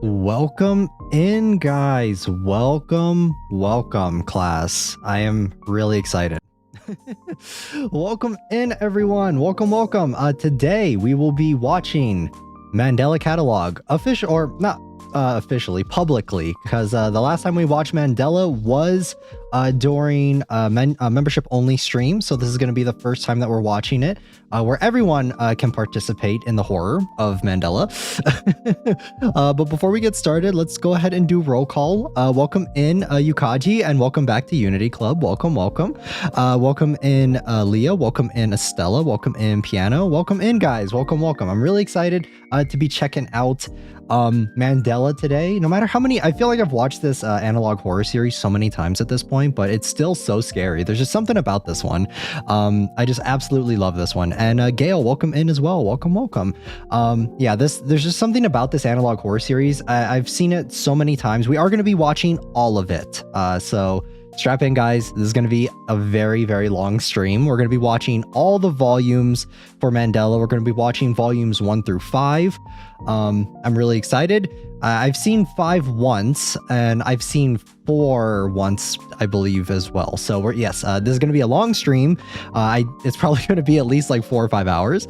Welcome in, guys. Welcome, class. I am really excited. Welcome in, everyone. Welcome. Today we will be watching Mandela Catalogue, officially, publicly, because the last time we watched Mandela was during a membership only stream. So this is going to be the first time that we're watching it, where everyone can participate in the horror of Mandela. But before we get started, let's go ahead and do roll call. Welcome in Yukaji, and welcome back to Unity Club. Welcome. Welcome in Leah. Welcome in Estella. Welcome in Piano. Welcome in, guys. Welcome. I'm really excited to be checking out Mandela today. No matter how many, I feel like I've watched this analog horror series so many times at this point, but it's still so scary. There's just something about this one. I just absolutely love this one. And Gail, welcome in as well. Welcome. Yeah, there's just something about this analog horror series. I've seen it so many times. We are going to be watching all of it. So strap in, guys. This is going to be a very, very long stream. We're going to be watching all the volumes for Mandela. We're going to be watching volumes 1 through 5. I'm really excited. I've seen 5 once, and I've seen 4 once, I believe, as well. So this is going to be a long stream. It's probably going to be at least like 4 or 5 hours.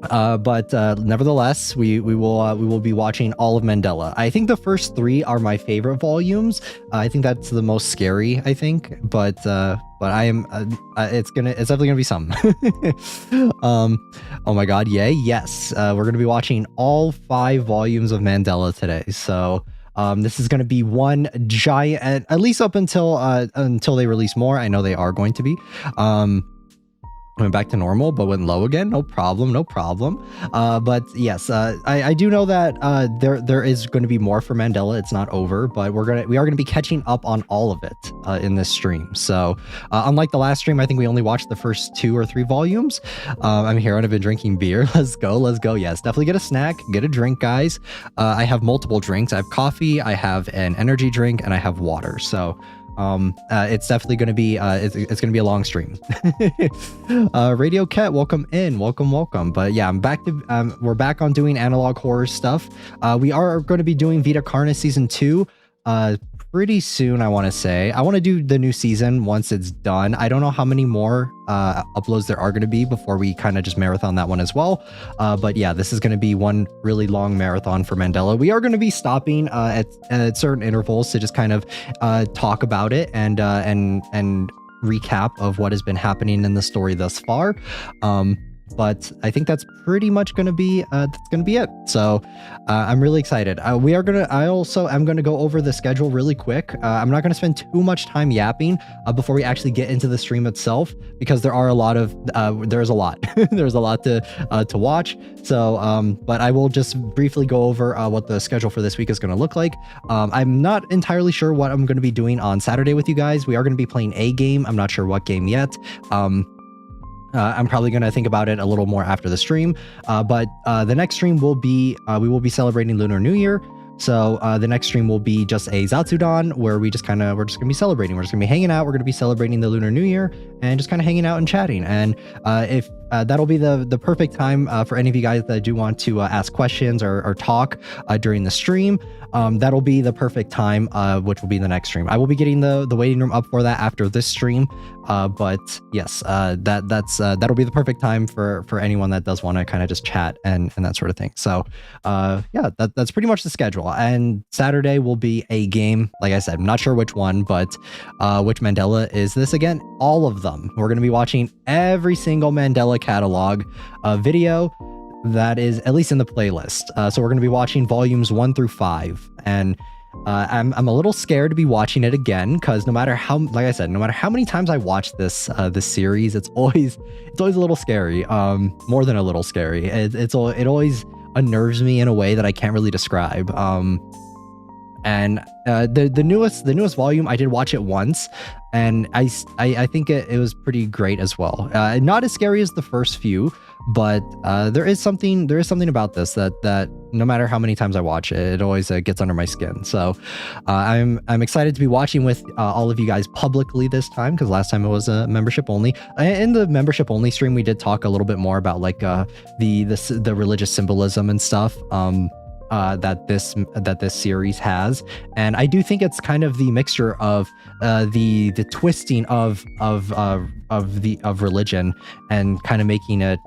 But nevertheless, we will be watching all of Mandela. I think the first 3 are my favorite volumes. I think that's the most scary, I think, but I am it's definitely gonna be some. Oh my god, yay, yes. We're gonna be watching all 5 volumes of Mandela today. So this is going to be one giant, at least up until they release more. I know they are going to be. Went back to normal, but went low again. No problem. But yes, I do know that there is going to be more for Mandela. It's not over, but we are gonna be catching up on all of it in this stream. So unlike the last stream, I think we only watched the first 2 or 3 volumes. I'm here and I've been drinking beer. Let's go. Yes, definitely get a snack, get a drink, guys. I have multiple drinks. I have coffee, I have an energy drink, and I have water. So it's definitely going to be it's going to be a long stream. Radio Cat, welcome in. Welcome. But yeah, we're back on doing analog horror stuff. We are going to be doing Vita Carna season 2 pretty soon. I want to say I want to do the new season once it's done. I don't know how many more uploads there are going to be before we kind of just marathon that one as well. But yeah, this is going to be one really long marathon for Mandela. We are going to be stopping at certain intervals to just kind of talk about it and recap of what has been happening in the story thus far. But I think that's pretty much going to be it. So I'm really excited. I also am going to go over the schedule really quick. I'm not going to spend too much time yapping before we actually get into the stream itself, because there's a lot there's a lot to watch. So but I will just briefly go over what the schedule for this week is going to look like. I'm not entirely sure what I'm going to be doing on Saturday with you guys. We are going to be playing a game. I'm not sure what game yet. I'm probably going to think about it a little more after the stream, but the next stream will be, we will be celebrating Lunar New Year. So the next stream will be just a Zatsudan, where we're just going to be celebrating. We're just going to be hanging out. We're going to be celebrating the Lunar New Year and just kind of hanging out and chatting. And if that'll be the perfect time for any of you guys that do want to ask questions or talk during the stream. That'll be the perfect time, which will be the next stream. I will be getting the waiting room up for that after this stream. But yes, that'll be the perfect time for anyone that does want to kind of just chat and that sort of thing. So yeah, that's pretty much the schedule. And Saturday will be a game. Like I said, I'm not sure which one, but which Mandela is this again? All of them. We're going to be watching every single Mandela Catalogue video that is at least in the playlist. So we're going to be watching volumes 1 through 5, and I'm a little scared to be watching it again, because no matter how many times I watch this series, it's always a little scary. More than a little scary. It always unnerves me in a way that I can't really describe. And the newest volume, I did watch it once, and I think it was pretty great as well. Not as scary as the first few, but there is something about this that no matter how many times I watch it, it always gets under my skin. So I'm excited to be watching with all of you guys publicly this time, because last time it was membership only. In the membership only stream, we did talk a little bit more about like the religious symbolism and stuff. that this series has, and I do think it's kind of the mixture of the twisting of religion and kind of making it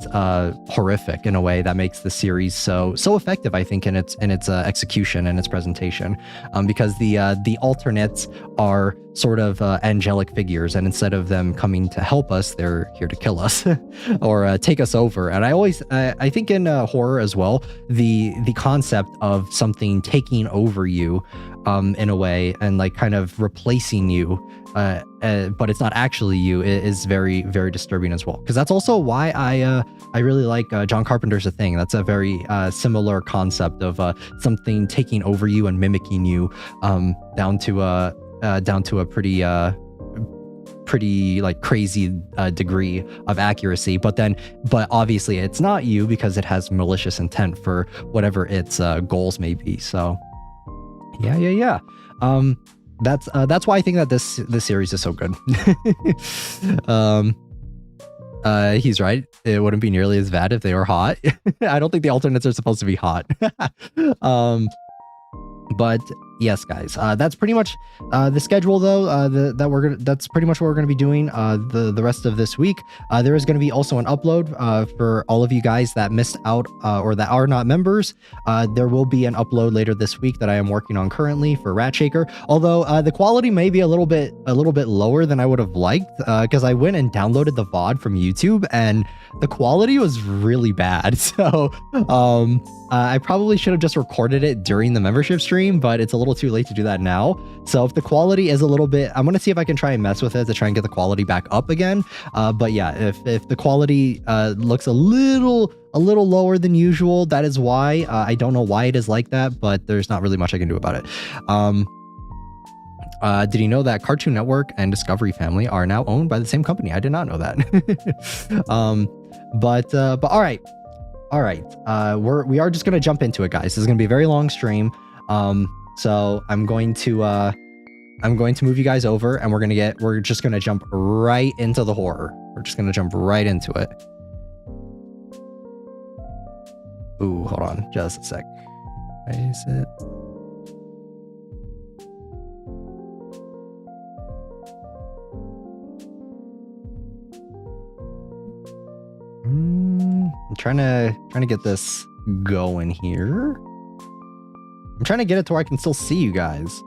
horrific in a way that makes the series so effective, I think, in its execution and its presentation, because the alternates are sort of angelic figures, and instead of them coming to help us, they're here to kill us or take us over. And I think in horror as well, the concept of something taking over you in a way and like kind of replacing you, but it's not actually you, is very, very disturbing as well. Because that's also why I really like John Carpenter's The Thing. That's a very similar concept of something taking over you and mimicking you, down to a pretty like crazy degree of accuracy, but obviously it's not you because it has malicious intent for whatever its goals may be. So yeah. That's why I think that this series is so good. He's right. It wouldn't be nearly as bad if they were hot. I don't think the alternates are supposed to be hot. But yes, guys, that's pretty much the schedule, though. That's pretty much what we're gonna be doing the rest of this week. There is gonna be also an upload for all of you guys that missed out or that are not members. There will be an upload later this week that I am working on currently for Rat Shaker. Although the quality may be a little bit lower than I would have liked, because I went and downloaded the VOD from YouTube and the quality was really bad. So I probably should have just recorded it during the membership stream, but it's a little too late to do that now. So if the quality is a little bit, I'm gonna see if I can try and mess with it to try and get the quality back up again. But yeah, if the quality looks a little lower than usual, that is why. I don't know why it is like that, but there's not really much I can do about it. Did you know that Cartoon Network and Discovery Family are now owned by the same company? I did not know that. But all right. We are just gonna jump into it, guys. This is gonna be a very long stream. So I'm going to move you guys over, and we're just gonna jump right into the horror. We're just gonna jump right into it. Ooh, hold on, just a sec. Where is it? I'm trying to get this going here. I'm trying to get it to where I can still see you guys.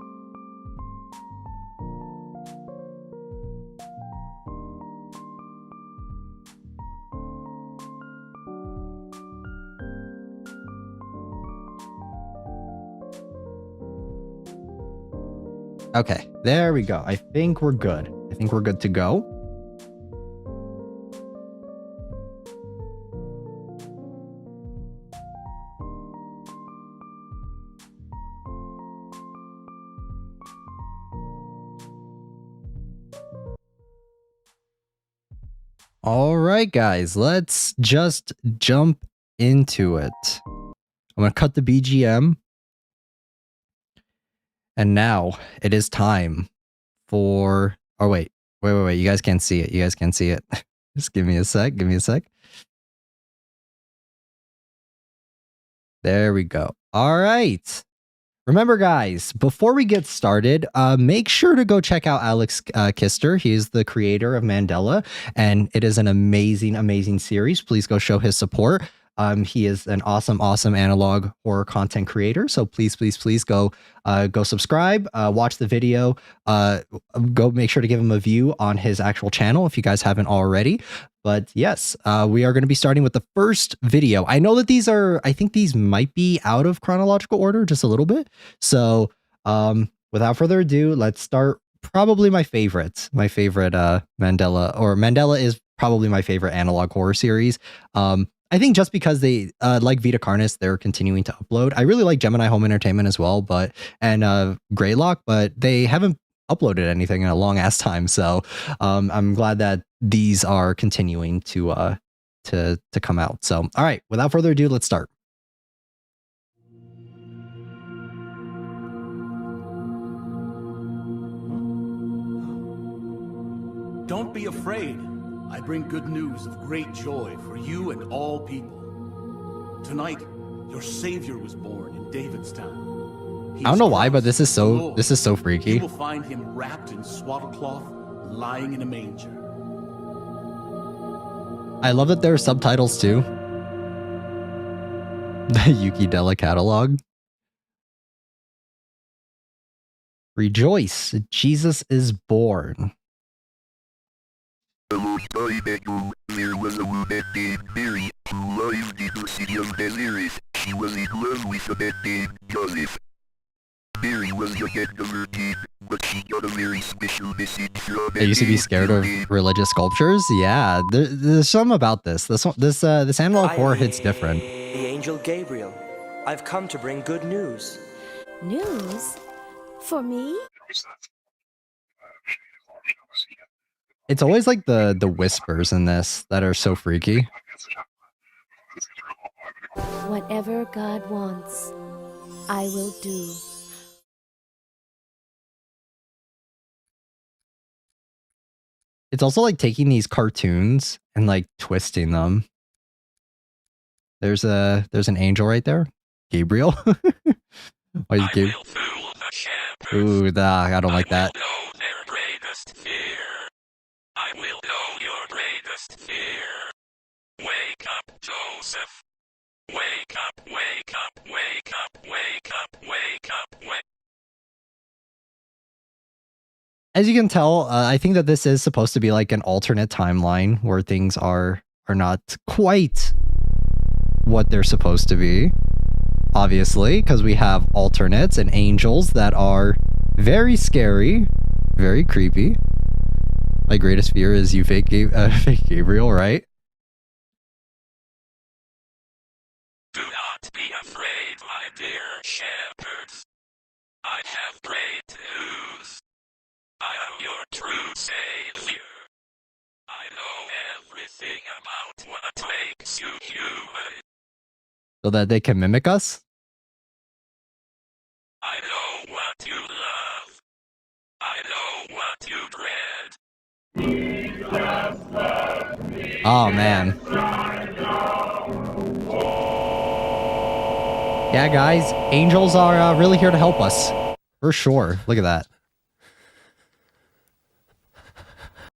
Okay, there we go. I think we're good. I think we're good to go. All right, guys, let's just jump into it. I'm going to cut the BGM. And now it is time for... Oh, wait. You guys can't see it. You guys can't see it. Just give me a sec. Give me a sec. There we go. All right. Remember, guys, before we get started, make sure to go check out Alex Kister. He is the creator of Mandela, and it is an amazing, amazing series. Please go show his support. He is an awesome analog horror content creator. So please go subscribe, watch the video, go make sure to give him a view on his actual channel if you guys haven't already. But yes, we are going to be starting with the first video. I know that I think these might be out of chronological order just a little bit. So without further ado, let's start. Probably my favorite Mandela, or Mandela is probably my favorite analog horror series. I think just because they, like Vita Carnis, they're continuing to upload. I really like Gemini Home Entertainment as well, and Greylock, but they haven't uploaded anything in a long ass time. So I'm glad that these are continuing to come out. So all right, without further ado, let's start. Don't be afraid. I bring good news of great joy for you and all people. Tonight, Your savior was born in David's time. I don't know why, but this is so freaky. You will find him wrapped in swaddlecloth, lying in a manger. I love that there are subtitles too. The Mandela Catalogue. Rejoice, Jesus is born. A long time ago, there was a woman named Mary who lived in the city of Nazareth. She was in love with a man named Joseph. Mary was young and a virgin, but she got a very special message from I used to be scared of religious sculptures. Yeah, there's something about this. This analog horror hits different. The angel Gabriel. I've come to bring good news. News? For me? It's always like the whispers in this that are so freaky. Whatever God wants, I will do. It's also like taking these cartoons and like twisting them. There's an angel right there. Gabriel. Why is Gabriel? Ooh, I don't like that. I will know your greatest fear. Wake up, Joseph. Wake up, wake up, wake up, wake up, wake up, wake. As you can tell, I think that this is supposed to be like an alternate timeline where things are not quite what they're supposed to be. Obviously, because we have alternates and angels that are very scary, very creepy. My greatest fear is you fake Gabriel, right? Do not be afraid, my dear shepherds. I have great news. I am your true savior. I know everything about what makes you human. So that they can mimic us? I know what you love. I know what you dread. Oh man. Yeah, guys, angels are really here to help us. For sure. Look at that.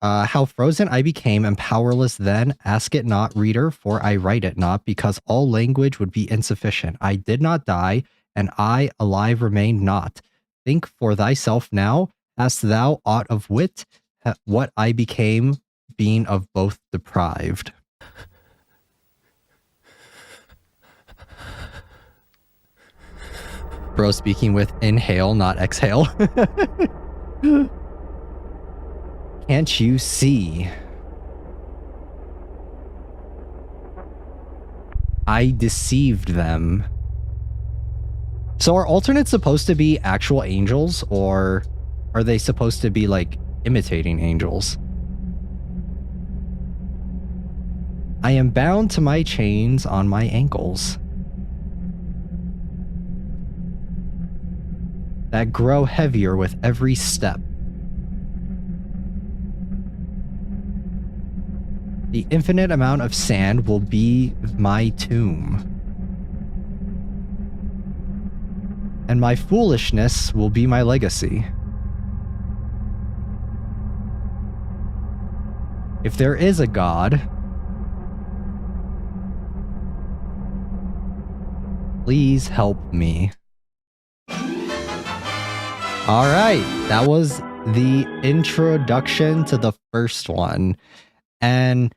How frozen I became and powerless then, ask it not, reader, for I write it not, because all language would be insufficient. I did not die, and I alive remained not. Think for thyself now, hast thou aught of wit, what I became, being of both deprived. Bro speaking with inhale, not exhale. Can't you see? I deceived them. So are alternates supposed to be actual angels, or are they supposed to be like imitating angels? I am bound to my chains on my ankles that grow heavier with every step. The infinite amount of sand will be my tomb. And my foolishness will be my legacy. If there is a God, please help me. All right, that was the introduction to the first one. And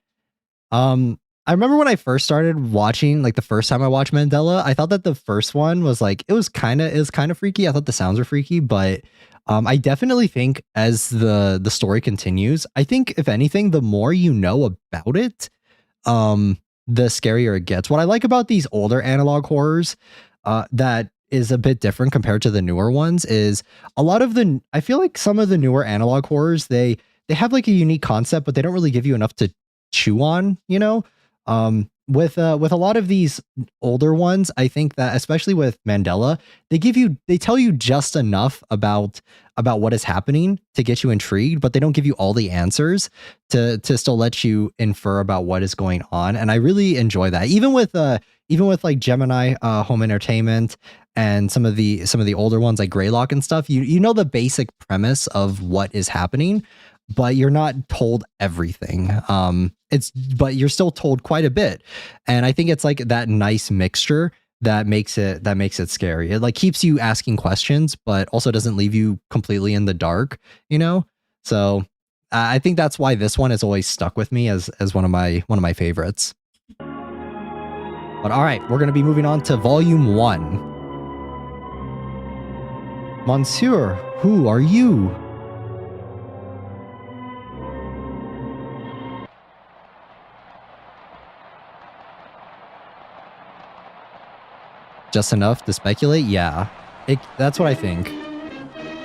I remember when I first started watching, like the first time I watched Mandela, I thought that the first one was like, it was kind of freaky. I thought the sounds were freaky, but I definitely think as the story continues, I think if anything, the more you know about it, the scarier it gets. What I like about these older analog horrors that is a bit different compared to the newer ones is a lot of I feel like some of the newer analog horrors, they have like a unique concept, but they don't really give you enough to chew on, you know? With a lot of these older ones, I think that especially with Mandela, they tell you just enough about what is happening to get you intrigued, but they don't give you all the answers to still let you infer about what is going on. And I really enjoy that. Even with even with like Gemini Home Entertainment and some of the older ones like Greylock and stuff, you know the basic premise of what is happening, but you're not told everything. But you're still told quite a bit. And I think it's like that nice mixture that makes it scary. It like keeps you asking questions, but also doesn't leave you completely in the dark, you know? So I think that's why this one has always stuck with me as one of my favorites. But all right, we're going to be moving on to volume 1. Monsieur, who are you? Just enough to speculate? Yeah. That's what I think.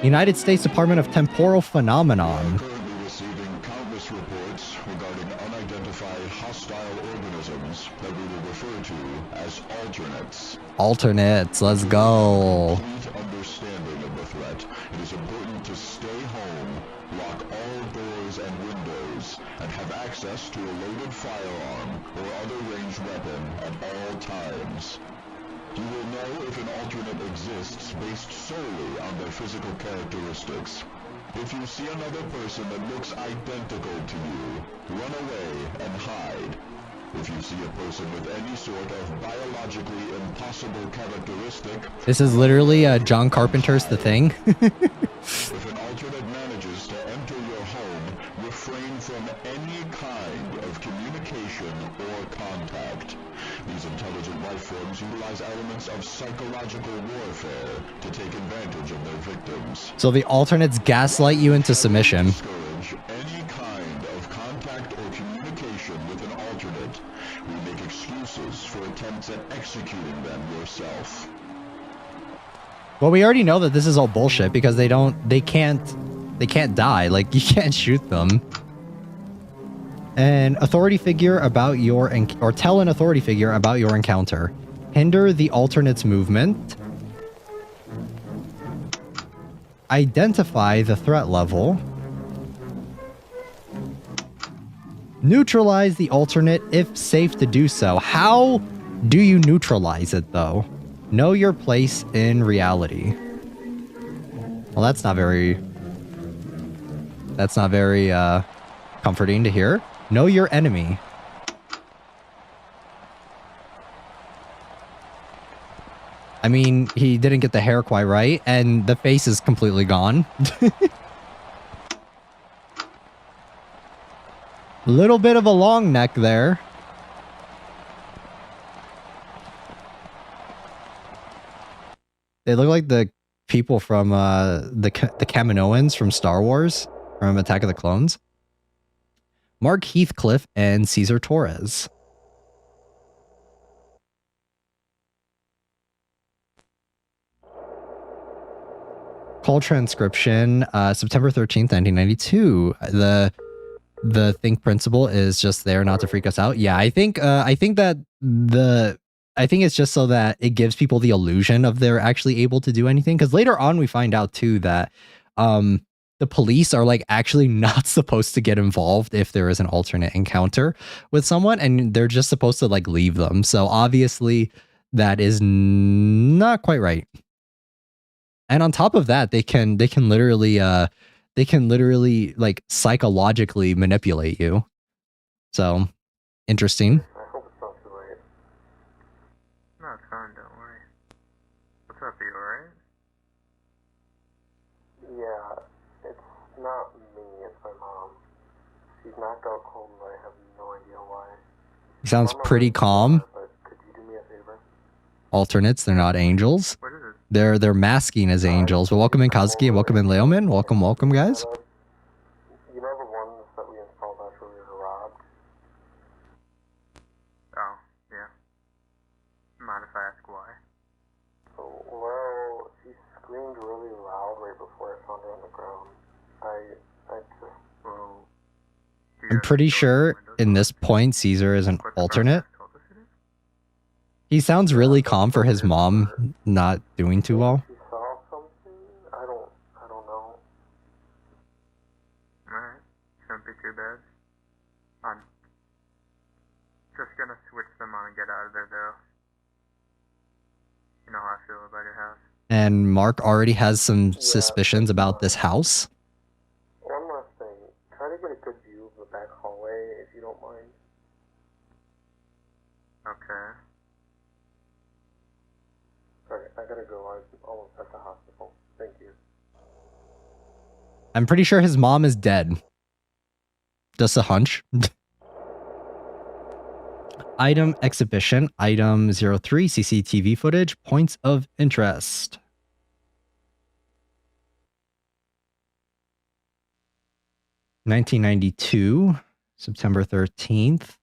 United States Department of Temporal Phenomenon. Currently receiving countless reports regarding unidentified hostile organisms that we will refer to as alternates. Alternates, let's go. Complete understanding of the threat, it is important to stay home, lock all doors and windows, and have access to a loaded firearm or other ranged weapon at all times. You will know if an alternate exists based solely on their physical characteristics. If you see another person that looks identical to you, run away and hide. If you see a person with any sort of biologically impossible characteristic... This is literally John Carpenter's The Thing. If an alternate manages to enter your home, refrain from any kind of communication or contact. These intelligent life forms utilize elements of psychological warfare to take advantage of their victims. So the alternates gaslight you into submission. Discourage any kind of contact or communication with an alternate. We make excuses for attempts at executing them yourself. Well, we already know that this is all bullshit because they can't die. Like, you can't shoot them. An authority figure about your or tell an authority figure about your encounter. Hinder the alternate's movement. Identify the threat level. Neutralize the alternate if safe to do so. How do you neutralize it though? Know your place in reality. Well, that's not very comforting to hear. Know your enemy. I mean, he didn't get the hair quite right, and the face is completely gone. Little bit of a long neck there. They look like the people from the Kaminoans from Star Wars, from Attack of the Clones. Mark Heathcliff and Cesar Torres. Call transcription, September 13th, 1992. The think principle is just there not to freak us out. Yeah, I think it's just so that it gives people the illusion of they're actually able to do anything. Because later on we find out too that the police are like actually not supposed to get involved if there is an alternate encounter with someone, and they're just supposed to like leave them. So obviously that is not quite right. And on top of that, they can literally like psychologically manipulate you. So interesting. I hope it's not too late. No, it's fine, don't worry. What's up, are you alright? Yeah, it's not me, it's my mom. She's knocked out cold and I have no idea why. Sounds pretty calm. But could you do me a favor? Alternates, they're not angels. What is it? They're masking as angels. But welcome in Kazuki and welcome in Leoman. Welcome guys. You know the ones that we installed after we were robbed? Oh, yeah. Mind if I ask why? Well, she screamed really loud right before I found her on the ground. I just... Well... I'm pretty sure in this point Caesar is an alternate. He sounds really calm for his mom not doing too well. She saw something? I don't know. Alright, shouldn't be too bad. I'm just gonna switch them on and get out of there though. know how I feel about your house. And Mark already has some suspicions about this house. One last thing. Try to get a good view of the back hallway, if you don't mind. Okay. Sorry, I gotta go. I'm almost at the hospital. Thank you. I'm pretty sure his mom is dead. Just a hunch. Item exhibition, item 03, CCTV footage, points of interest. (1992), September 13th,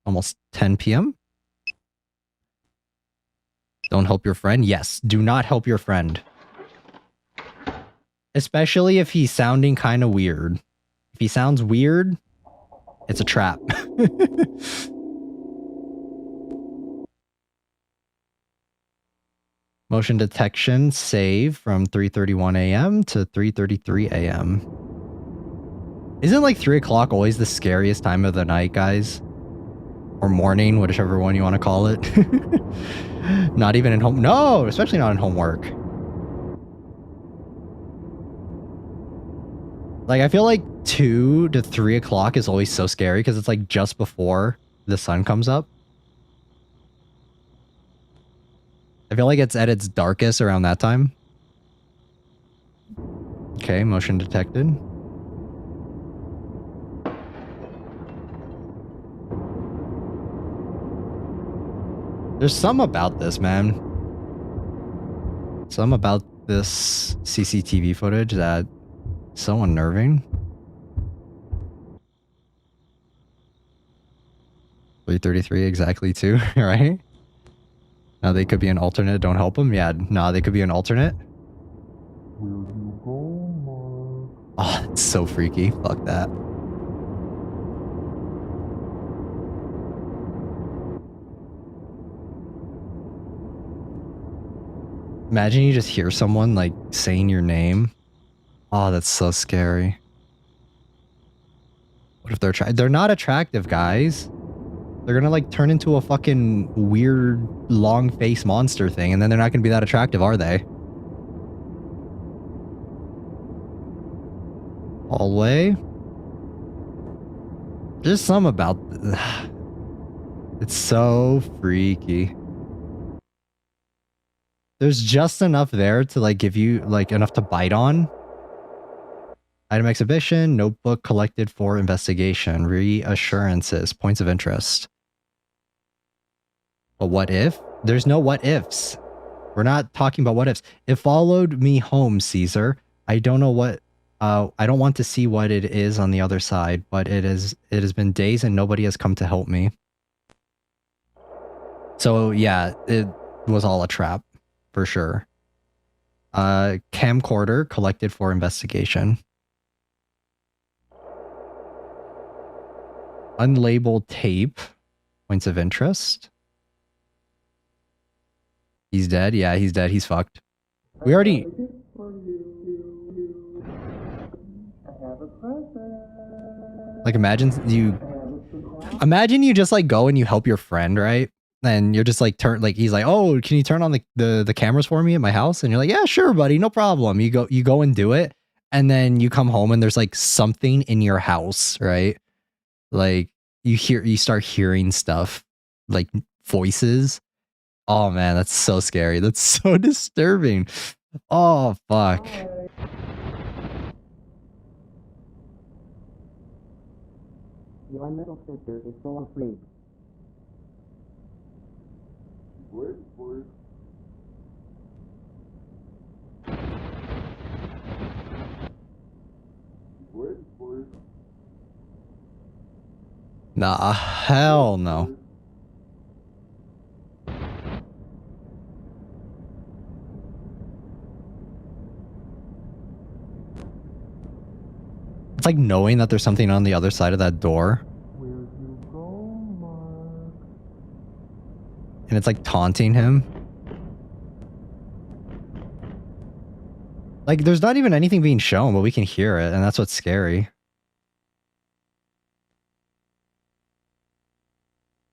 almost 10 p.m. Don't help your friend? Yes, do not help your friend. Especially if he's sounding kind of weird. If he sounds weird, it's a trap. Motion detection save from 3:31 a.m. to 3:33 a.m. Isn't like 3 o'clock always the scariest time of the night, guys? Or morning, whichever one you want to call it. Not even in home. No, especially not in homework. Like, I feel like 2 to 3 o'clock is always so scary because it's like just before the sun comes up. I feel like it's at its darkest around that time. Okay, motion detected. There's some about this, man. Some about this CCTV footage that is so unnerving. 3:33 exactly too, right? Now they could be an alternate. Don't help them. Yeah, nah, they could be an alternate. Oh, it's so freaky. Fuck that. Imagine you just hear someone like saying your name. Oh, that's so scary. What if they're not attractive, guys? They're gonna like turn into a fucking weird long face monster thing, and then they're not gonna be that attractive, are they? Hallway. There's some about it's so freaky. There's just enough there to like give you like enough to bite on. Item exhibition, notebook collected for investigation, reassurances, points of interest. But what if? There's no what ifs. We're not talking about what ifs. It followed me home, Caesar. I don't know what I don't want to see what it is on the other side, but it has been days and nobody has come to help me. So yeah, it was all a trap, for sure. Camcorder collected for investigation. Unlabeled tape, points of interest. He's dead. Yeah, he's dead. He's fucked. We already... Like, imagine you just like go and you help your friend, right? And you're just like he's like, oh, can you turn on the cameras for me at my house? And you're like, yeah, sure, buddy, no problem. You go and do it, and then you come home and there's like something in your house, right? Like you start hearing stuff, like voices. Oh man, that's so scary. That's so disturbing. Oh fuck. Your middle sister is full of sleep. Wait for it. Wait for it. Nah, hell no. It's like knowing that there's something on the other side of that door. Where'd you go, Mark? And it's like taunting him. Like there's not even anything being shown, but we can hear it, and that's what's scary.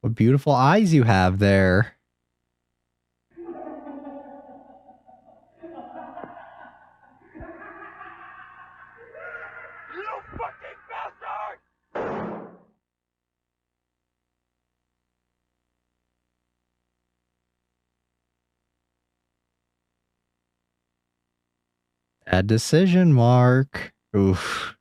What beautiful eyes you have there. Bad decision, Mark. Oof.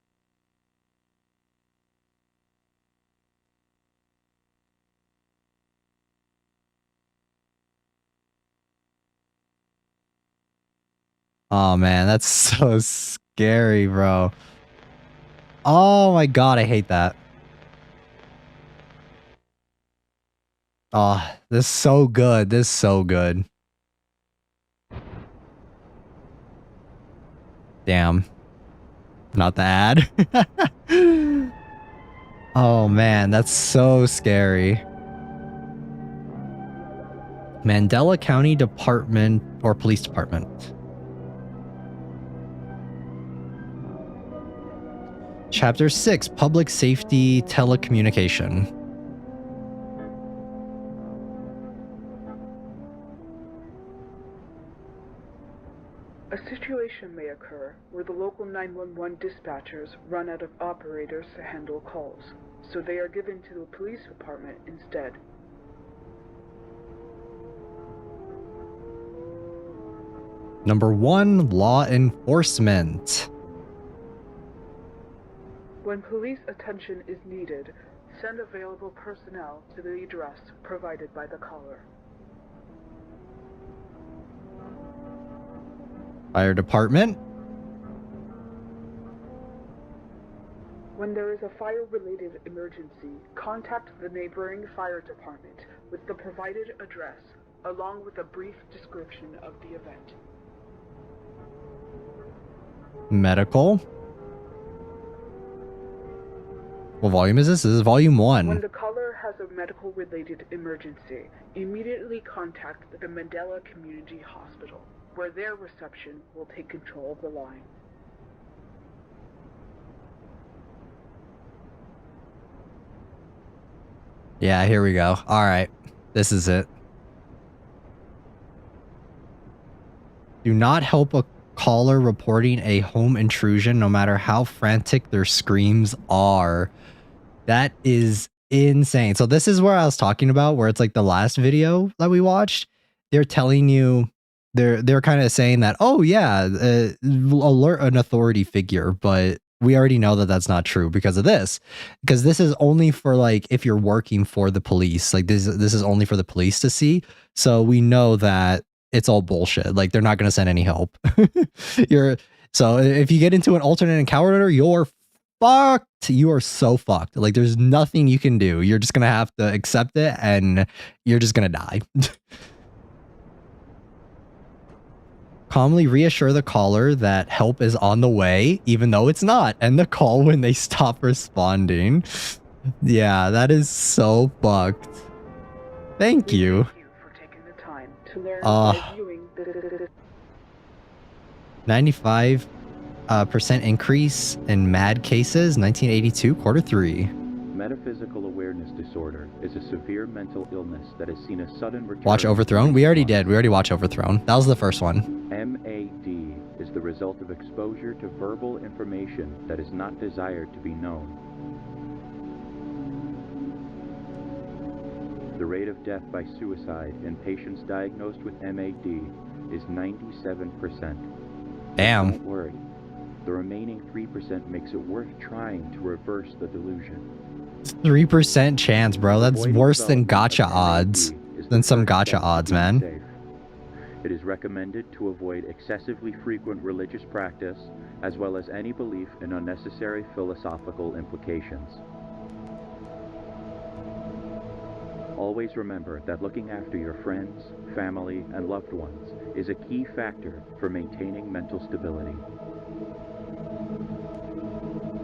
Oh man, that's so scary, bro. Oh my god, I hate that. Oh, this is so good. This is so good. Damn. Not the ad. Oh man, that's so scary. Mandela County Department or Police Department. Chapter 6, Public Safety Telecommunication. A situation may occur where the local 911 dispatchers run out of operators to handle calls, so they are given to the police department instead. Number 1, law enforcement. When police attention is needed, send available personnel to the address provided by the caller. Fire department. When there is a fire-related emergency, contact the neighboring fire department with the provided address, along with a brief description of the event. Medical. What volume is this? This is volume 1. When the caller has a medical-related emergency, immediately contact the Mandela Community Hospital, where their reception will take control of the line. Yeah, here we go. All right. This is it. Do not help a caller reporting a home intrusion, no matter how frantic their screams are. That is insane. So this is where I was talking about, where it's like the last video that we watched. They're telling you, they're kind of saying that, oh yeah, alert an authority figure, but we already know that that's not true because of this. Because this is only for like if you're working for the police. Like this is only for the police to see. So we know that it's all bullshit. Like they're not going to send any help. So if you get into an alternate encounter, you're fucked. You are so fucked. Like there's nothing you can do. You're just going to have to accept it and you're just going to die. Calmly reassure the caller that help is on the way, even though it's not. End the call when they stop responding. Yeah, that is so fucked. Thank you. Thank you for taking the time to learn by viewing the 95% increase in MAD cases, 1982, quarter 3. Metaphysical awareness disorder is a severe mental illness that has seen a sudden return. Watch Overthrown? We already did. We already watched Overthrown. That was the first one. MAD is the result of exposure to verbal information that is not desired to be known. The rate of death by suicide in patients diagnosed with MAD is 97%. Damn. Don't worry. The remaining 3% makes it worth trying to reverse the delusion. 3% chance, bro. That's worse than gacha odds. Than some gacha odds, man. It is recommended to avoid excessively frequent religious practice, as well as any belief in unnecessary philosophical implications. Always remember that looking after your friends, family, and loved ones is a key factor for maintaining mental stability.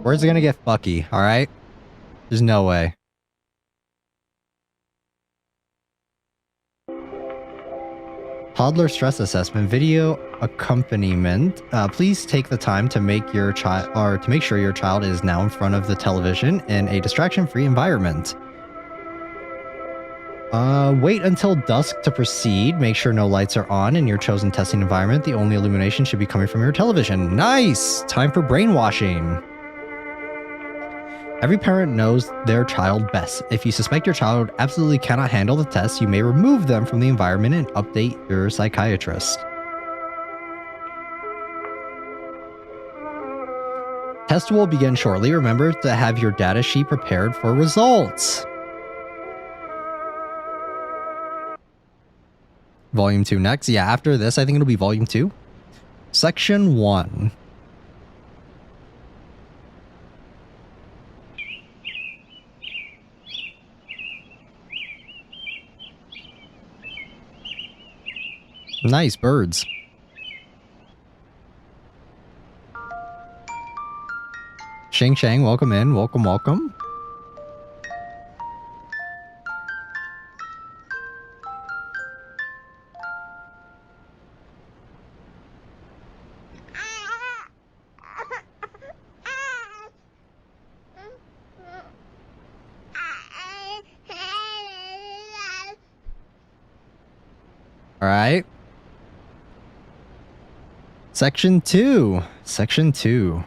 Where's it gonna get fucky, alright? There's no way. Toddler stress assessment video accompaniment. Please take the time to make your child, or to make sure your child is now in front of the television in a distraction-free environment. Wait until dusk to proceed. Make sure no lights are on in your chosen testing environment. The only illumination should be coming from your television. Nice! Time for brainwashing. Every parent knows their child best. If you suspect your child absolutely cannot handle the test, you may remove them from the environment and update your psychiatrist. Test will begin shortly. Remember to have your data sheet prepared for results. Volume 2 next. Yeah, after this, I think it'll be Volume 2. Section 1. Nice birds. Shang Shang, welcome in. Welcome, welcome. All right. Section 2. Section 2.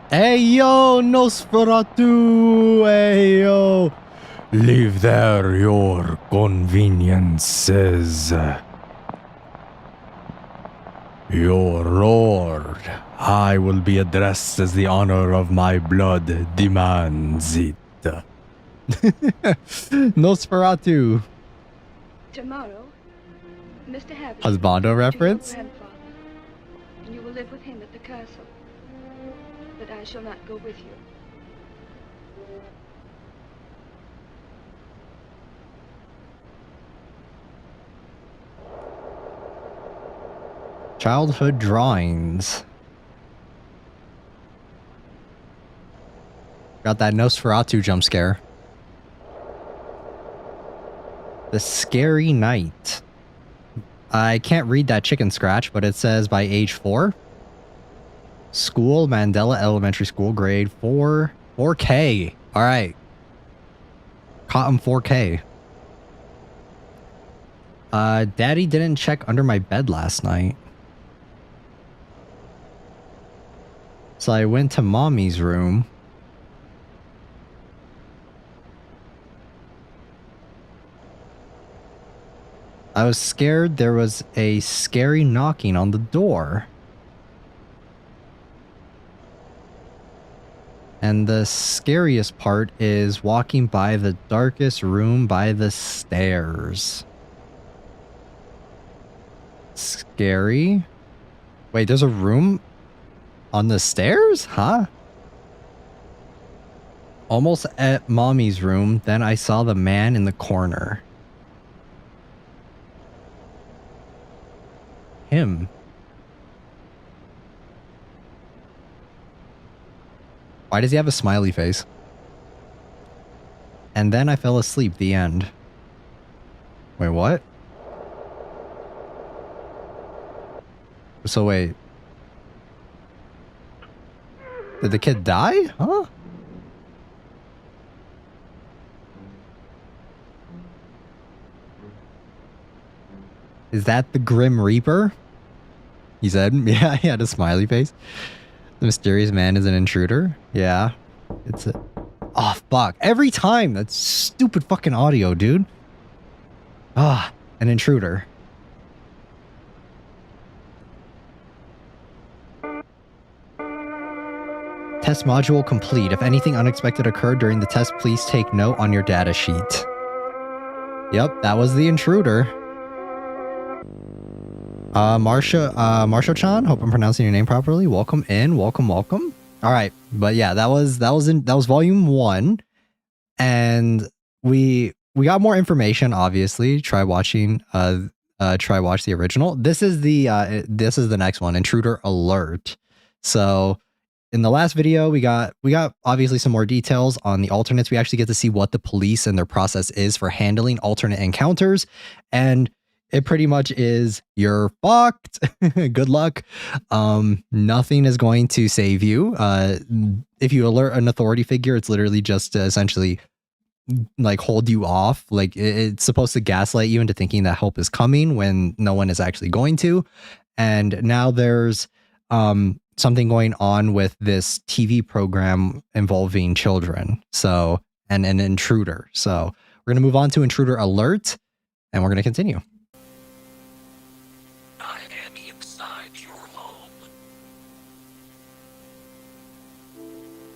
Hey yo, Nosferatu! Hey yo! Leave there your conveniences. Your lord, I will be addressed as the honor of my blood demands it. Nosferatu. Tomorrow, Mr. Havisham, Husbando reference? and you will live with him at the castle. But I shall not go with you. Childhood drawings. Got that Nosferatu jump scare. The Scary Night. I can't read that chicken scratch, but it says by age 4. School, Mandela Elementary School, grade 4. 4K. All right. Caught him 4K. Daddy didn't check under my bed last night. So I went to mommy's room. I was scared there was a scary knocking on the door. And the scariest part is walking by the darkest room by the stairs. Scary? Wait, there's a room on the stairs? Huh? Almost at mommy's room, then I saw the man in the corner. Him. Why does he have a smiley face? And then I fell asleep. The end. Wait, what? So wait. Did the kid die? Huh? Is that the Grim Reaper? He said, yeah, he had a smiley face. The mysterious man is an intruder. Yeah. It's a... Oh, fuck. Every time. That's stupid fucking audio, dude. Ah, an intruder. Test module complete. If anything unexpected occurred during the test, please take note on your data sheet. Yep, that was the intruder. Marsha-chan, hope I'm pronouncing your name properly. Welcome in, welcome. All right, but yeah, that was volume 1, and we got more information. Obviously, try watch the original. This is the next one, Intruder Alert. So in the last video, we got obviously some more details on the alternates. We actually get to see what the police and their process is for handling alternate encounters, and it pretty much is you're fucked. Good luck. Nothing is going to save you. If you alert an authority figure, it's literally just to essentially like hold you off. Like it's supposed to gaslight you into thinking that help is coming when no one is actually going to. And now there's something going on with this TV program involving children. So, and an intruder. So we're going to move on to intruder alert, and we're going to continue. I am inside your home.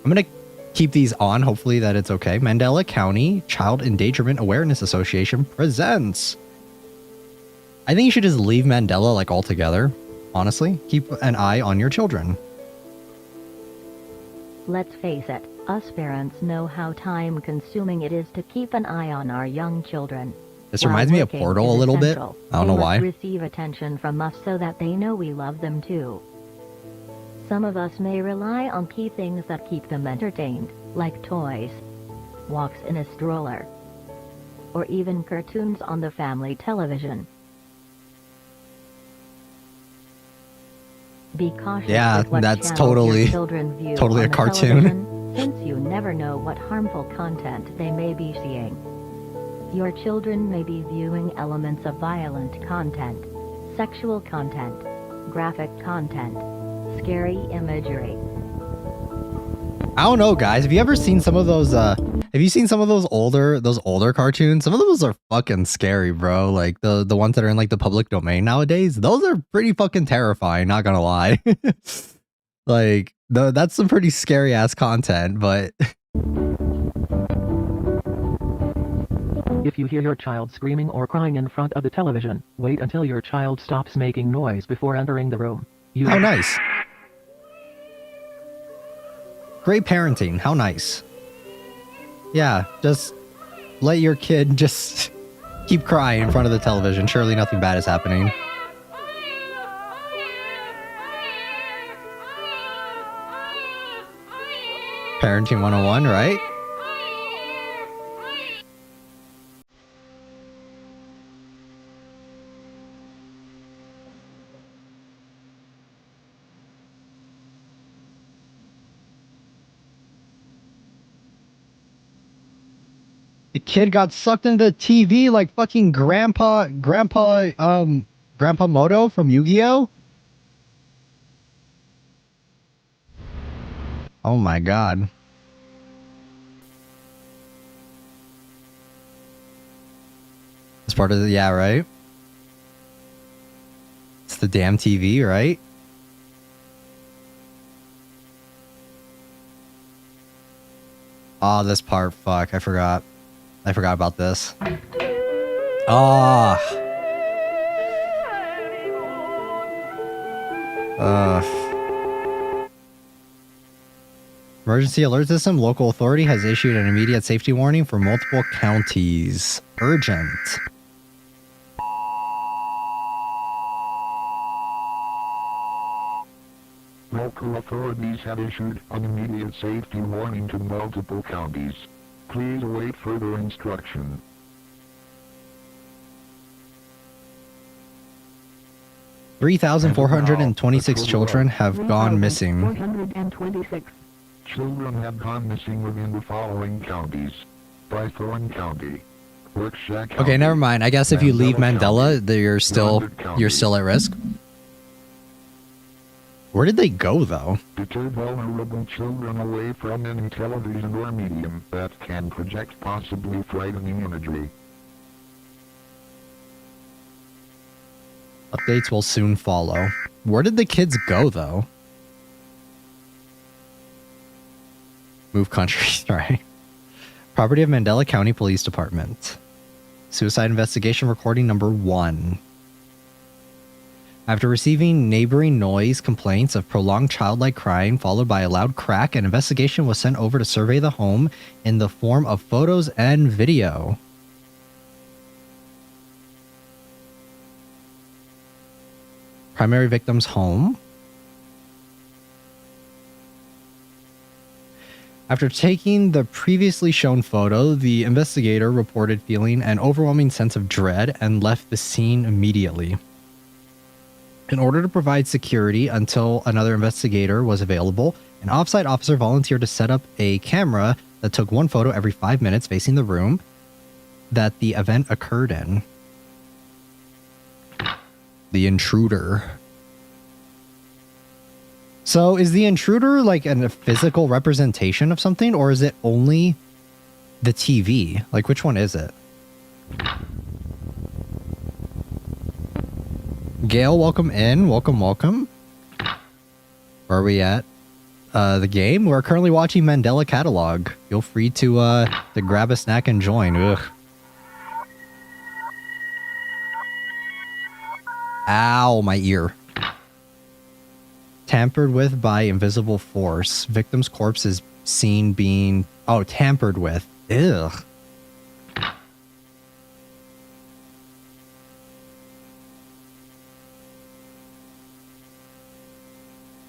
I'm going to keep these on. Hopefully that it's okay. Mandela County Child Endangerment Awareness Association presents. I think you should just leave Mandela like altogether. Honestly, keep an eye on your children. Let's face it, us parents know how time-consuming it is to keep an eye on our young children. This reminds me of Portal a little bit. I don't know why. They must receive attention from us so that they know we love them too. Some of us may rely on key things that keep them entertained, like toys, walks in a stroller, or even cartoons on the family television. Be cautious. Yeah, with what that's channels your children view totally on a the cartoon. television, since you never know what harmful content they may be seeing. Your children may be viewing elements of violent content, sexual content, graphic content, scary imagery. I don't know, guys. Have you ever seen some of those? Have you seen some of those older cartoons? Some of those are fucking scary, bro. Like the ones that are in like the public domain nowadays. Those are pretty fucking terrifying. Not gonna lie. Like that's some pretty scary ass content. But if you hear your child screaming or crying in front of the television, wait until your child stops making noise before entering the room. How nice. Great parenting. How nice. Yeah, just let your kid just keep crying in front of the television. Surely nothing bad is happening. Parenting 101, right? The kid got sucked into the TV like fucking Grandpa Moto from Yu-Gi-Oh! Oh my god. It's part of the, yeah, right? It's the damn TV, right? Oh, this part, fuck, I forgot about this. Oh. Emergency alert system. Local authority has issued an immediate safety warning for multiple counties. Urgent. Local authorities have issued an immediate safety warning to multiple counties. Please await further instruction. $3,426 children have gone missing. 426 children have gone missing within the following counties: Bythorn County, Workshack County. Okay, never mind. I guess if you leave Mandela, you're still at risk. Where did they go, though? Deter vulnerable children away from any television or medium that can project possibly frightening imagery. Updates will soon follow. Where did the kids go, though? Move countries, right? Property of Mandela County Police Department. Suicide investigation recording number 1. After receiving neighboring noise complaints of prolonged childlike crying followed by a loud crack, an investigation was sent over to survey the home in the form of photos and video. Primary victim's home. After taking the previously shown photo, the investigator reported feeling an overwhelming sense of dread and left the scene immediately. In order to provide security until another investigator was available, an off-site officer volunteered to set up a camera that took one photo every 5 minutes facing the room that the event occurred in. The intruder. So is the intruder like a physical representation of something, or is it only the TV? Like, which one is it? Gail, welcome in. Welcome, welcome. Where are we at? The game? We're currently watching Mandela Catalogue. Feel free to grab a snack and join. Ugh. Ow, my ear. Tampered with by invisible force. Victim's corpse is seen being... Oh, tampered with. Ugh.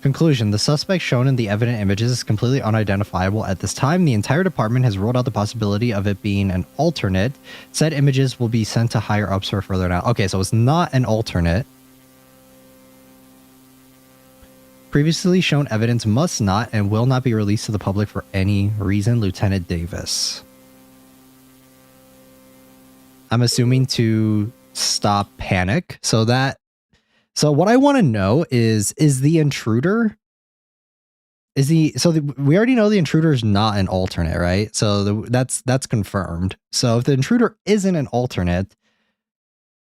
Conclusion. The suspect shown in the evident images is completely unidentifiable at this time. The entire department has ruled out the possibility of it being an alternate. Said images will be sent to higher ups for further now. Okay, so it's not an alternate. Previously shown evidence must not and will not be released to the public for any reason. Lieutenant Davis. I'm assuming to stop panic. So what I want to know is the intruder, we already know the intruder is not an alternate, right? So that's confirmed. So if the intruder isn't an alternate,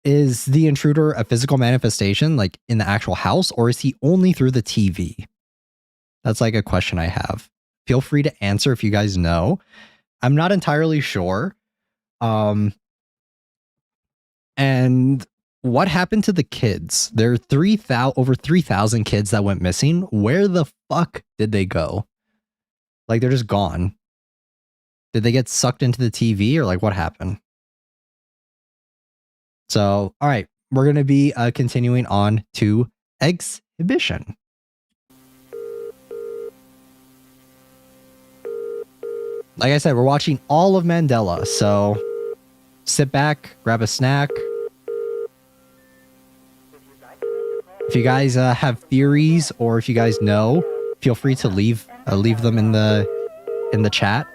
is the intruder a physical manifestation, like in the actual house, or is he only through the TV? That's like a question I have. Feel free to answer if you guys know. I'm not entirely sure. And what happened to the kids? There are over 3,000 kids that went missing. Where the fuck did they go? Like, they're just gone. Did they get sucked into the TV, or like what happened? So, all right, we're going to be continuing on to exhibition. Like I said, we're watching all of Mandela, so sit back, grab a snack. If you guys have theories, or if you guys know, feel free to leave them in the chat.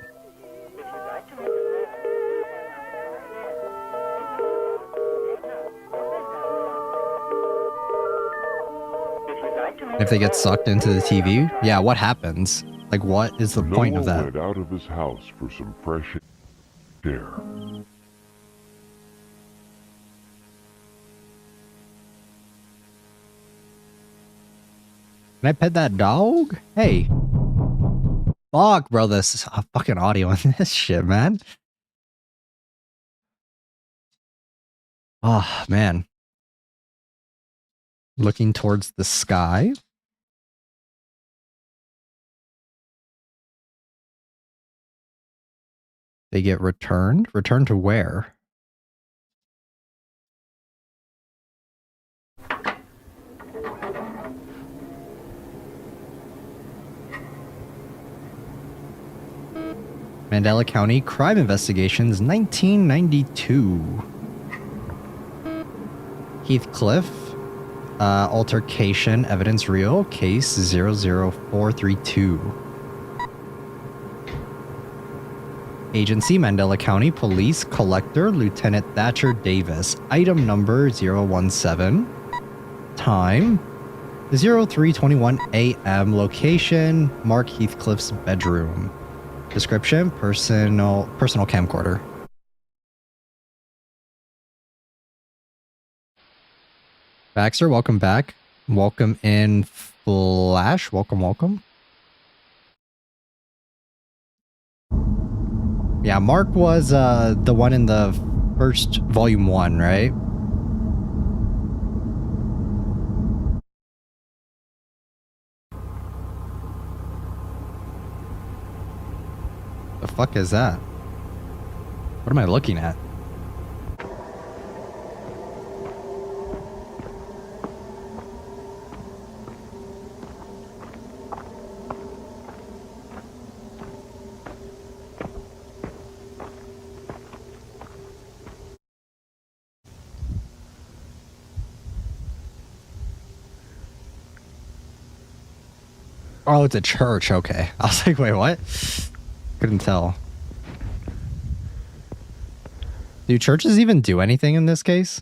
If they get sucked into the TV, yeah, what happens? Like, what is the point of that? Went out of his house for some fresh air. Can I pet that dog? Hey. Fuck, bro, this is fucking audio in this shit, man. Oh, man. Looking towards the sky. They get returned. Returned to where? Mandela County Crime Investigations, 1992. Heathcliff. Altercation, evidence real, case 00432. Agency, Mandela County Police, Collector, Lieutenant Thatcher Davis. Item number 017. Time, 03:21 a.m. Location, Mark Heathcliff's bedroom. Description, personal camcorder. Baxter, welcome back. Welcome in, Flash. Welcome, welcome. Yeah, Mark was the one in the first volume 1, right? The fuck is that? What am I looking at? Oh, it's a church. Okay. I was like, wait, what? Couldn't tell. Do churches even do anything in this case?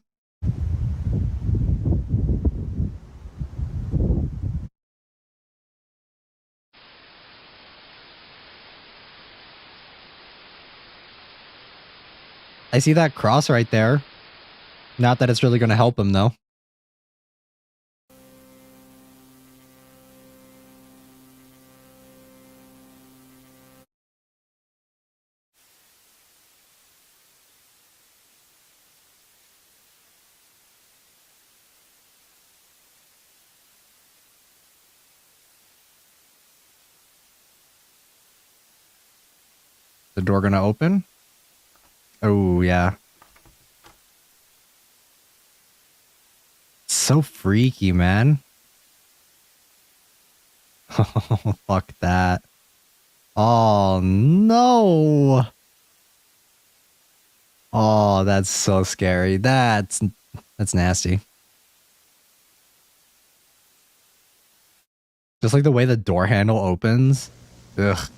I see that cross right there. Not that it's really going to help him, though. The door gonna open? Oh, yeah. So freaky, man. Oh, fuck that. Oh, no. Oh, that's so scary. That's nasty. Just like the way the door handle opens. Ugh.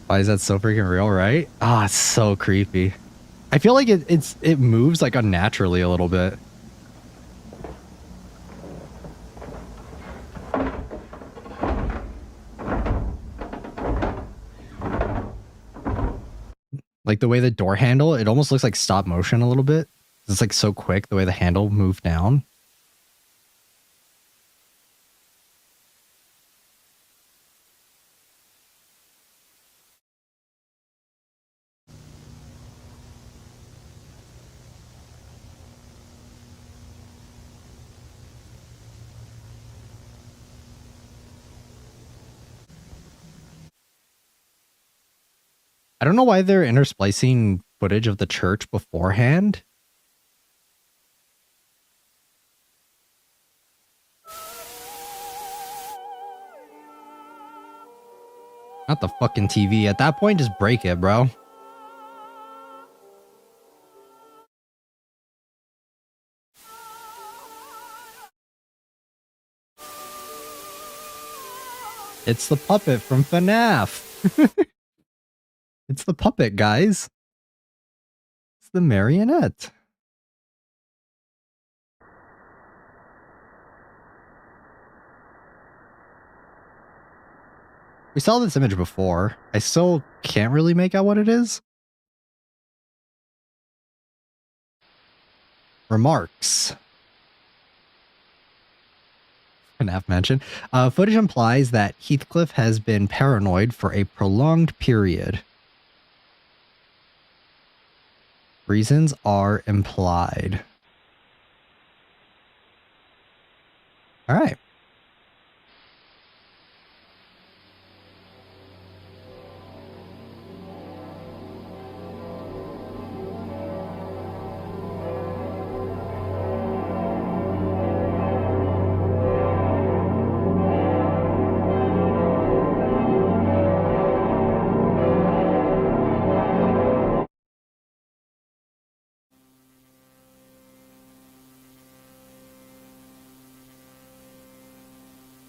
Why is that so freaking real, right? Ah, it's so creepy. I feel like it moves like unnaturally a little bit. Like the way the door handle, it almost looks like stop motion a little bit. It's like so quick the way the handle moved down. I don't know why they're intersplicing footage of the church beforehand. Not the fucking TV. At that point, just break it, bro. It's the puppet from FNAF. It's the puppet, guys. It's the marionette. We saw this image before. I still can't really make out what it is. Remarks. FNAF mention. Footage implies that Heathcliff has been paranoid for a prolonged period. Reasons are implied. All right.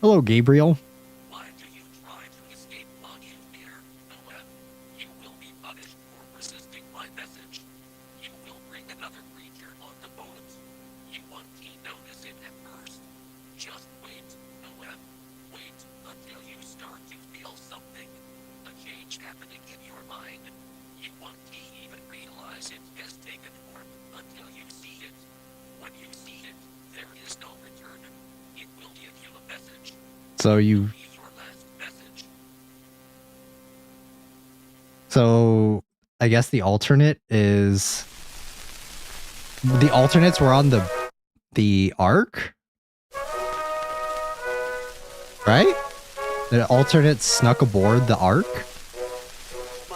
Hello, Gabriel. Why do you try to escape logic here? Noah? You will be punished for resisting my message. You will bring another creature on the boat. You won't notice it at first. Just wait, Noah. Wait until you start to feel something. A change happening in your mind. You won't even realize it has taken form until you see it. When you see it, there is no return. It will give you a message. So you... So I guess the alternate is... The alternates were on the Ark? Right? The alternates snuck aboard the Ark?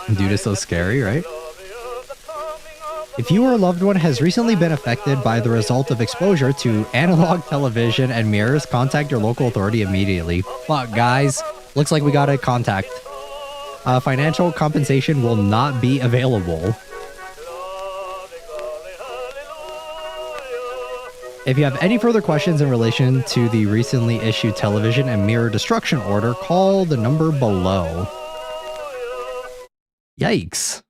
Dude, it's so scary, right? If you or a loved one has recently been affected by the result of exposure to analog television and mirrors, contact your local authority immediately. Fuck, guys. Looks like we got a contact. Financial compensation will not be available. If you have any further questions in relation to the recently issued television and mirror destruction order, call the number below. Yikes.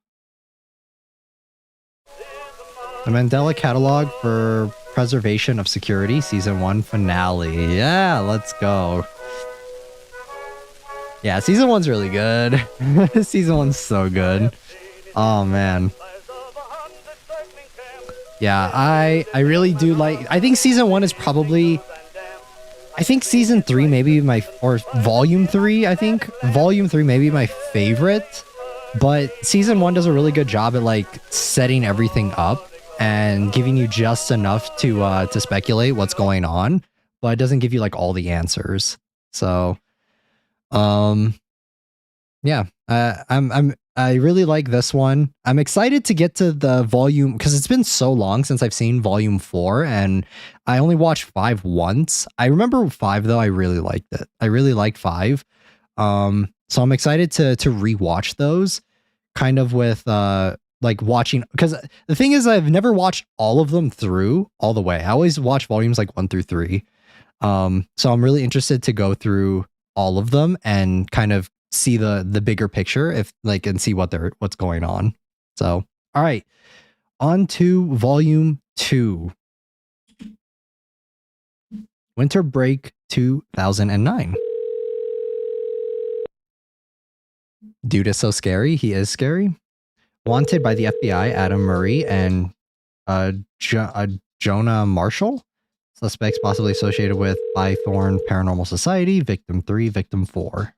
The Mandela Catalogue for Preservation of Security, Season 1 Finale. Yeah, let's go. Yeah, Yeah, season 1's really good. Season 1's so good. Oh man. Yeah, I really do like. I think season 1 is probably. I think season 3 maybe or volume 3. I think volume 3 maybe my favorite. But season 1 does a really good job at like setting everything up and giving you just enough to speculate what's going on, but it doesn't give you like all the answers. So, yeah, I really like this one. I'm excited to get to the volume because it's been so long since I've seen volume 4, and I only watched 5 once. I remember 5 though. I really liked it. I really liked 5. So I'm excited to rewatch those, kind of with like watching, because the thing is I've never watched all of them through all the way. I always watch volumes like 1 through 3. So I'm really interested to go through all of them and kind of see the bigger picture, if like, and see what's going on. So all right, on to volume 2, Winter Break 2009. Dude is so scary. He is scary. Wanted by the FBI, Adam Murray and Jonah Marshall. Suspects possibly associated with Bythorn Paranormal Society. Victim 3, Victim 4.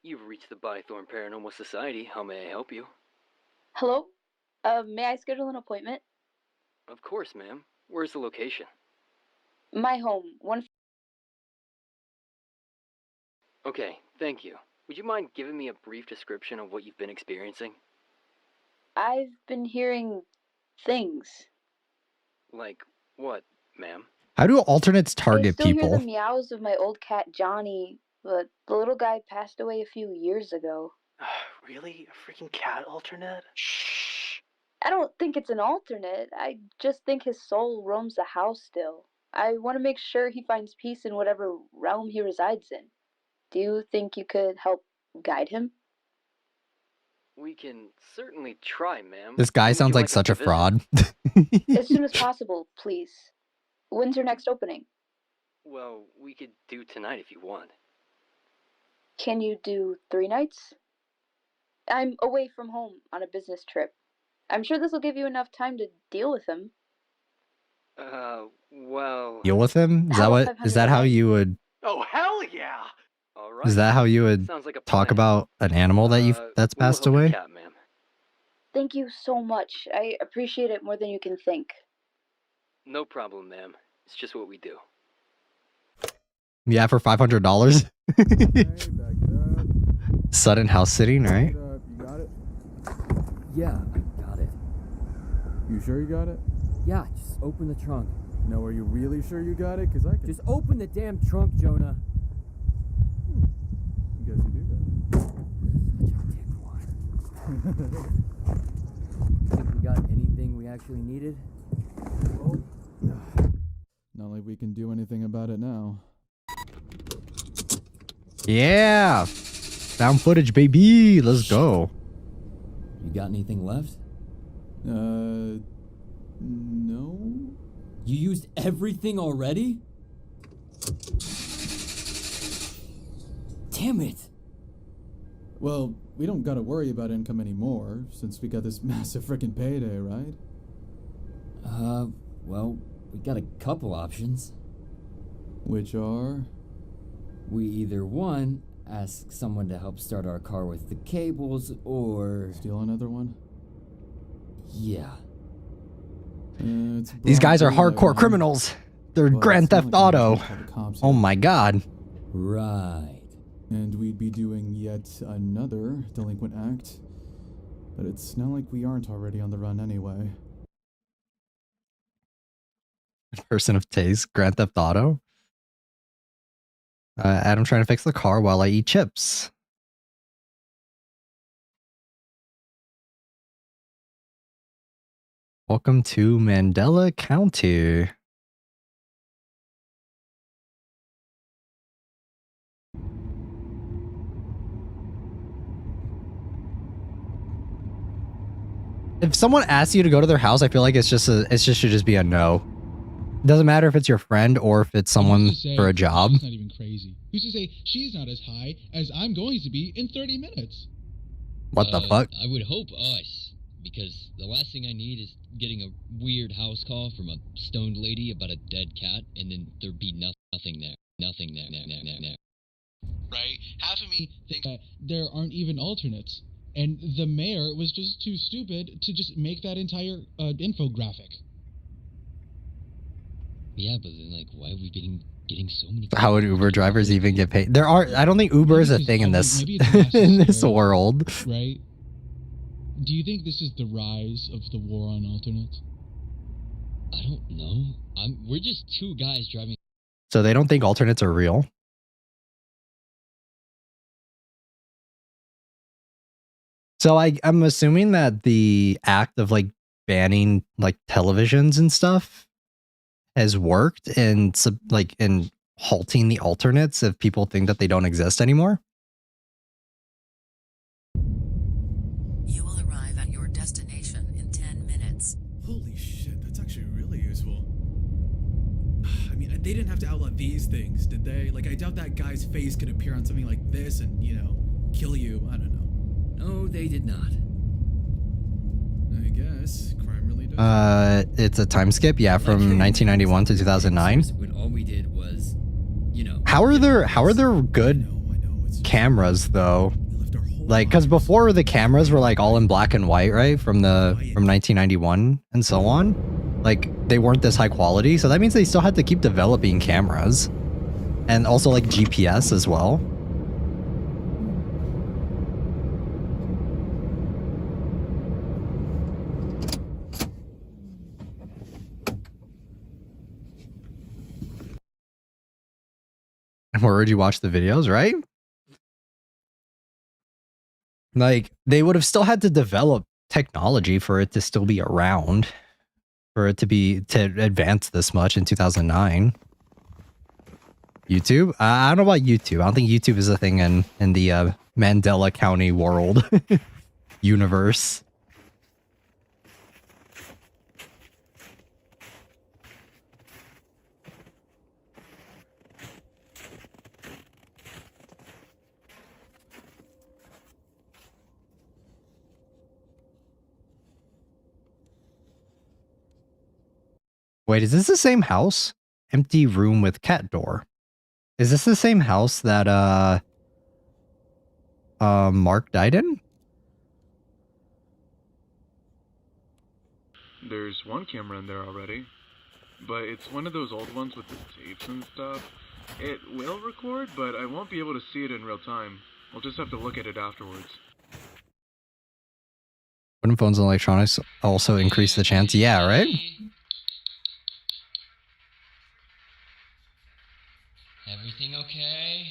You've reached the Bythorn Paranormal Society. How may I help you? Hello? May I schedule an appointment? Of course, ma'am. Where's the location? My home, Okay, thank you. Would you mind giving me a brief description of what you've been experiencing? I've been hearing things. Like what, ma'am? How do alternates target I still people? hear the meows of my old cat Johnny, but the little guy passed away a few years ago. Really? A freaking cat alternate? Shh. I don't think it's an alternate. I just think his soul roams the house still. I want to make sure he finds peace in whatever realm he resides in. Do you think you could help guide him? We can certainly try, ma'am. This guy sounds like such a fraud. As soon as possible, please. When's your next opening? Well, we could do tonight if you want. Can you do 3 nights? I'm away from home on a business trip. I'm sure this will give you enough time to deal with him. Well... Deal with him? Is that how you would... Oh, hell yeah! All right. Is that how you would talk about an animal that's passed away? Cat, ma'am. Thank you so much. I appreciate it more than you can think. No problem, ma'am. It's just what we do. Yeah, for $500. Sudden house sitting, right? You got it? Yeah, I got it. You sure you got it? Yeah, just open the trunk. No, are you really sure you got it? Because I can... Just open the damn trunk, Jonah. I guess you do got it. Think we got anything we actually needed? Oh. Not like we can do anything about it now. Yeah! Found footage, baby! Let's go. You got anything left? No. You used everything already? Damn it! Well, we don't gotta worry about income anymore, since we got this massive frickin' payday, right? Well, we got a couple options. Which are? We either, one, ask someone to help start our car with the cables, or... Steal another one? Yeah. These guys are hardcore criminals. They're Grand Theft Auto. Oh my god. Right. And we'd be doing yet another delinquent act. But it's not like we aren't already on the run anyway. Person of taste, Grand Theft Auto. Adam trying to fix the car while I eat chips. Welcome to Mandela County. If someone asks you to go to their house, I feel like it should just be a no. It doesn't matter if it's your friend or if it's someone for a job. It's not even crazy. Who's to say she's not as high as I'm going to be in 30 minutes? What the fuck? I would hope us, because the last thing I need is getting a weird house call from a stoned lady about a dead cat, and then there'd be nothing there. Nothing there. Right? Half of me thinks that there aren't even alternates. And the mayor was just too stupid to just make that entire infographic. Yeah, but then, like, why are we getting so many... How would Uber drivers even get paid? I don't think Uber is a thing in this in this world. Right? Do you think this is the rise of the war on alternates? I don't know. We're just two guys driving... So they don't think alternates are real? So I'm assuming that the act of like banning like televisions and stuff has worked in in halting the alternates if people think that they don't exist anymore. You will arrive at your destination in 10 minutes. Holy shit, that's actually really useful. I mean, they didn't have to outlaw these things, did they? Like, I doubt that guy's face could appear on something like this and, you know, kill you. I don't know. No, they did not. I guess crime really does. It's a time skip, yeah, from 1991 to 2009. When all we did was, you know... How are there good cameras though? Like, because before the cameras were like all in black and white, right? From 1991 and so on. Like, they weren't this high quality, so that means they still had to keep developing cameras. And also like GPS as well. Where would you watch the videos, right? Like, they would have still had to develop technology for it to still be around, for it to advance this much in 2009. YouTube? I don't know about YouTube. I don't think YouTube is a thing in the Mandela County world universe. Wait, is this the same house? Empty room with cat door. Is this the same house that Mark died in? There's one camera in there already, but it's one of those old ones with the tapes and stuff. It will record, but I won't be able to see it in real time. I'll just have to look at it afterwards. Wooden phones and electronics also increase the chance. Yeah, right? Everything okay?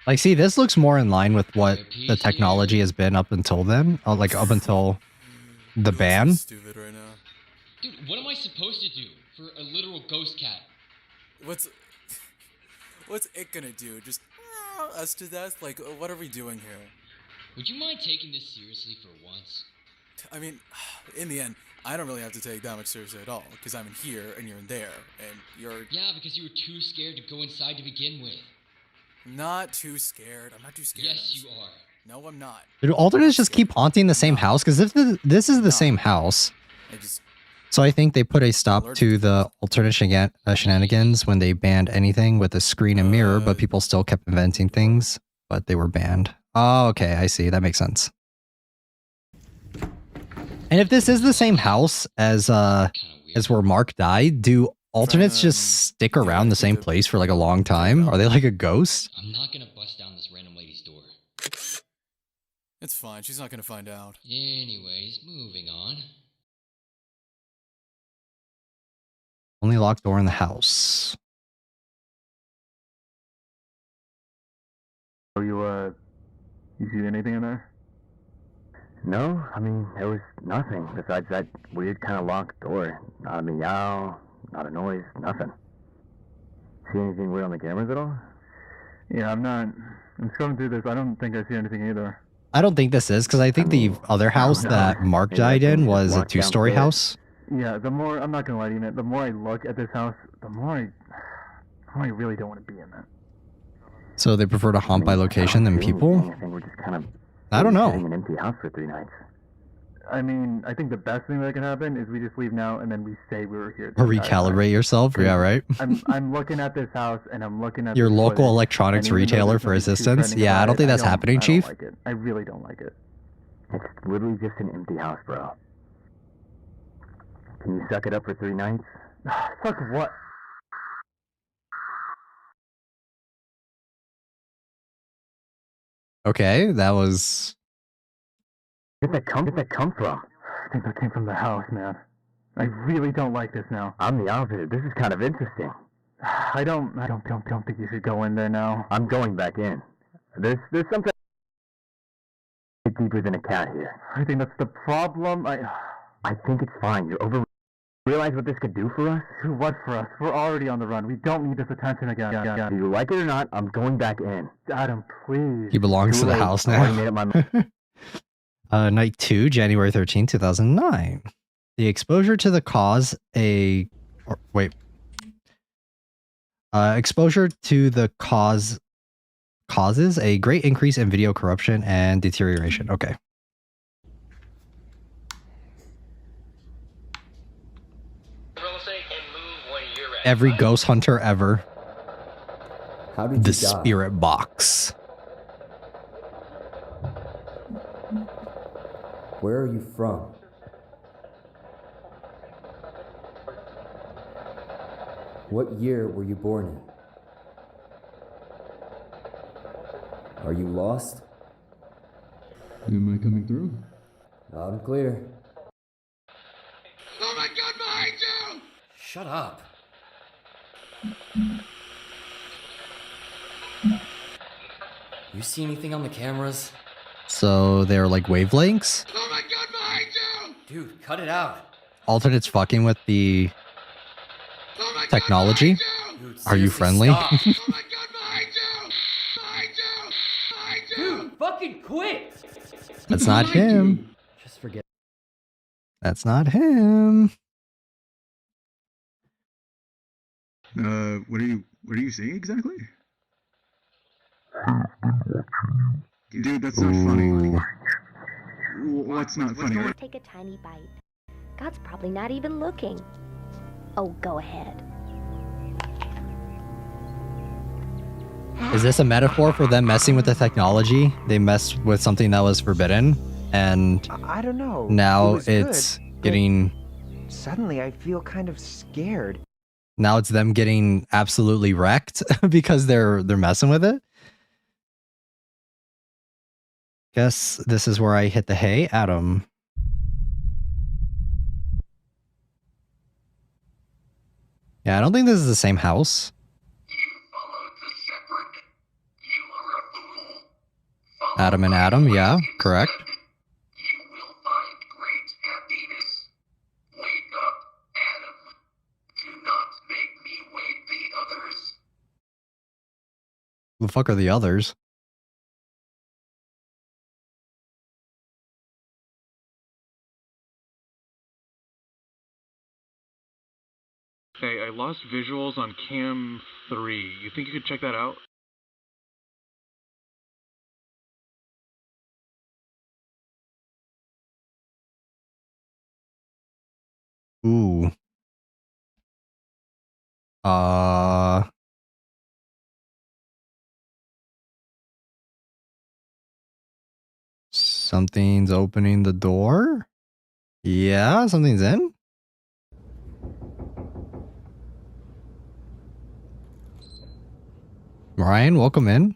Like, see, this looks more in line with what the technology has been up until then. Like, up until the ban. Stupid right now. Dude, what am I supposed to do for a literal ghost cat? What's it gonna do? Just us to death? Like, what are we doing here? Would you mind taking this seriously for once? I mean, in the end, I don't really have to take that much seriously at all, because I'm in here and you're in there, and you're... Yeah, because you were too scared to go inside to begin with. Not too scared. I'm not too scared. Yes, you are. No, I'm not. Do alternates just keep haunting the same house? Because if this is the same house, so I think they put a stop to the alternate shenanigans when they banned anything with a screen and mirror, but people still kept inventing things, but they were banned. Oh, okay, I see. That makes sense. And if this is the same house as where Mark died, do alternates just stick around the same place for like a long time? Are they like a ghost? I'm not gonna bust down this random lady's door. It's fine. She's not gonna find out. Anyways, moving on. Only locked door in the house. Oh, you see anything in there? No, I mean, there was nothing besides that weird kind of locked door. Not a meow, not a noise, nothing. See anything weird on the cameras at all? Yeah, I'm scrolling through this. I don't think I see anything either. I don't think this is, because I think the other house that Mark died in was a 2-story house. Yeah, the more, I'm not gonna lie to you, man, the more I look at this house, the more I really don't want to be in that. So they prefer to haunt by location than people? I think we're just kind of I don't know. sitting in an empty house for 3 nights. I mean, I think the best thing that can happen is we just leave now and then we say we were here. Or recalibrate yourself? Yeah, right? I'm looking at this house and I'm looking at your this local footage, electronics and even though retailer there's for nothing too assistance? trending Yeah, I about don't think it, that's happening, Chief. I don't like it. I really don't like it. It's literally just an empty house, bro. Can you suck it up for 3 nights? Fuck what? Okay, that was... Where'd that come from? I think that came from the house, man. I really don't like this now. I'm the opposite. This is kind of interesting. I don't think you should go in there now. I'm going back in. There's something deeper than a cat here. I think that's the problem. I think it's fine. You're over. Realize what this could do for us? Do what for us? We're already on the run. We don't need this attention again. Do you like it or not? I'm going back in. Adam, please. He belongs to the house now. Night 2, January 13, 2009. The exposure to the cause exposure to the causes a great increase in video corruption and deterioration. Okay. Every ghost hunter ever. How did the you die? spirit box. Where are you from? What year were you born in? Are you lost? Am I coming through? Loud and clear. Oh my god, behind you! Shut up. You see anything on the cameras? So they're like wavelengths? Oh my god, behind you! Dude, cut it out. Alternates fucking with the technology? Dude, Are you friendly? Dude, fucking quit! That's not him. Just forget. That's not him. What are you saying exactly? Dude, that's not funny. What's not funny? Take a tiny bite. God's probably not even looking. Oh, go ahead. Is this a metaphor for them messing with the technology? They messed with something that was forbidden, and I don't know. Now It was it's good, getting... Suddenly I feel kind of scared. Now it's them getting absolutely wrecked because they're messing with it. Guess this is where I hit the hay, Adam. Yeah, I don't think this is the same house. Adam and Adam, yeah, correct. Who the fuck are the others? Hey, I lost visuals on cam 3. You think you could check that out? Ooh. Something's opening the door? Yeah, something's in? Ryan, welcome in.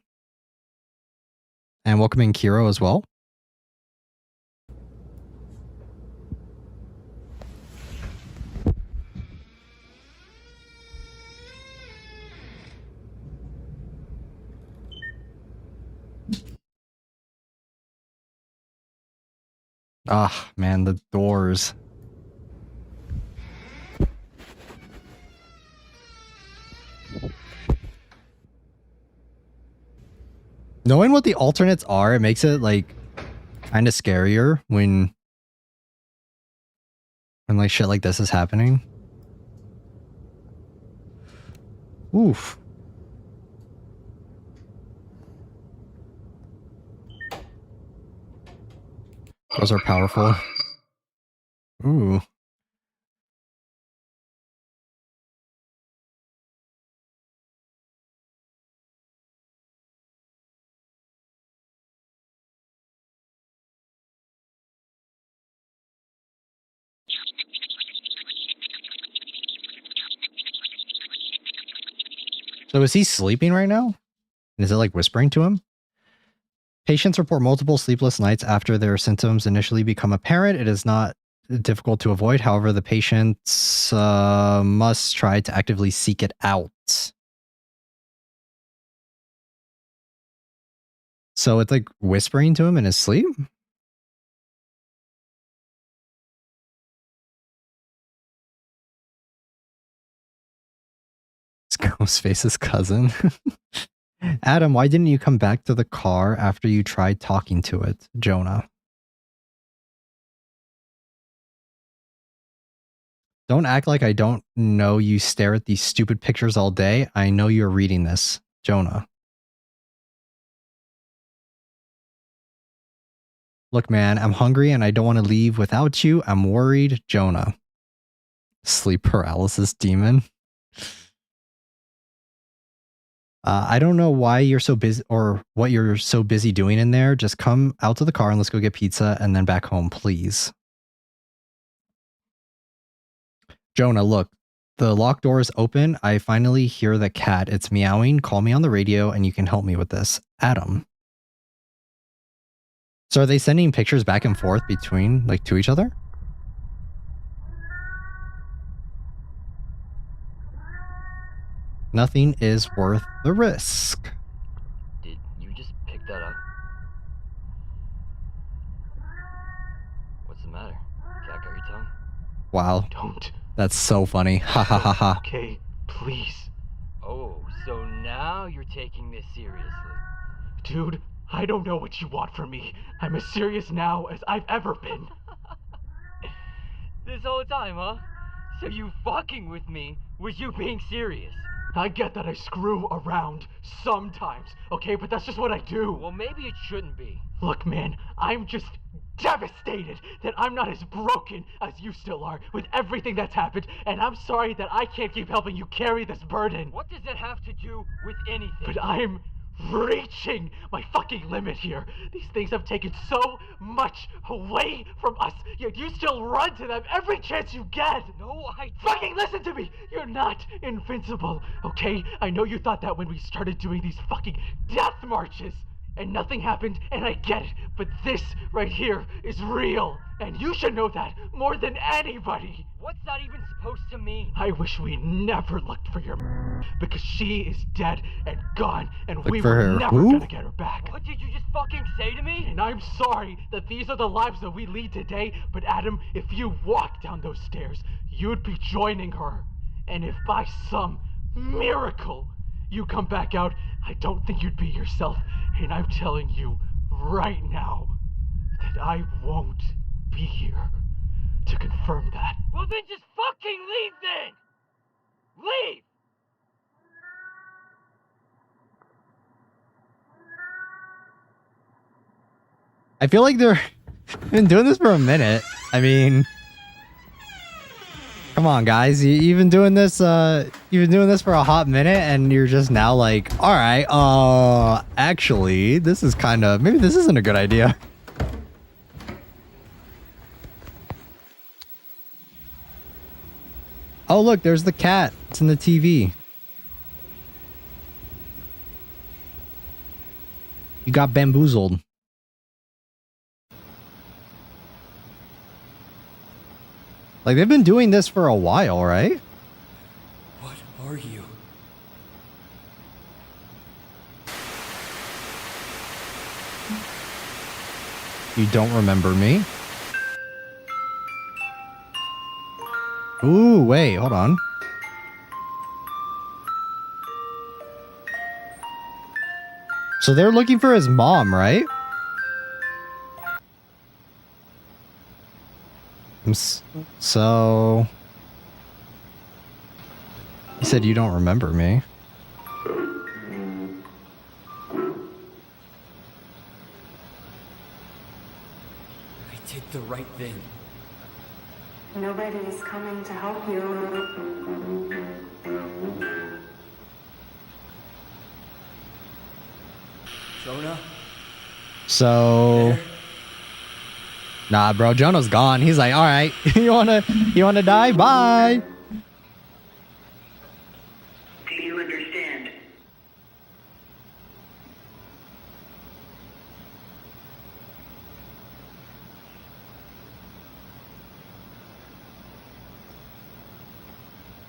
And welcome in Kiro as well. Ah, man, the doors. Knowing what the alternates are, it makes it like Kind of scarier when like shit like this is happening. Oof. Those are powerful. Ooh. So is he sleeping right now? Is it like whispering to him? Patients report multiple sleepless nights after their symptoms initially become apparent. It is not difficult to avoid. However, the patients must try to actively seek it out. So it's like whispering to him in his sleep? It's Ghostface's cousin. Adam, why didn't you come back to the car after you tried talking to it? Jonah. Don't act like I don't know you stare at these stupid pictures all day. I know you're reading this. Jonah. Look, man, I'm hungry and I don't want to leave without you. I'm worried. Jonah. Sleep paralysis demon. I don't know why you're so busy or what you're so busy doing in there. Just come out to the car and let's go get pizza and then back home, please. Jonah, look, the locked door is open. I finally hear the cat. It's meowing. Call me on the radio and you can help me with this. Adam. So are they sending pictures back and forth between, like, to each other? Nothing is worth the risk. Did you just pick that up? What's the matter? Cat got your tongue? Wow. Don't. That's so funny. Ha ha ha ha. Okay, please. Oh, so now you're taking this seriously. Dude, I don't know what you want from me. I'm as serious now as I've ever been. This whole time, huh? So you fucking with me was you being serious? I get that I screw around sometimes, okay? But that's just what I do. Well, maybe it shouldn't be. Look, man, I'm just devastated that I'm not as broken as you still are with everything that's happened, and I'm sorry that I can't keep helping you carry this burden. What does that have to do with anything? But I'm reaching my fucking limit here. These things have taken so much away from us, yet you still run to them every chance you get. No, I don't. Fucking listen to me. You're not invincible, okay? I know you thought that when we started doing these fucking death marches. And nothing happened, and I get it, but this right here is real, and you should know that more than anybody. What's that even supposed to mean? I wish we never looked for your because she is dead and gone, and we for were her never who? gonna get her back. What did you just fucking say to me? And I'm sorry that these are the lives that we lead today, but Adam, if you walk down those stairs, you'd be joining her. And if by some miracle you come back out, I don't think you'd be yourself. And I'm telling you right now that I won't be here to confirm that. Well, then just fucking leave then! Leave! I feel like they're been doing this for a minute. I mean, come on, guys. You've been doing this for a hot minute, and you're just now like, all right, actually, this is kind of, maybe this isn't a good idea. Oh, look, there's the cat. It's in the TV. You got bamboozled. Like, they've been doing this for a while, right? What are you? You don't remember me? Ooh, wait, hold on. So they're looking for his mom, right? So... You said you don't remember me. I did the right thing. Nobody is coming to help you. Jonah? So... Nah, bro, Jonah's gone. He's like, alright, you wanna die? Bye! Do you understand?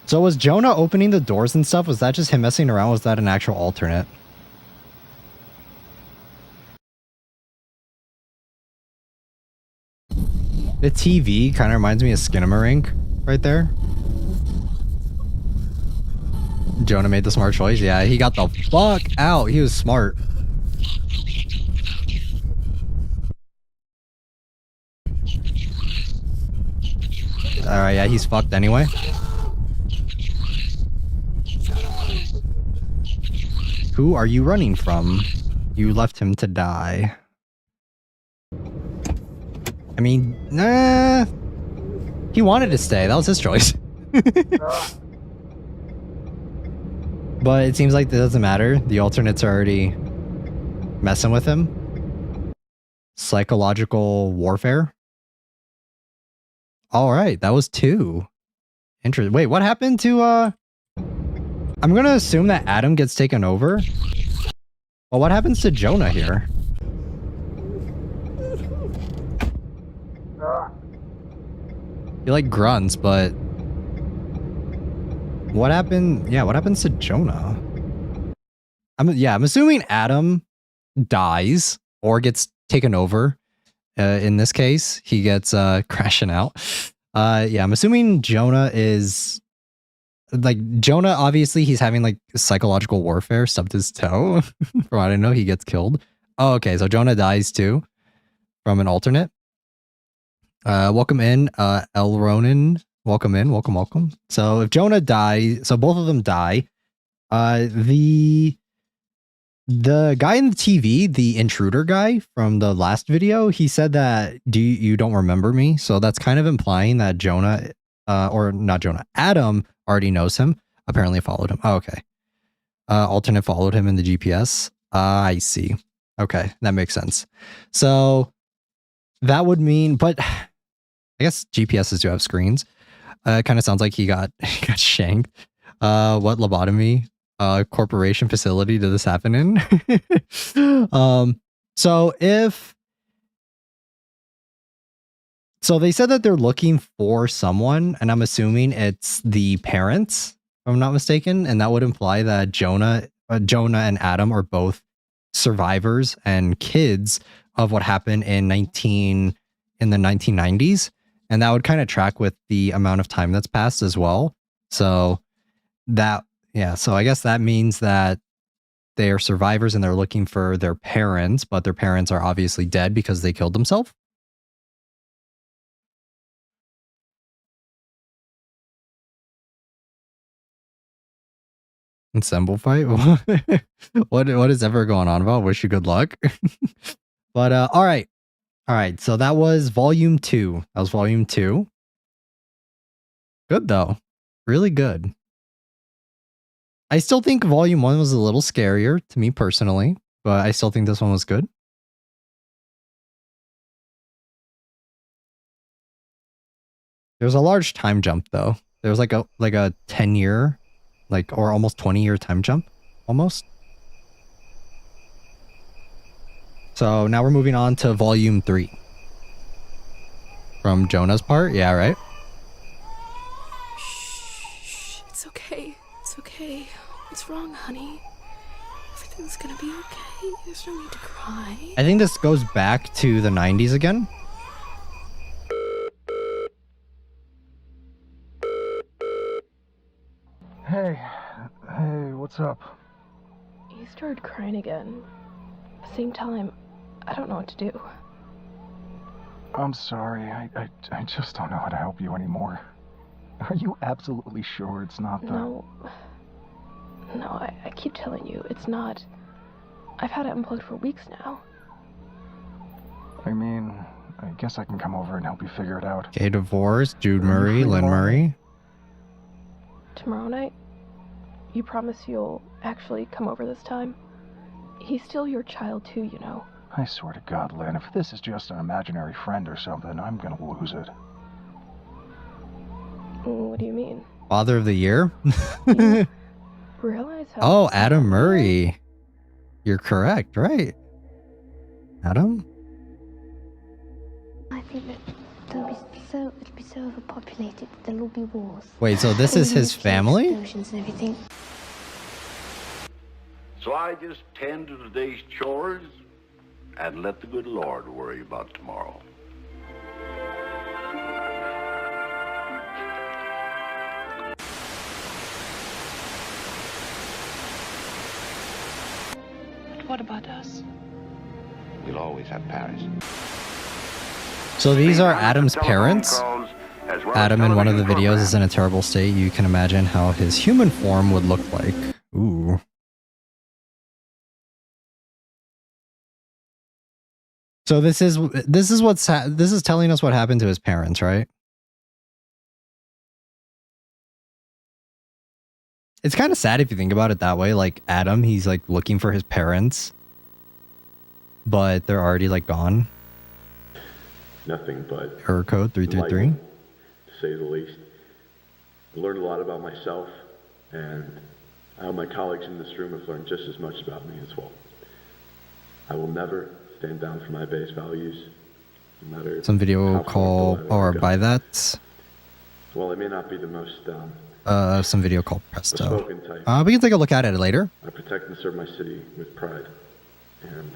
So was Jonah opening the doors and stuff? Was that just him messing around? Was that an actual alternate? The TV kind of reminds me of Skinamarink right there. Jonah made the smart choice. Yeah, he got the fuck out. He was smart. Alright, yeah, he's fucked anyway. Who are you running from? You left him to die. I mean, nah. He wanted to stay. That was his choice. But it seems like it doesn't matter. The alternates are already messing with him. Psychological warfare. Alright, that was 2. Interesting. Wait, what happened to, I'm gonna assume that Adam gets taken over. Well, what happens to Jonah here? He like grunts, but what happened? Yeah, what happens to Jonah? I'm assuming Adam dies or gets taken over. In this case, he gets crashing out. Yeah, I'm assuming Jonah is like Jonah. Obviously, he's having like psychological warfare. Stubbed his toe. From what I know, he gets killed. Oh, okay, so Jonah dies too from an alternate. Welcome in, El Ronin. Welcome in, welcome. So if Jonah dies, so both of them die. The guy in the TV, the intruder guy from the last video, he said that you don't remember me. So that's kind of implying that Jonah, or not Jonah, Adam already knows him. Apparently followed him. Oh, okay. Alternate followed him in the GPS. I see. Okay, that makes sense. So that would mean, but I guess GPSs do have screens. It kind of sounds like he got shanked. What lobotomy corporation facility did this happen in? So they said that they're looking for someone, and I'm assuming it's the parents, if I'm not mistaken, and that would imply that Jonah and Adam are both survivors and kids of what happened in the 1990s. And that would kind of track with the amount of time that's passed as well. So I guess that means that they are survivors and they're looking for their parents, but their parents are obviously dead because they killed themselves. Ensemble fight? What is ever going on about? Wish you good luck. But all right. So that was volume 2. That was volume 2. Good though. Really good. I still think volume 1 was a little scarier to me personally, but I still think this one was good. There's a large time jump though. There was like a 10-year, or almost 20-year time jump, almost. So now we're moving on to volume 3. From Jonah's part, yeah, right? Shh, it's okay. It's okay. What's wrong, honey? Everything's gonna be okay. There's no need to cry. I think this goes back to the 90s again. Hey, what's up? You started crying again. At the same time, I don't know what to do. I'm sorry. I just don't know how to help you anymore. Are you absolutely sure it's not the... No, I keep telling you, it's not. I've had it unplugged for weeks now. I mean, I guess I can come over and help you figure it out. Okay, divorce, Jude Murray, Lynn Murray. Tomorrow night? You promise you'll actually come over this time? He's still your child too, you know. I swear to God, Lynn, if this is just an imaginary friend or something, I'm gonna lose it. What do you mean? Father of the Year? Realize how... Oh, Adam Murray. You're correct, right? Adam? I think that it'll be so overpopulated that there'll all be wars. Wait, so this is his family? Explosions and everything. So I just tend to today's chores and let the good Lord worry about tomorrow. But what about us? We'll always have Paris. So these are Adam's parents. Adam in one of the videos is in a terrible state. You can imagine how his human form would look like. Ooh. So this is telling us what happened to his parents, right? It's kind of sad if you think about it that way. Like Adam, he's like looking for his parents, but they're already like gone. Nothing but Error code 333. To say the least. I learned a lot about myself, and I hope my colleagues in this room have learned just as much about me as well. I will never stand down for my base values, no matter Some video called or by that. Well, it may not be the most Some video called Presto. bespoken type. We can take a look at it later. I protect and serve my city with pride, and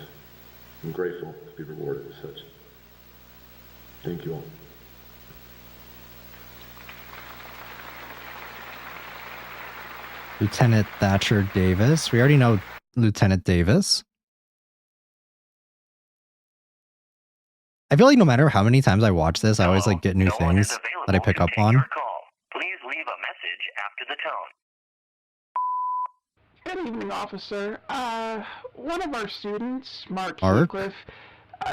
I'm grateful to be rewarded as such. Thank you all. Lieutenant Thatcher Davis. We already know Lieutenant Davis. I feel like no matter how many times I watch this, I always like get new things that I pick up on. Please leave a message after the tone. Good evening, officer. One of our students, Mark Mark? Heathcliff,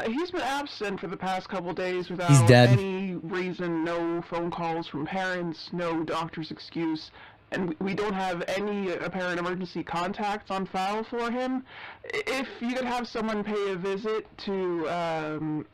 he's been absent for the past couple days without He's dead. any reason, no phone calls from parents, no doctor's excuse, and we don't have any apparent emergency contacts on file for him. If you could have someone pay a visit to,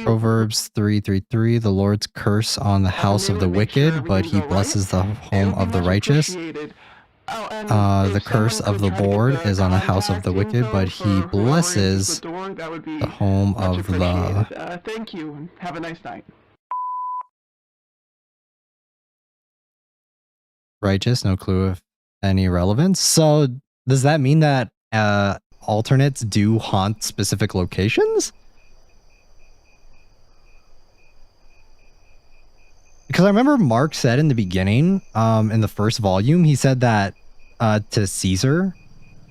Proverbs 3:33. The Lord's curse on the house of the wicked, but he blesses the home of the righteous. The curse of the Lord is on the house of the wicked, but he blesses the home of the... Thank you, and have a nice night. righteous. No clue of any relevance. So does that mean that alternates do haunt specific locations? Because I remember Mark said in the beginning, in the first volume, he said that to Caesar,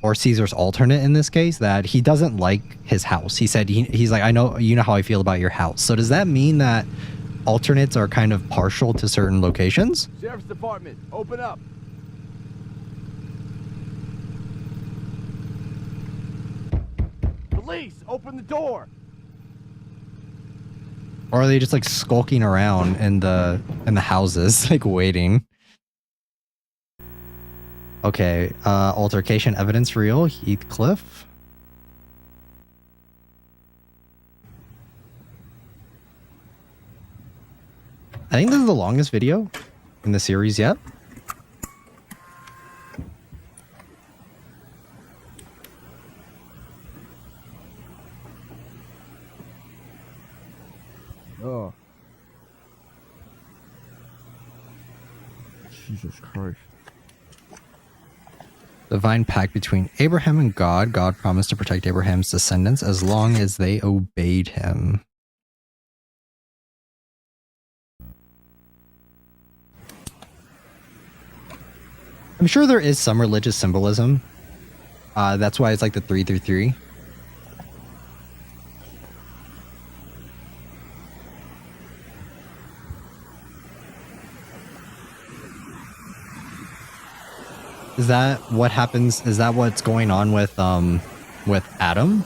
or Caesar's alternate in this case, that he doesn't like his house. He said, he's like, you know how I feel about your house. So does that mean that alternates are kind of partial to certain locations? Sheriff's Department, open up. Police, open the door. Or are they just like skulking around in the houses, like waiting? Okay, altercation evidence reel, Heathcliff. I think this is the longest video in the series yet. Oh. Jesus Christ. Divine pact between Abraham and God. God promised to protect Abraham's descendants as long as they obeyed him. I'm sure there is some religious symbolism. That's why it's like the 333. Is that what happens? Is that what's going on with Adam?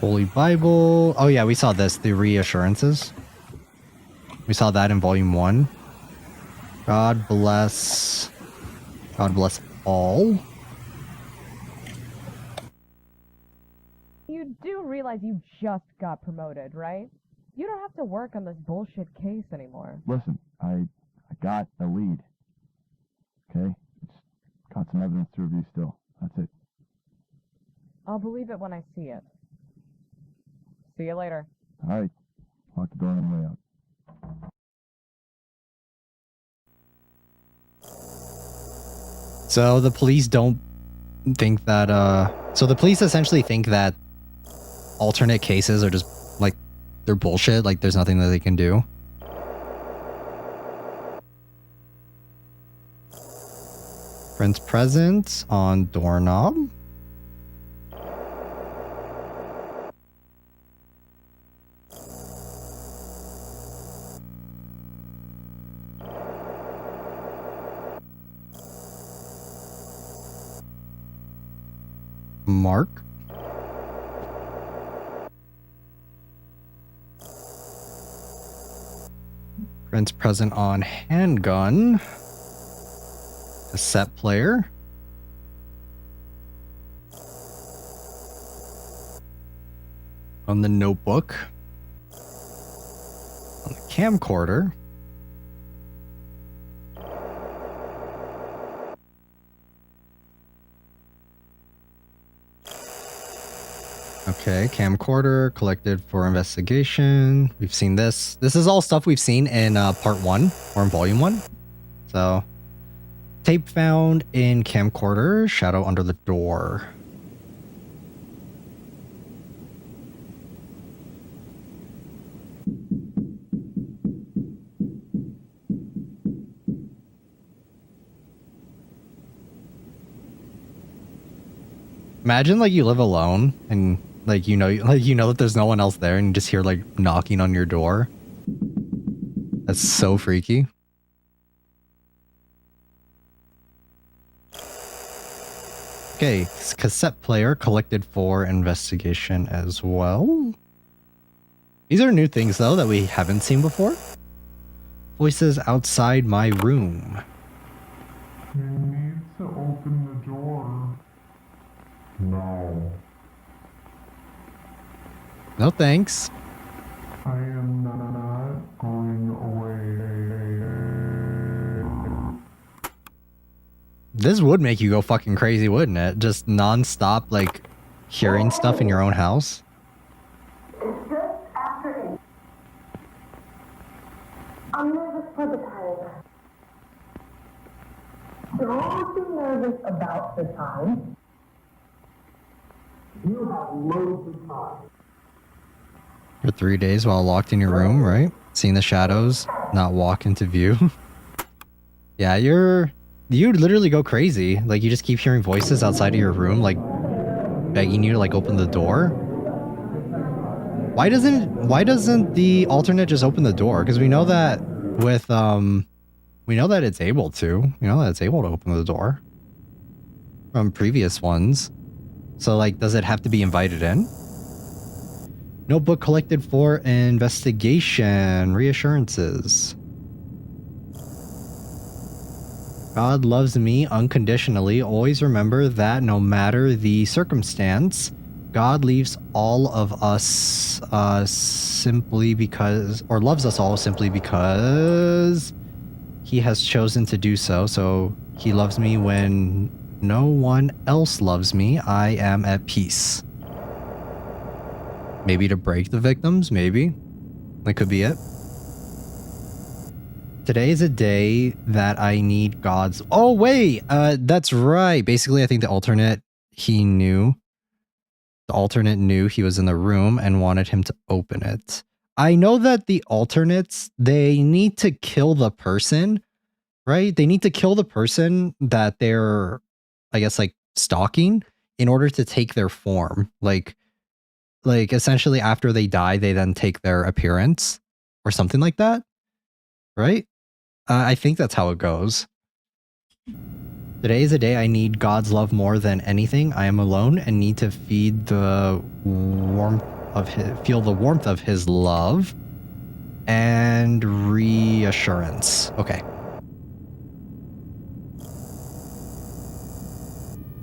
Holy Bible. Oh yeah, we saw this, the reassurances. We saw that in volume 1. God bless all. You do realize you just got promoted, right? You don't have to work on this bullshit case anymore. Listen, I got a lead. Okay? It's got some evidence to review still. That's it. I'll believe it when I see it. See you later. Alright. Lock the door on the way out. So the police don't think that, so the police essentially think that alternate cases are just, like, they're bullshit, like there's nothing that they can do. Friends present on doorknob. Mark. Friends present on handgun. Cassette player. On the notebook. On the camcorder. Okay, camcorder collected for investigation. We've seen this. This is all stuff we've seen in part 1 or in volume 1. So, tape found in camcorder, shadow under the door. Imagine like you live alone and like you know that there's no one else there and you just hear like knocking on your door. That's so freaky. Okay, cassette player collected for investigation as well. These are new things though that we haven't seen before. Voices outside my room. You need to open the door. No. No thanks. I am not going away. This would make you go fucking crazy, wouldn't it? Just non-stop, like, hearing stuff in your own house. It's just after 8. I'm nervous for the time. Don't be nervous about the time. You have loads of time. For 3 days while locked in your room, right? Seeing the shadows, not walk into view. Yeah, you literally go crazy. Like, you just keep hearing voices outside of your room, like, begging you to, like, open the door. Why doesn't the alternate just open the door? Because we know that with, we know that it's able to. We know that it's able to open the door. From previous ones. So, like, does it have to be invited in? Notebook collected for investigation. Reassurances. God loves me unconditionally. Always remember that no matter the circumstance, God leaves all of us simply because, or loves us all simply because he has chosen to do so. So he loves me when no one else loves me. I am at peace. Maybe to break the victims, maybe. That could be it. Today is a day that I need God's... Oh, wait! That's right. Basically, I think the alternate, he knew. The alternate knew he was in the room and wanted him to open it. I know that the alternates, they need to kill the person, right? They need to kill the person that they're, I guess, like, stalking in order to take their form. Like essentially after they die, they then take their appearance or something like that, right? I think that's how it goes. Today is a day I need God's love more than anything. I am alone and need to feel the warmth of his love and reassurance. Okay.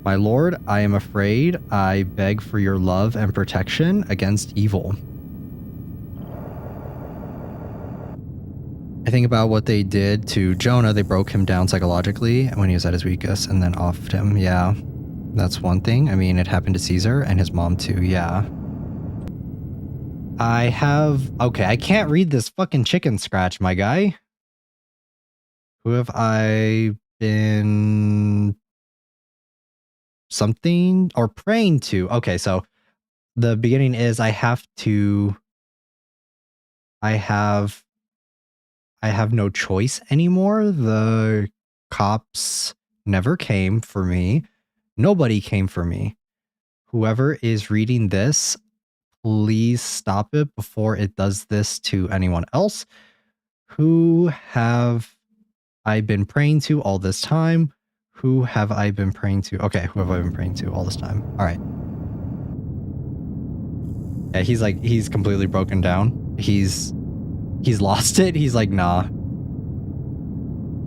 My Lord, I am afraid. I beg for your love and protection against evil. I think about what they did to Jonah. They broke him down psychologically when he was at his weakest and then offed him. Yeah, that's one thing. I mean, it happened to Caesar and his mom too. Yeah. Okay, I can't read this fucking chicken scratch, my guy. Who have I been something or praying to? Okay, so the beginning is I have no choice anymore. The cops never came for me. Nobody came for me. Whoever is reading this, please stop it before it does this to anyone else. Who have I been praying to all this time? Who have I been praying to? Okay, who have I been praying to all this time? All right. Yeah, he's completely broken down. He's lost it. He's like, nah.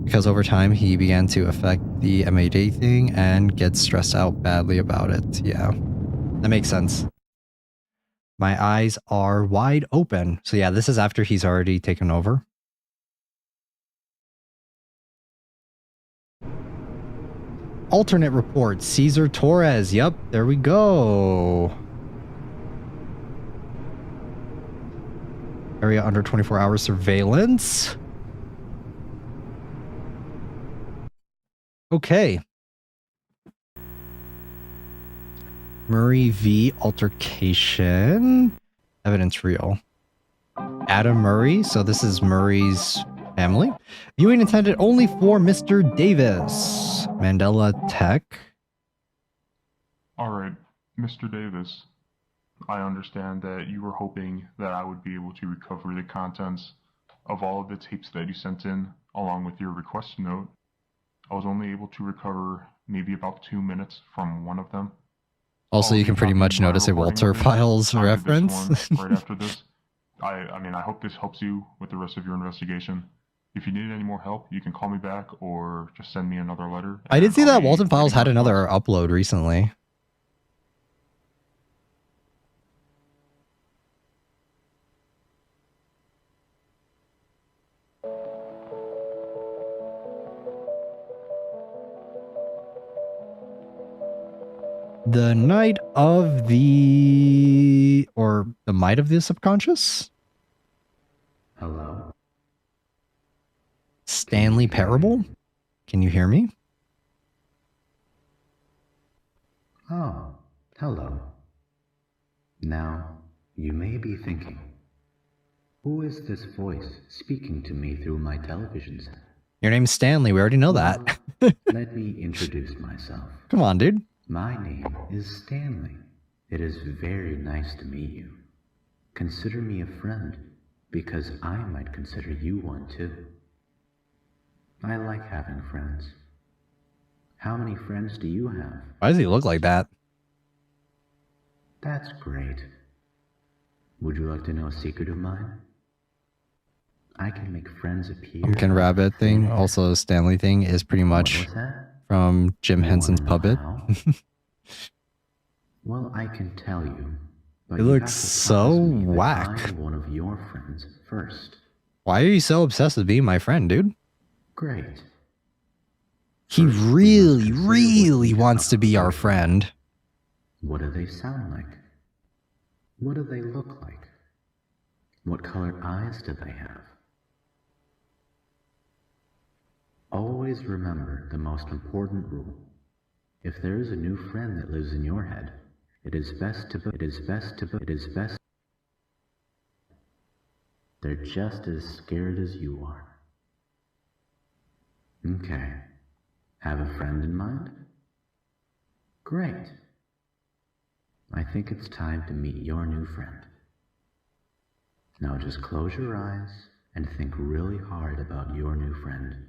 Because over time, he began to affect the MAD thing and get stressed out badly about it. Yeah, that makes sense. My eyes are wide open. So yeah, this is after he's already taken over. Alternate report, Cesar Torres. Yep, there we go. Area under 24-hour surveillance. Okay. Murray v. Altercation. Evidence real. Adam Murray. So this is Murray's family. Viewing intended only for Mr. Davis. Mandela Tech. Alright, Mr. Davis. I understand that you were hoping that I would be able to recover the contents of all of the tapes that you sent in, along with your request note. I was only able to recover maybe about 2 minutes from one of them. Also, you can pretty much notice a Walter Files reference. Right after this. I mean, I hope this helps you with the rest of your investigation. If you need any more help, you can call me back or just send me another letter. I did see that Walton Files had another upload recently. The night of the... or the might of the subconscious? Hello? Stanley Parable? Can you hear me? Oh, hello. Now, you may be thinking, who is this voice speaking to me through my television set? Your name's Stanley, we already know that. Let me introduce myself. Come on, dude. My name is Stanley. It is very nice to meet you. Consider me a friend, because I might consider you one too. I like having friends. How many friends do you have? Why does he look like that? That's great. Would you like to know a secret of mine? I can make friends appear. Pumpkin Rabbit thing, also Stanley thing, is pretty much from Jim Henson's Puppet. Well, I can tell you. It looks so whack. I'm one of your friends first. Why are you so obsessed with being my friend, dude? Great. He really, really wants to be our friend. What do they sound like? What do they look like? What color eyes do they have? always remember the most important rule. If there is a new friend that lives in your head, it is best. They're just as scared as you are. Okay. Have a friend in mind? Great. I think it's time to meet your new friend. Now just close your eyes and think really hard about your new friend.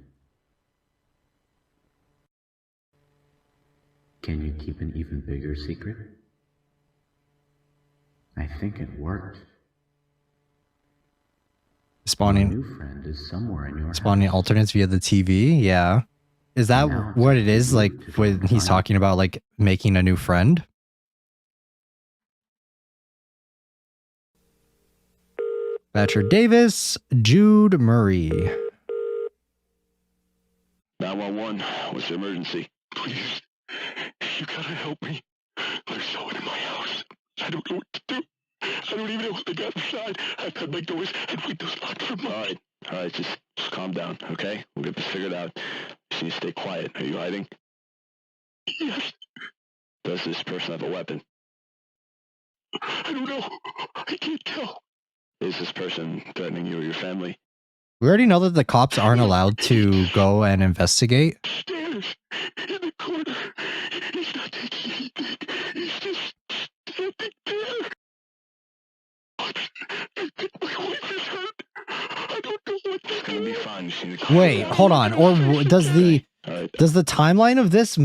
Can you keep an even bigger secret? I think it worked. Spawning Your new friend is somewhere in your spawning house. alternates via the TV. Yeah. Is that Now what it's it is? up to Like you to when try he's and talking about like making a new friend? Thatcher Davis, Jude Murray. 911, what's the emergency? Please, you gotta help me. There's someone in my house. I don't know what to do. I don't even know what they got inside. I've had my doors and windows locked for months. All right, just calm down, okay? We'll get this figured out. Just need to stay quiet. Are you hiding? Yes. Does this person have a weapon? I don't know. I can't tell. Is this person threatening you or your family? We already know that the cops aren't allowed to go and investigate. Stairs in the corner. He's not taking anything. He's just standing there. I think my wife is hurt. I don't know what to do. It's gonna be fine. You just need to Wait, hold on. Or does the timeline of this,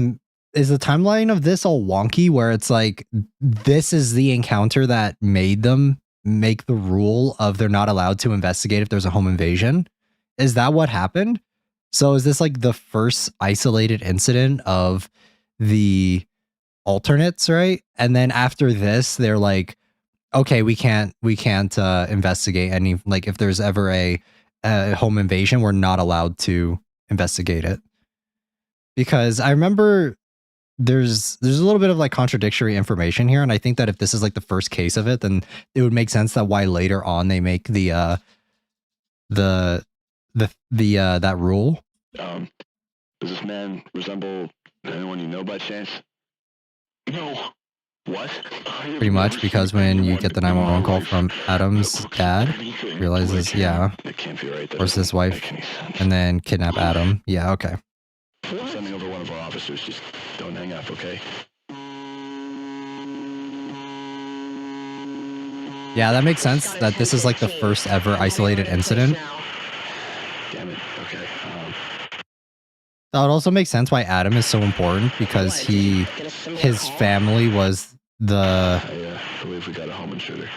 is the timeline of this all wonky where it's like this is the encounter that made them make the rule of they're not allowed to investigate if there's a home invasion? Is that what happened? So is this like the first isolated incident of the alternates, right? And then after this, they're like, okay, we can't investigate any, like if there's ever a home invasion, we're not allowed to investigate it. Because I remember there's a little bit of like contradictory information here, and I think that if this is like the first case of it, then it would make sense that why later on they make the that rule. Does this man resemble anyone you know by chance? No. What? Pretty much, because when you get the 911 call from Adam's dad, realizes, yeah, That can't be right. That where's his doesn't wife, make any sense. and then kidnap Adam. Yeah, okay. I'm sending over one of our officers. Just don't hang up, okay? Yeah, that makes sense that this is like the first ever isolated incident. Damn it. Okay. That would also make sense why Adam is so important, because his family was I believe we got a home intruder.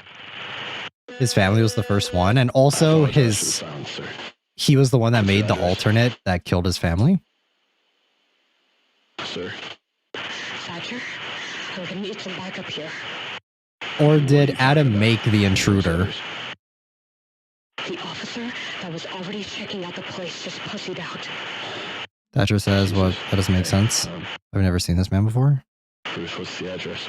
his family was the first one, and also he was the one that made the alternate that killed his family. Sir. Thatcher, I'm gonna need some backup here. Or did Adam make the intruder? The officer that was already checking out the place just pussied out. Thatcher says, "What? That doesn't make sense. I've never seen this man before." Bruce, what's the address?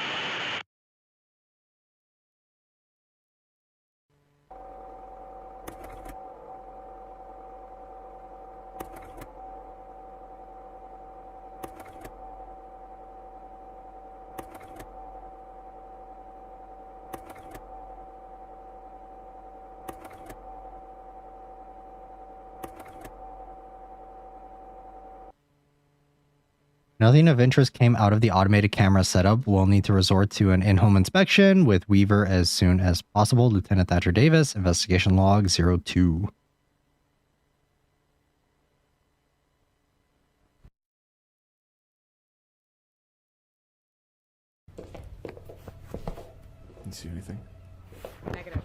Nothing of interest came out of the automated camera setup. We'll need to resort to an in-home inspection with Weaver as soon as possible. Lieutenant Thatcher Davis, investigation log 02. You see anything? Negative.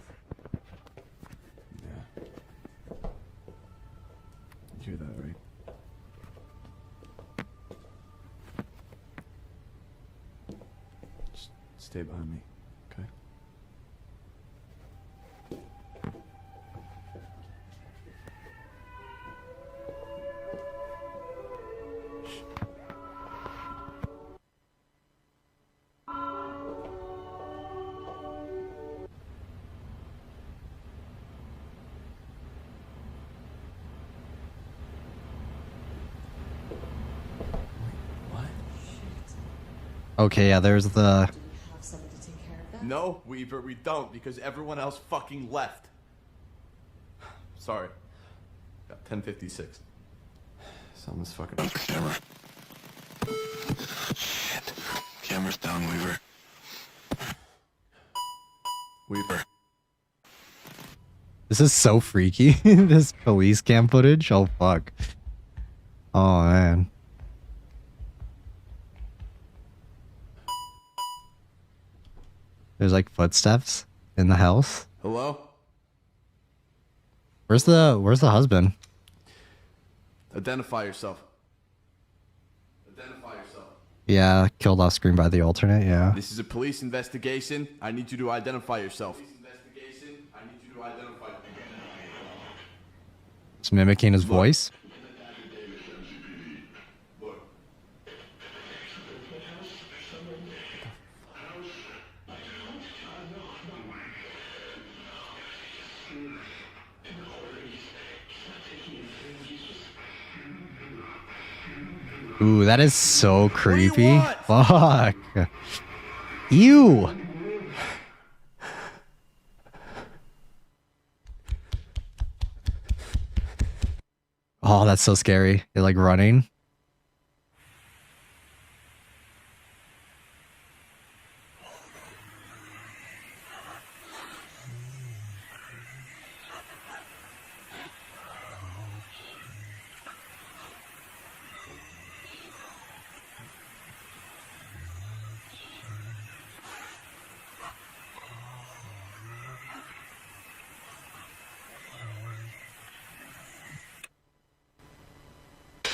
Yeah. You hear that, right? Just stay behind me, okay? Okay, yeah, there's the... No, Weaver, we don't, because everyone else fucking left. Sorry. Got 10:56. Someone's fucking up the camera. Shit. Camera's down, Weaver. Weaver. This is so freaky. This police cam footage. Oh, fuck. Oh, man. There's like footsteps in the house. Hello? Where's the husband? Identify yourself. Identify yourself. Yeah, killed off screen by the alternate, yeah. This is a police investigation. I need you to identify yourself. Police investigation. I need you to identify yourself. It's mimicking his voice. Ooh, that is so creepy. Fuck. Ew. Oh, that's so scary. They're like running.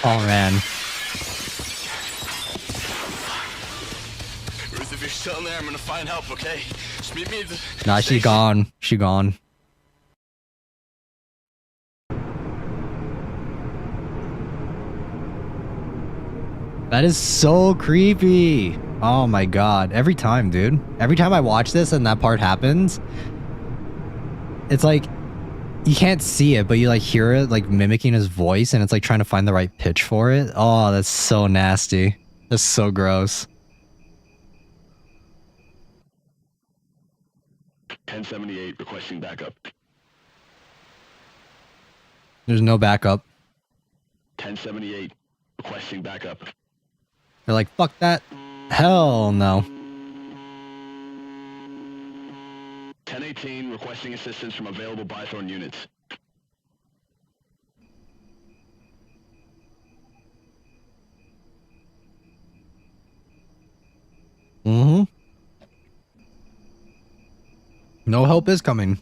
Oh man. Ruth, if you're still in there, I'm gonna find help, okay? Just meet me at the... Nah, she gone. She gone. That is so creepy. Oh my god. Every time, dude. Every time I watch this and that part happens, it's like you can't see it, but you like hear it like mimicking his voice, and it's like trying to find the right pitch for it. Oh, that's so nasty. That's so gross. 1078 requesting backup. There's no backup. 1078 requesting backup. They're like, fuck that. Hell no. 1018 requesting assistance from available Bythorn units. Mm-hmm. No help is coming.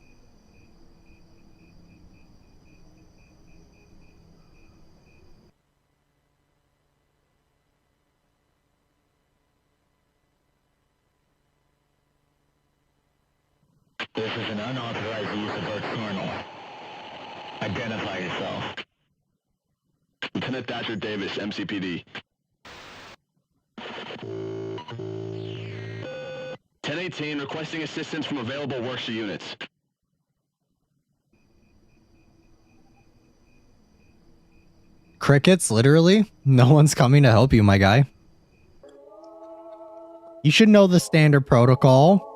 This is an unauthorized use of Earth kernel. Identify yourself. Lieutenant Thatcher Davis, MCPD. 1018 requesting assistance from available workshop units. Crickets, literally? No one's coming to help you, my guy. You should know the standard protocol.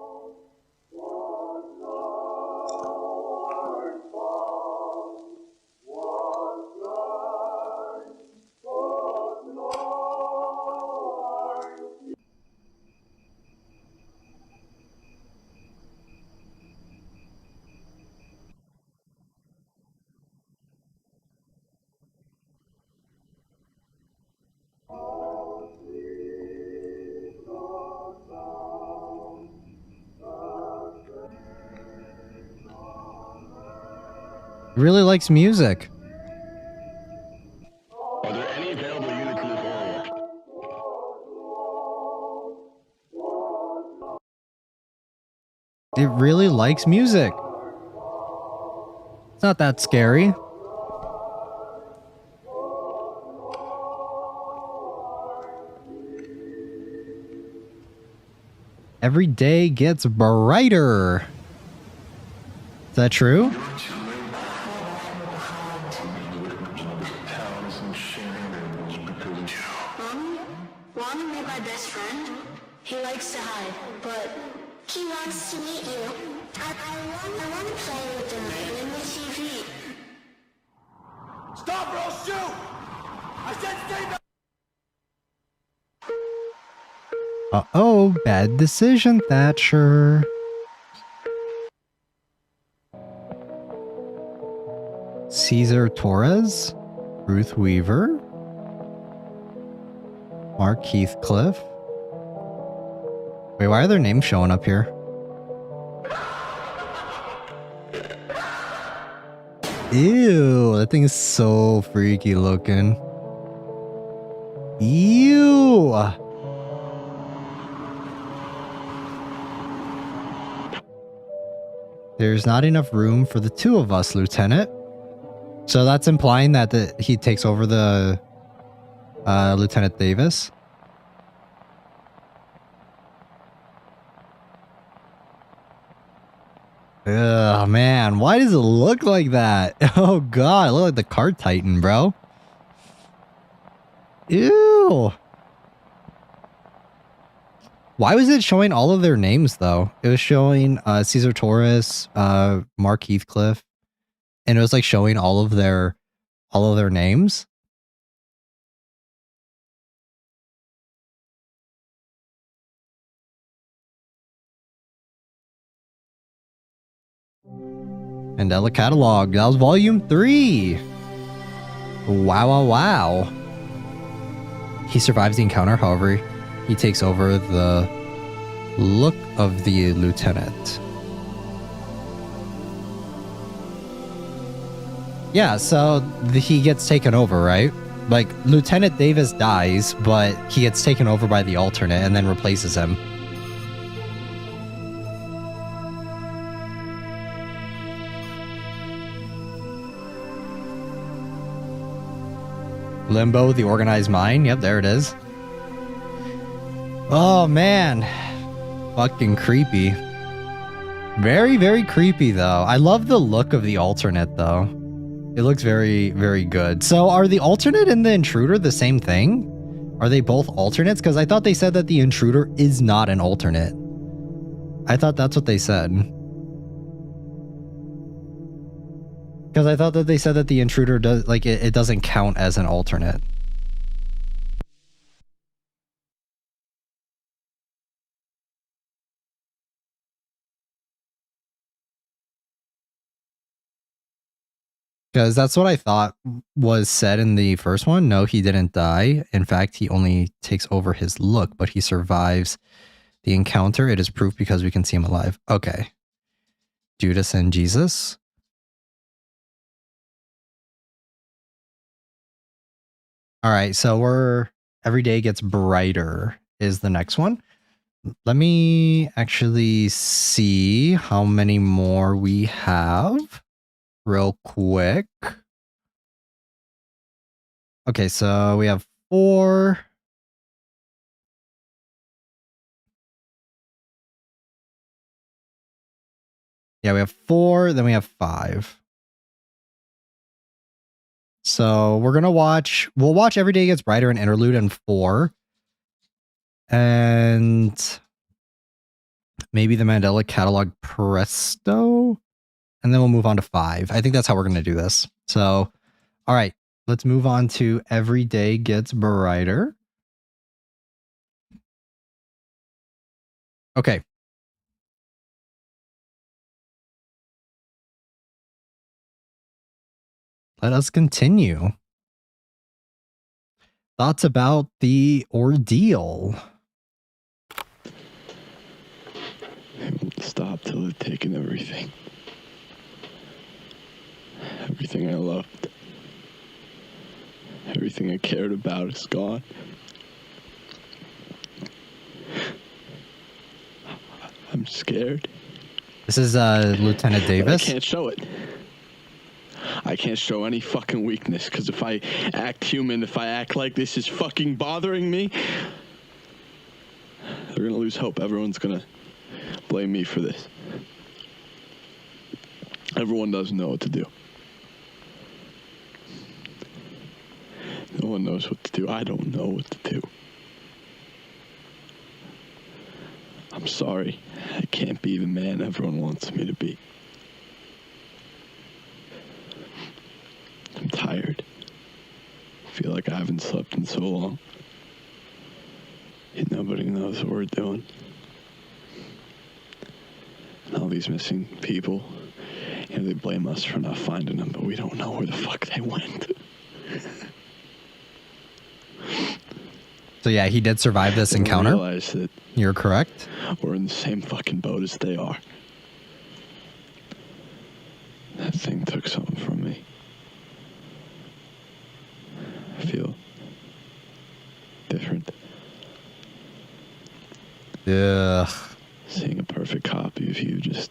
Really likes music. Are there any available units in this area? It really likes music. It's not that scary. Every day gets brighter. Is that true? but he wants to meet you. I want to play with him in the TV. Stop or I'll shoot! I said stay back! Uh-oh, bad decision, Thatcher. Cesar Torres, Ruth Weaver, Mark Heathcliff. Wait, why are their names showing up here? Ew, that thing is so freaky looking. Ew. There's not enough room for the two of us, Lieutenant. So that's implying that he takes over the Lieutenant Davis. Ugh, man, why does it look like that? Oh god, it looks like the Card Titan, bro. Ew. Why was it showing all of their names though? It was showing Cesar Torres, Mark Heathcliff, and it was like showing all of their names. Mandela Catalogue. That was volume 3. Wow, wow, wow. He survives the encounter, however, he takes over the look of the lieutenant. Yeah, so he gets taken over, right? Like, Lieutenant Davis dies, but he gets taken over by the alternate and then replaces him. Limbo, the organized mind. Yep, there it is. Oh, man. Fucking creepy. Very, very creepy, though. I love the look of the alternate, though. It looks very, very good. So are the alternate and the intruder the same thing? Are they both alternates? Because I thought they said that the intruder is not an alternate. I thought that's what they said. Because I thought that they said that the intruder does, like, it doesn't count as an alternate. Because that's what I thought was said in the first one. No, he didn't die. In fact, he only takes over his look, but he survives the encounter. It is proof because we can see him alive. Okay. Judas and Jesus. All right, so every day gets brighter is the next one. Let me actually see how many more we have real quick. Okay, so we have 4. Yeah, we have 4, then we have 5. So we're gonna we'll watch Every Day Gets Brighter and Interlude in 4. And maybe the Mandela Catalogue Presto. And then we'll move on to 5. I think that's how we're gonna do this. So, all right, let's move on to Every Day Gets Brighter. Okay. Let us continue. Thoughts about the ordeal? It won't stop till they've taken everything. Everything I loved. Everything I cared about is gone. I'm scared. This is Lieutenant Davis. But I can't show it. I can't show any fucking weakness, because if I act human, if I act like this is fucking bothering me, they're gonna lose hope. Everyone's gonna blame me for this. Everyone doesn't know what to do. No one knows what to do. I don't know what to do. I'm sorry. I can't be the man everyone wants me to be. I'm tired. I feel like I haven't slept in so long. Yet nobody knows what we're doing. And all these missing people, you know, they blame us for not finding them, but we don't know where the fuck they went. So yeah, he did survive this encounter. I realize that you're correct. We're in the same fucking boat as they are. That thing took something from me. I feel different. Ugh. Seeing a perfect copy of you just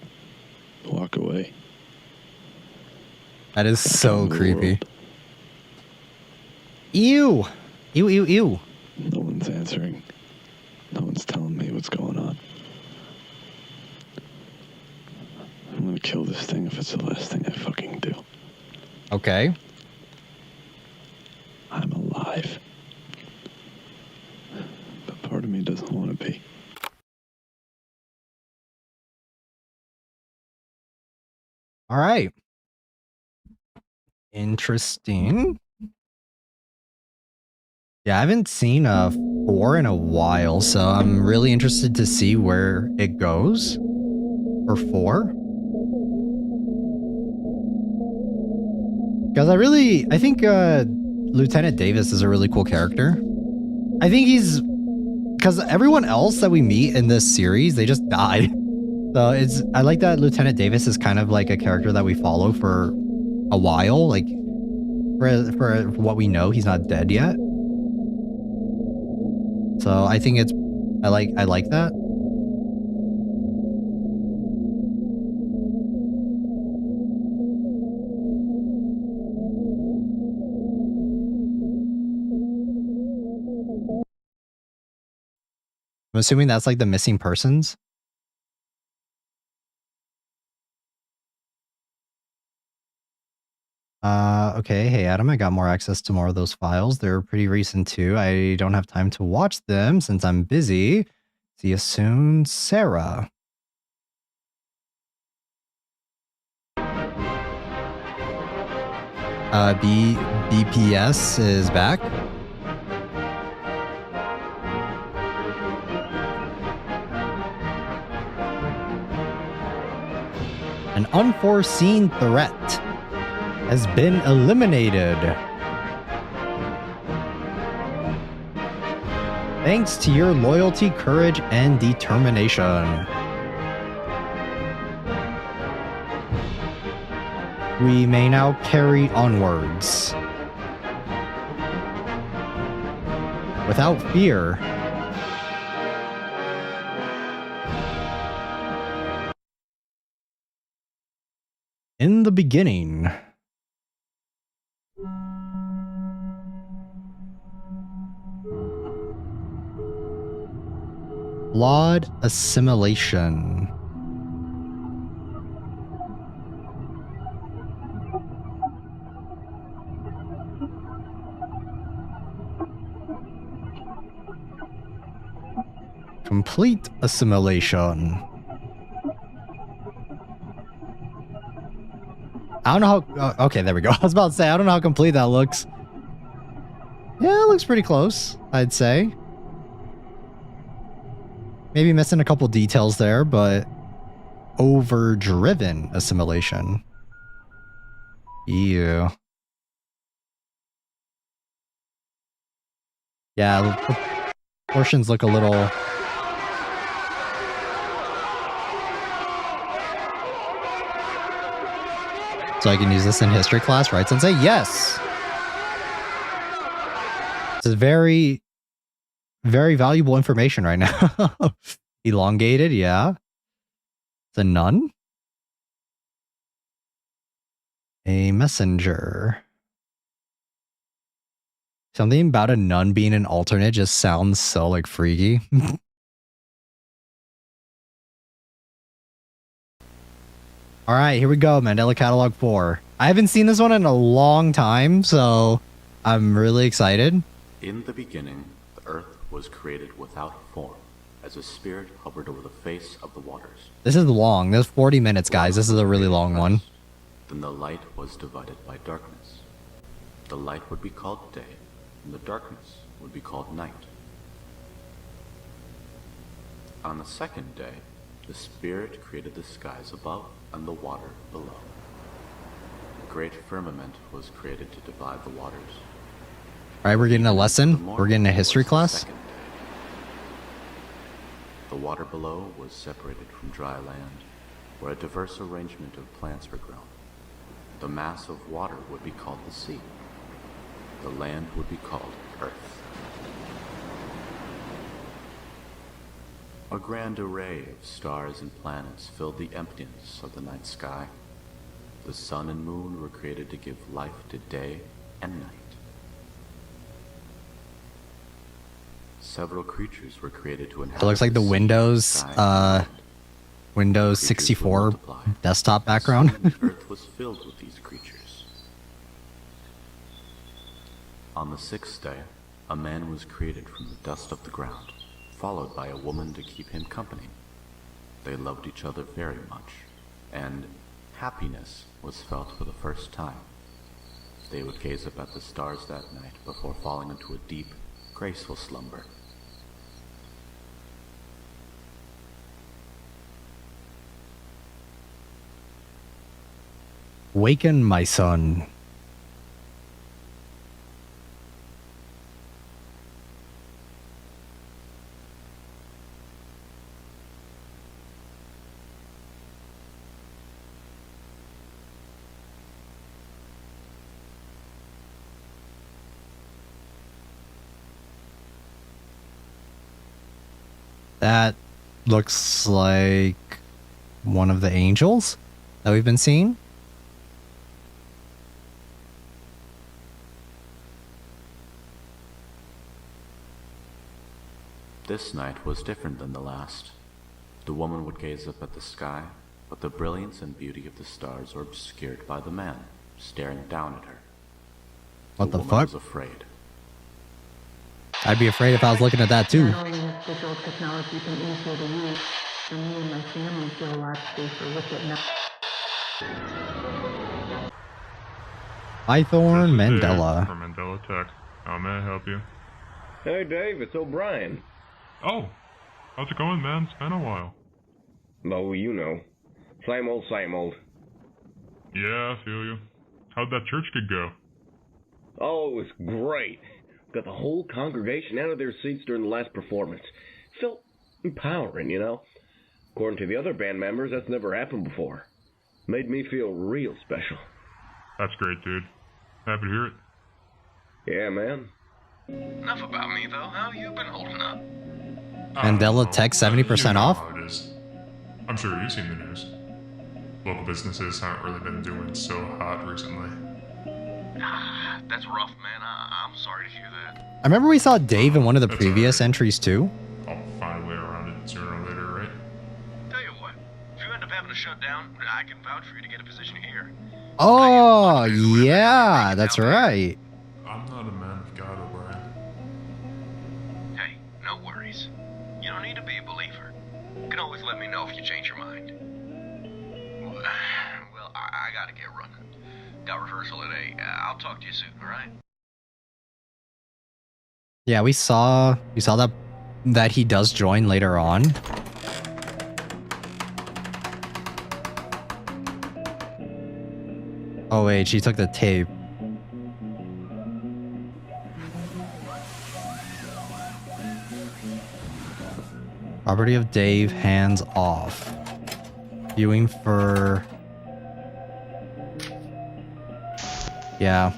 walk away. That is so creepy. Ew. Ew, ew, ew. No one's answering. No one's telling me what's going on. I'm gonna kill this thing if it's the last thing I fucking do. Okay. I'm alive. But part of me doesn't want to be. All right. Interesting. Yeah, I haven't seen a 4 in a while, so I'm really interested to see where it goes for 4. Because I think Lieutenant Davis is a really cool character. I think because everyone else that we meet in this series, they just die. So I like that Lieutenant Davis is kind of like a character that we follow for a while. Like, for what we know, he's not dead yet. So I think I like that. I'm assuming that's like the missing persons. Okay. Hey, Adam, I got more access to more of those files. They're pretty recent too. I don't have time to watch them since I'm busy. See you soon, Sarah. BPS is back. An unforeseen threat has been eliminated. Thanks to your loyalty, courage, and determination. We may now carry onwards. Without fear. In the beginning. Flawed assimilation. Complete assimilation. I don't know how... okay, there we go. I was about to say, I don't know how complete that looks. Yeah, it looks pretty close, I'd say. Maybe missing a couple details there, but overdriven assimilation. Ew. Yeah, the portions look a little... So I can use this in history class, right, Sensei? Yes! This is very... very valuable information right now. Elongated, yeah. It's a nun. A messenger. Something about a nun being an alternate just sounds so, like, freaky. Alright, here we go. Mandela Catalogue 4. I haven't seen this one in a long time, so I'm really excited. In the beginning, the earth was created without form as a spirit hovered over the face of the waters. This is long. This is 40 minutes, guys. This is a really long one. Then the light was divided by darkness. The light would be called day, and the darkness would be called night. On the second day, the spirit created the skies above and the water below. A great firmament was created to divide the waters. All right, we're getting a lesson. We're getting a history class. The water below was separated from dry land, where a diverse arrangement of plants were grown. The mass of water would be called the sea. The land would be called Earth. A grand array of stars and planets filled the emptiness of the night sky. The sun and moon were created to give life to day and night. Several creatures were created to inhabit. It looks like the Windows 64 desktop background. The earth was filled with these creatures. On the sixth day, a man was created from the dust of the ground, followed by a woman to keep him company. They loved each other very much, and happiness was felt for the first time. They would gaze up at the stars that night before falling into a deep, graceful slumber. Waken, my son. That looks like one of the angels that we've been seeing. This night was different than the last. The woman would gaze up at the sky, but the brilliance and beauty of the stars were obscured by the man, staring down at her. What the woman fuck? was afraid. I'd be afraid if I was looking at that too. Not only has digital technology been easier to use, and me and my family feel a lot safer with it now. Python Mandela. From Mandela Tech. How may I help you? Hey Dave, it's O'Brien. Oh, how's it going, man? It's been a while. Oh, you know. Same old, same old. Yeah, I feel you. How'd that church gig go? Oh, it was great. Got the whole congregation out of their seats during the last performance. Felt empowering, you know? According to the other band members, that's never happened before. Made me feel real special. That's great, dude. Happy to hear it. Yeah, man. Enough about me, though. How you been holding up? Mandela Tech 70% off? How it is. I'm sure you've seen the news. Local businesses haven't really been doing so hot recently. That's rough, man. I'm sorry to hear that. I remember we saw Dave in one of the previous entries too. I'll find a way around it sooner or later, right? Tell you what, if you end up having to shut down, I can vouch for you to get a position here. Oh, yeah, that's right. I'm not a man of God, O'Brien. Hey, no worries. You don't need to be a believer. You can always let me know if you change your mind. Well, I gotta get running. Got rehearsal at 8. I'll talk to you soon, alright? Yeah, we saw that he does join later on. Oh wait, she took the tape. Property of Dave, hands off. Viewing for... Yeah.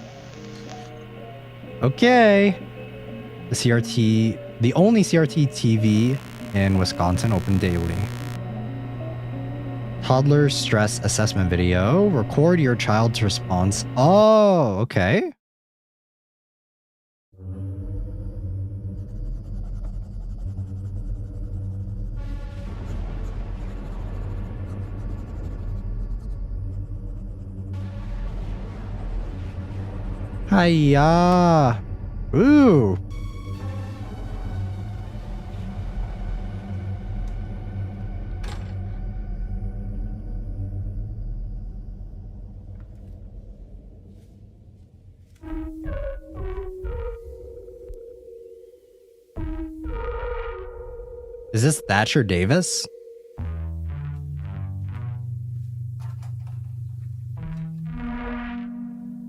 Okay. The CRT, the only CRT TV in Wisconsin, open daily. Toddler stress assessment video. Record your child's response. Oh, okay. Hiya. Ooh. Is this Thatcher Davis?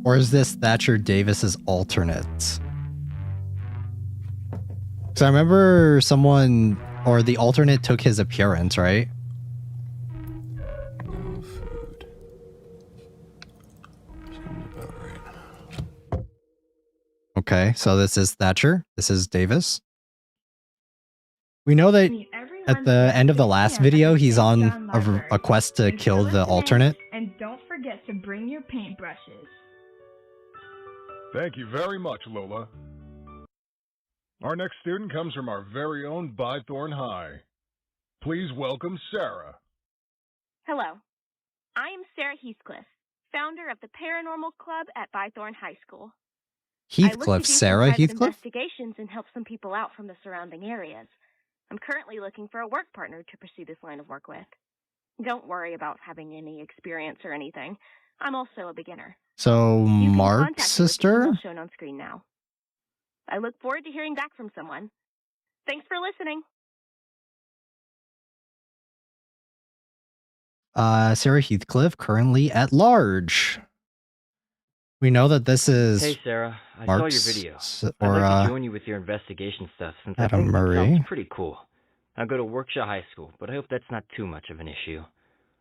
Or is this Thatcher Davis's alternate? Because I remember someone, or the alternate took his appearance, right? No food. Sounds about right. Okay, so this is Thatcher. This is Davis. We know that at the end of the last video, he's on a quest to kill the alternate. And don't forget to bring your paintbrushes. Thank you very much, Lola. Our next student comes from our very own Bythorn High. Please welcome Sarah. Hello. I am Sarah Heathcliff, founder of the Paranormal Club at Bythorn High School. Heathcliff, Sarah Heathcliff? Investigations and help some people out from the surrounding areas. I'm currently looking for a work partner to pursue this line of work with. Don't worry about having any experience or anything. I'm also a beginner. So, Mark's sister? Shown on screen now. I look forward to hearing back from someone. Thanks for listening. Sarah Heathcliff, currently at large. We know that this is Hey Sarah, I Mark's, saw your video. Or, I'd like to join you with your investigation stuff since Adam I think Murray. it sounds pretty cool. I go to Workshaw High School, but I hope that's not too much of an issue.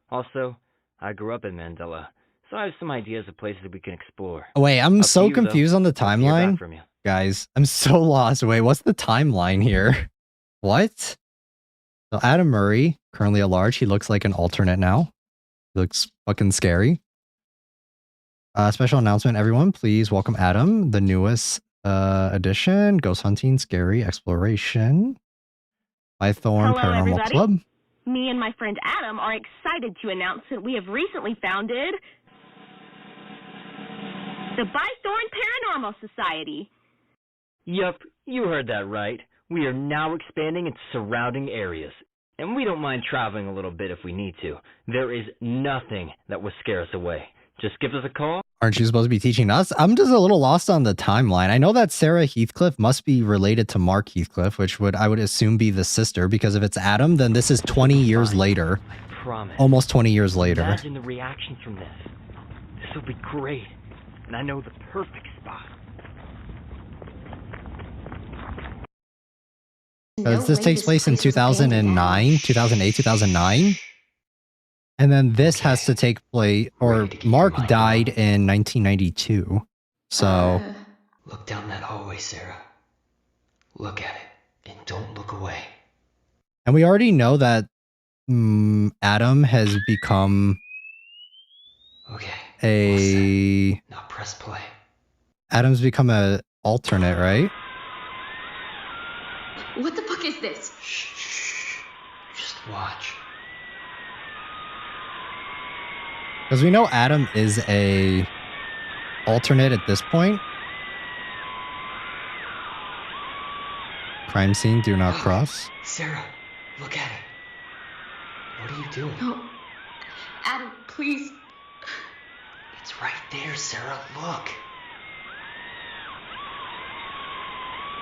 Also, I grew up in Mandela, so I have some ideas of places we can explore. Oh, wait, I'm Up to so you, though. confused on the Hope to hear back timeline. from you. Guys, I'm so lost. Wait, what's the timeline here? What? So Adam Murray, currently at large. He looks like an alternate now. He looks fucking scary. Special announcement, everyone. Please welcome Adam, the newest addition. Ghost hunting, scary, exploration. Bythorn Hello, Paranormal everybody. Club. Me and my friend Adam are excited to announce that we have recently founded the Bythorn Paranormal Society. Yup, you heard that right. We are now expanding into surrounding areas. And we don't mind traveling a little bit if we need to. There is nothing that will scare us away. Just give us a call. Aren't you supposed to be teaching us? I'm just a little lost on the timeline. I know that Sarah Heathcliff must be related to Mark Heathcliff, which I would assume be the sister, because if it's Adam, then this is 20 years later. I promise. Almost 20 years later. Imagine the reactions from this. This will be great. And I know the perfect spot. Because this takes place in 2009, 2008, 2009. And then this has to take place, or Mark died in 1992. So. Look down that hallway, Sarah. Look at it, and don't look away. And we already know that Adam has become Now press play. Adam's become a alternate, right? What the fuck is this? Just watch. Because we know Adam is a alternate at this point. Crime scene, do not cross. Sarah, look at it. What are you doing? No. Adam, please. It's right there, Sarah. Look.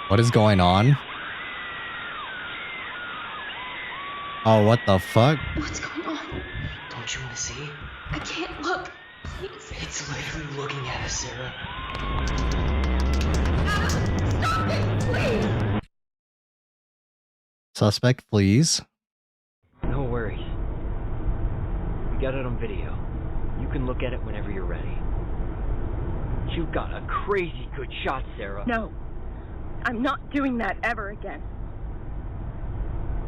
What is going on? Oh, what the fuck? What's going on? Don't you want to see? I can't look. Please. It's literally looking at us, Sarah. Stop it, please. Suspect flees. No worries. We got it on video. You can look at it whenever you're ready. You got a crazy good shot, Sarah. No. I'm not doing that ever again.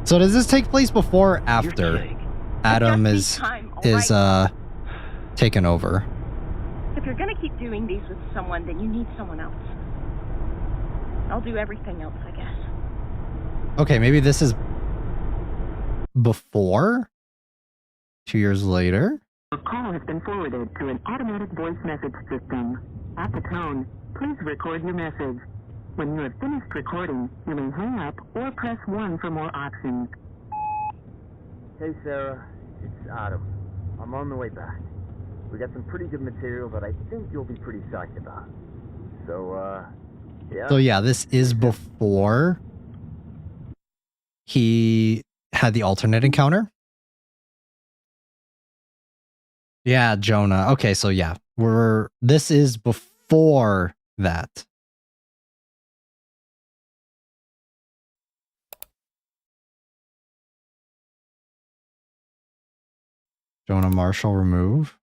So does this take place before or after Adam is taken over? If you're gonna keep doing these with someone, then you need someone else. I'll do everything else, I guess. Okay, maybe this is before? 2 years later? Your call has been forwarded to an automatic voice message system. At the tone, please record your message. When you have finished recording, you may hang up or press 1 for more options. Hey Sarah, it's Adam. I'm on the way back. We got some pretty good material that I think you'll be pretty psyched about. So, yeah. So yeah, this is before he had the alternate encounter. Yeah, Jonah. Okay, so yeah, this is before that. Jonah Marshall remove.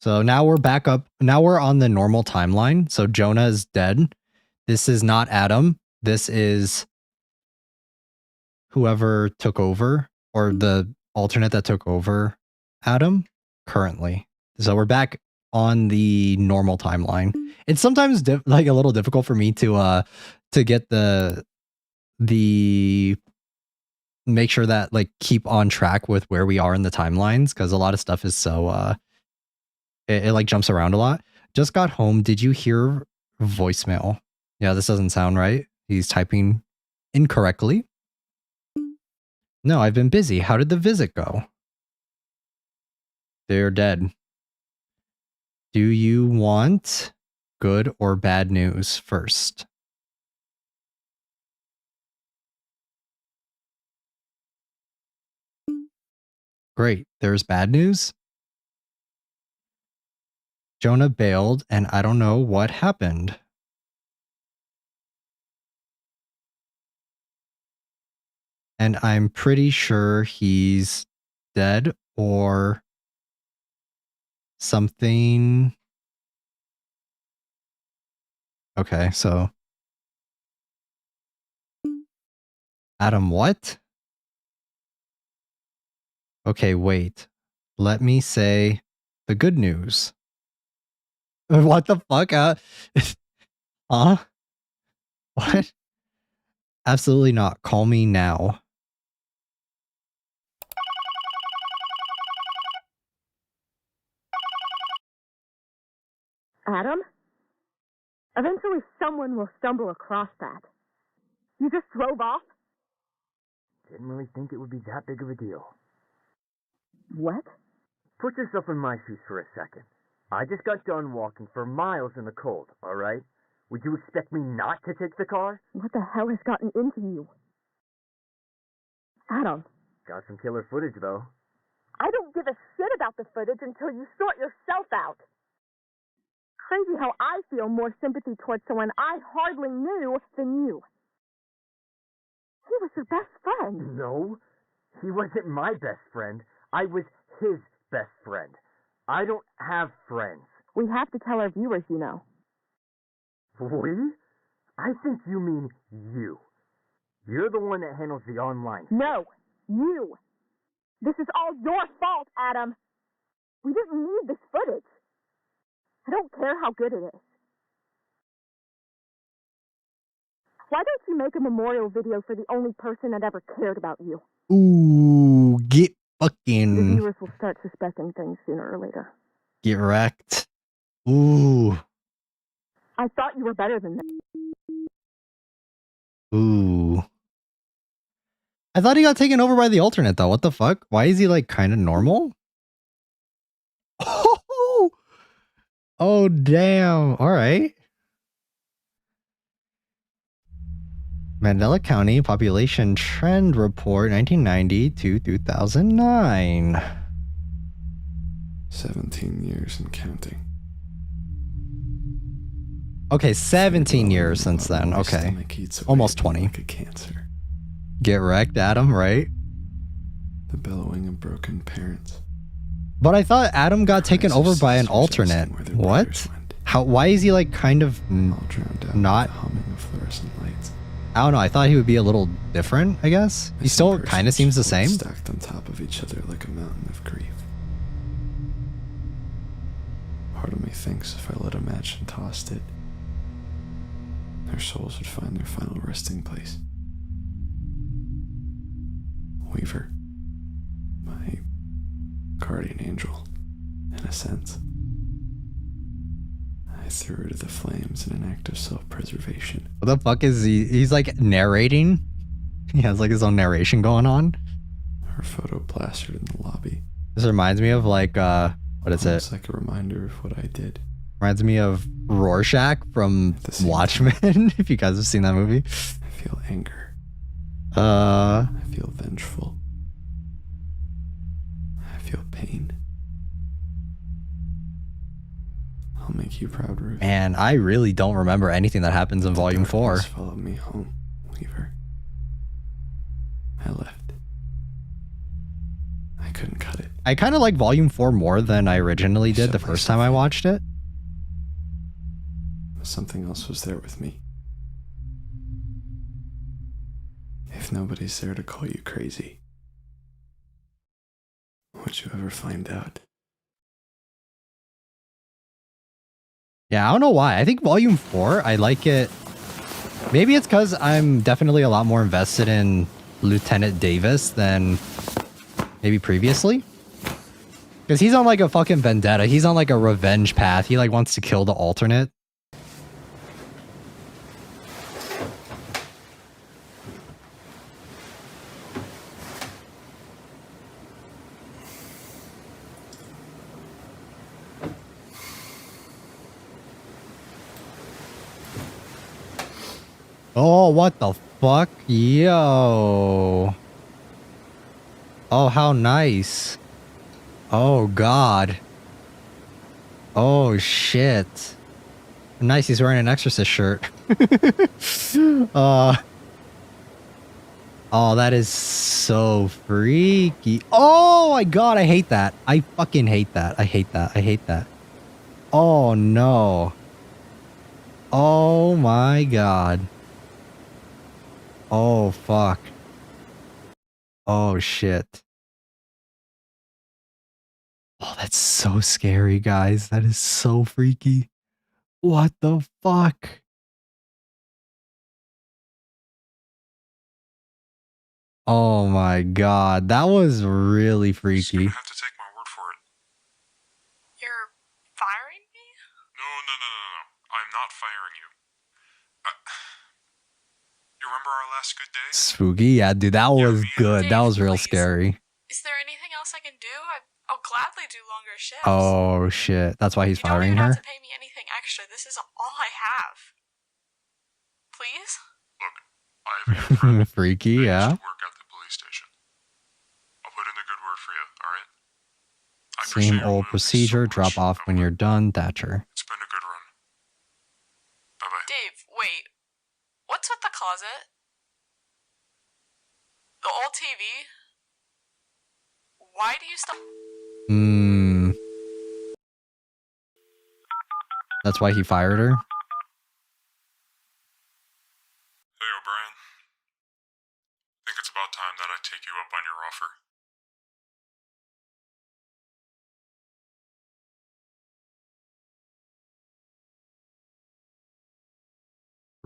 So now we're back up. Now we're on the normal timeline. So Jonah is dead. This is not Adam. This is whoever took over, or the alternate that took over Adam currently. So we're back on the normal timeline. It's sometimes like a little difficult for me to get the make sure that like keep on track with where we are in the timelines, because a lot of stuff is so it like jumps around a lot. Just got home. Did you hear voicemail? Yeah, this doesn't sound right. He's typing incorrectly. No, I've been busy. How did the visit go? They're dead. Do you want good or bad news first? Great. There's bad news. Jonah bailed, and I don't know what happened. And I'm pretty sure he's dead or something. Okay, so Adam, what? Okay, wait. Let me say the good news. What the fuck? Huh? What? Absolutely not. Call me now. Adam? Eventually someone will stumble across that. You just drove off? Didn't really think it would be that big of a deal. What? Put yourself in my shoes for a second. I just got done walking for miles in the cold, alright? Would you expect me not to take the car? What the hell has gotten into you? Adam. Got some killer footage, though. I don't give a shit about the footage until you sort yourself out. Crazy how I feel more sympathy towards someone I hardly knew than you. He was your best friend. No, he wasn't my best friend. I was his best friend. I don't have friends. We have to tell our viewers, you know. We? I think you mean you. You're the one that handles the online. No, you. This is all your fault, Adam. We didn't need this footage. I don't care how good it is. Why don't you make a memorial video for the only person that ever cared about you? Ooh, get The fucking... viewers will start suspecting things sooner or later. Get wrecked. Ooh. I thought you were better than that. Ooh. I thought he got taken over by the alternate, though. What the fuck? Why is he, like, kind of normal? Oh, damn. All right. Mandela County Population Trend Report 1990 to 2009. 17 years and counting. Okay, 17 years since then. Okay. Almost 20. Like a cancer. Get wrecked, Adam, right? The bellowing of broken parents. But I thought Adam got taken over by an alternate. What? How? Why is he like kind of not? Humming of fluorescent lights. I don't know. I thought he would be a little different. I guess he still kind of seems the same. Stacked on top of each other like a mountain of grief. Part of me thinks if I lit a match and tossed it, their souls would find their final resting place. Weaver, my guardian angel, in a sense. I threw her to the flames in an act of self-preservation. What the fuck is he? He's like narrating. He has like his own narration going on. Her photo plastered in the lobby. This reminds me of like what is it? It's like a reminder of what I did. Reminds me of Rorschach from Watchmen, if you guys have seen that movie. I feel anger. I feel vengeful. I feel pain. I'll make you proud, Ruth. Man, I really don't remember anything that happens in Volume 4. Follow me home, Weaver. I left. I couldn't cut it. I kind of like Volume 4 more than I originally did the first time I watched it. But something else was there with me. If nobody's there to call you crazy, would you ever find out? Yeah, I don't know why. I think Volume 4, I like it. Maybe it's because I'm definitely a lot more invested in Lieutenant Davis than maybe previously. Because he's on like a fucking vendetta. He's on like a revenge path. He like wants to kill the alternate. Oh, what the fuck? Yo. Oh, how nice. Oh, God. Oh, shit. Nice, he's wearing an Exorcist shirt. Oh, that is so freaky. Oh, my God, I hate that. I fucking hate that. I hate that. I hate that. Oh, no. Oh, my God. Oh, fuck. Oh, shit. Oh, that's so scary, guys. That is so freaky. What the fuck? Oh my God. That was really freaky. You're gonna have to take my word for it. You're firing me? No. I'm not firing you. You remember our last good day? Spooky? Yeah, dude, that was good. That was real scary. Is there anything else I can do? I'll gladly do longer shifts. Oh, shit. That's why he's firing her? You don't even have to pay me anything extra. This is all I have. Please? Look, I have a new friend. Freaky, yeah. Work at the police station. I'll put in a good word for you, alright? Same old procedure. Drop off when you're done, Thatcher. It's been a good run. Bye-bye. Dave, wait. What's with the closet? The old TV? Why do you still... That's why he fired her? Hey, O'Brien. Think it's about time that I take you up on your offer.